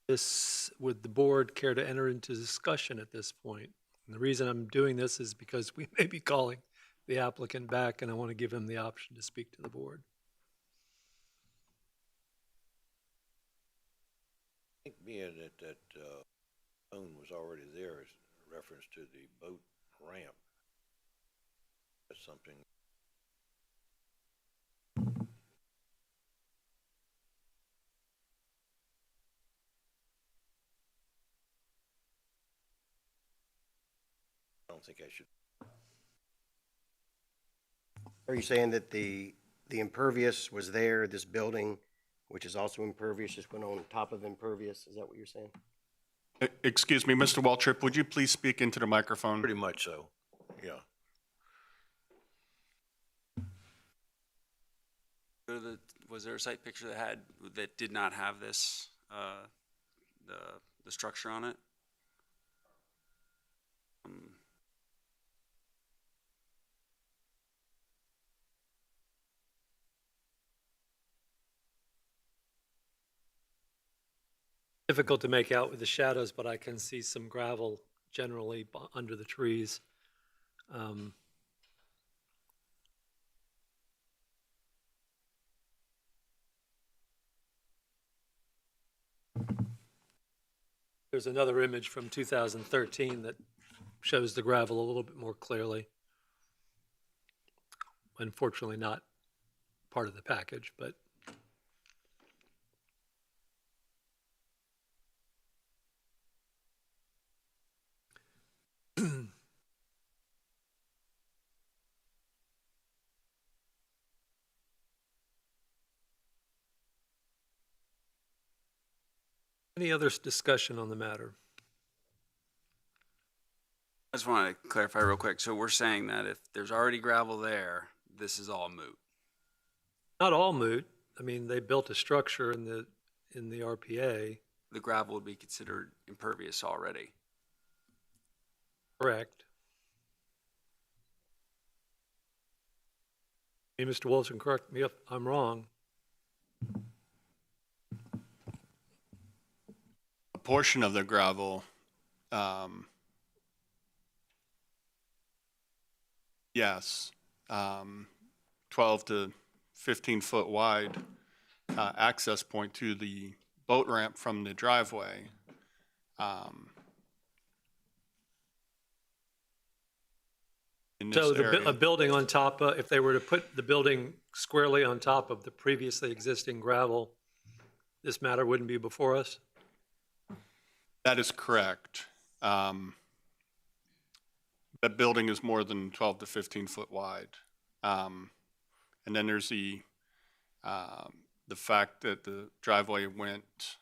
Would the board care to enter into discussion at this point? And the reason I'm doing this is because we may be calling the applicant back, and I want to give him the option to speak to the board. I think being that zone was already there as a reference to the boat ramp, that's something. I don't think I should. Are you saying that the impervious was there, this building, which is also impervious, just went on top of impervious? Is that what you're saying? Excuse me, Mr. Waltrip, would you please speak into the microphone? Pretty much so, yeah. Was there a site picture that did not have this, the structure on it? Difficult to make out with the shadows, but I can see some gravel generally under the trees. There's another image from 2013 that shows the gravel a little bit more clearly. Unfortunately, not part of the package, but any other discussion on the matter? I just want to clarify real quick. So we're saying that if there's already gravel there, this is all moot. Not all moot. I mean, they built a structure in the RPA. The gravel would be considered impervious already. Correct. Hey, Mr. Wilson, correct me if I'm wrong. A portion of the gravel, yes, 12 to 15 foot wide access point to the boat ramp from the driveway. In this So area. a building on top, if they were to put the building squarely on top of the previously existing gravel, this matter wouldn't be before us? That is correct. That building is more than 12 to 15 foot wide. And then there's the fact that the driveway went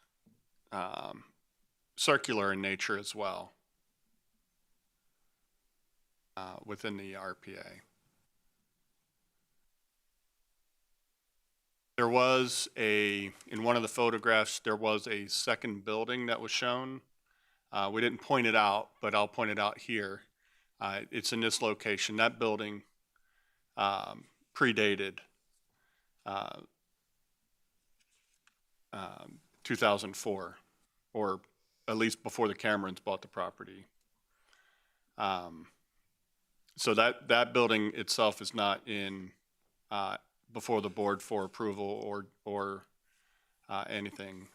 circular in nature as well within the RPA. There was in one of the photographs, there was a second building that was shown. We didn't point it out, but I'll point it out here. It's in this location. That building predated 2004, or at least before the Camerons bought the property. So that building itself is not in before the board for approval or anything.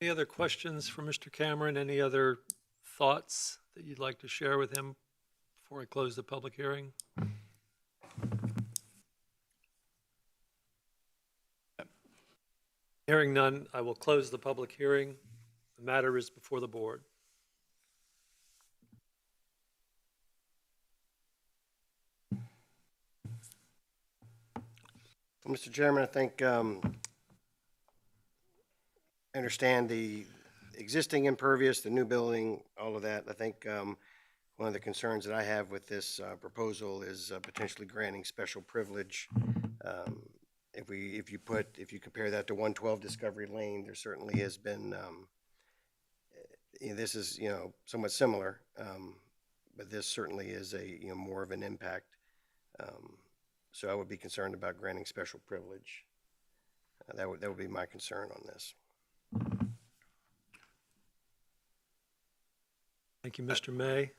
Any other questions for Mr. Cameron? Any other thoughts that you'd like to share with him before I close the public hearing? Hearing none, I will close the public hearing. The matter is before the board. Mr. Chairman, I think I understand the existing impervious, the new building, all of that. I think one of the concerns that I have with this proposal is potentially granting special privilege. If you compare that to 112 Discovery Lane, there certainly has been, this is, somewhat similar, but this certainly is more of an impact. So I would be concerned about granting special privilege. That would be my concern on this. Thank you, Mr. May.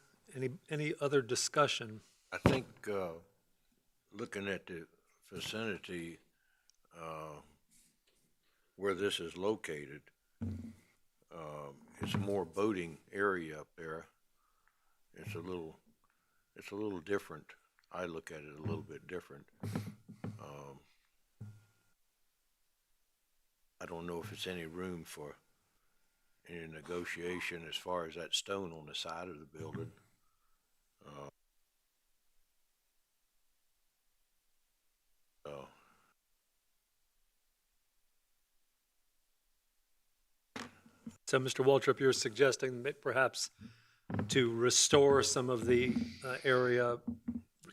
Any other discussion? I think, looking at the vicinity, where this is located, it's a more boating area up there. It's a little different. I look at it a little bit different. I don't know if it's any room for any negotiation as far as that stone on the side of the building. So, Mr. Waltrip, you're suggesting that perhaps to restore some of the area,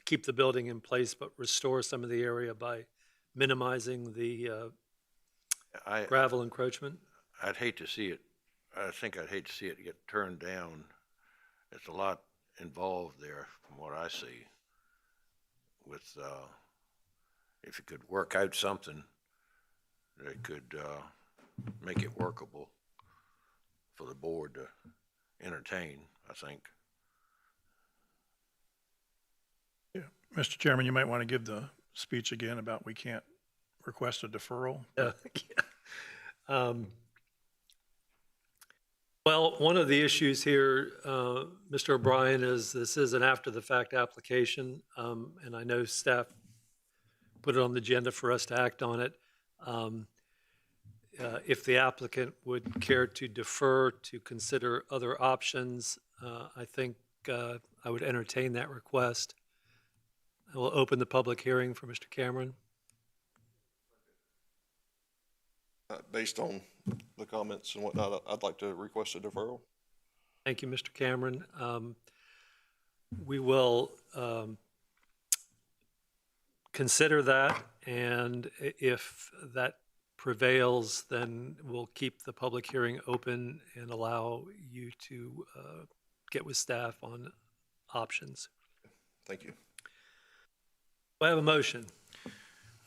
keep the building in place, but restore some of the area by minimizing the gravel encroachment? I'd hate to see it. I think I'd hate to see it get turned down. It's a lot involved there from what I see. With, if you could work out something that could make it workable for the board to entertain, I think. Yeah, Mr. Chairman, you might want to give the speech again about we can't request a deferral. Well, one of the issues here, Mr. O'Brien, is this is an after-the-fact application, and I know staff put it on the agenda for us to act on it. If the applicant would care to defer to consider other options, I think I would entertain that request. I will open the public hearing for Mr. Cameron. Based on the comments and whatnot, I'd like to request a deferral. Thank you, Mr. Cameron. We will consider that, and if that prevails, then we'll keep the public hearing open and allow you to get with staff on options. Thank you. Do I have a motion?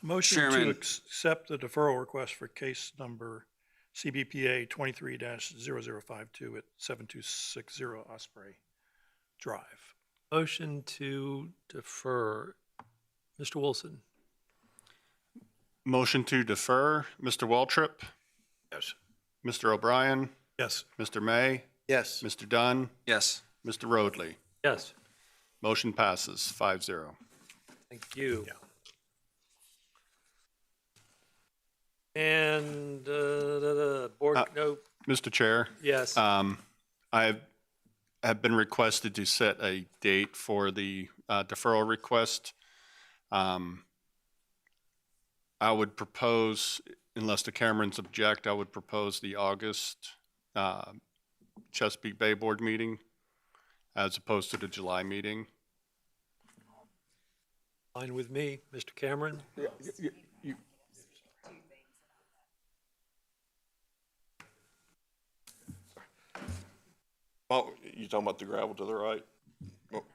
Motion Chairman. to accept the deferral request for case number CBPA 23-0052 at 7260 Osprey Drive. Motion to defer. Mr. Wilson? Motion to defer, Mr. Waltrip, Yes. Mr. O'Brien, Yes. Mr. May, Yes. Mr. Dunn, Yes. Mr. Roadley. Yes. Motion passes 5-0. Thank you. Yeah. And board, no, Mr. Chair, yes. I have been requested to set a date for the deferral request. I would propose, unless the Camerons object, I would propose the August Chesapeake Bay Board meeting. as opposed to the July meeting. Fine with me. Mr. Cameron? Oh, you talking about the gravel to the right? Well,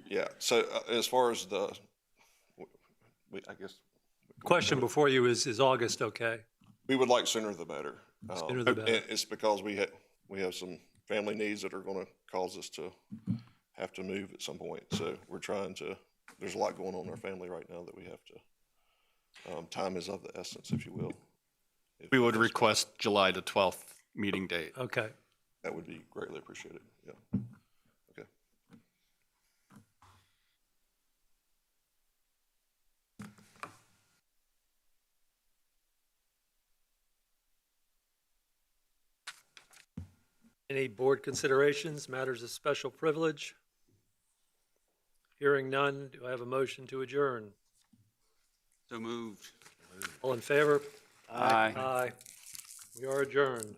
yeah, so as far as I guess. Question before you is August okay? We would like sooner the better. Sooner the better. And it's because we have some family needs that are gonna cause us to have to move at some point. So there's a lot going on in our family right now that we have to, time is of the essence, if you will. We would request July the 12th meeting date. Okay. That would be greatly appreciated, yeah. Okay. Any board considerations, matters of special privilege? Hearing none, do I have a motion to adjourn? So moved. All in favor? Aye. Aye. We are adjourned.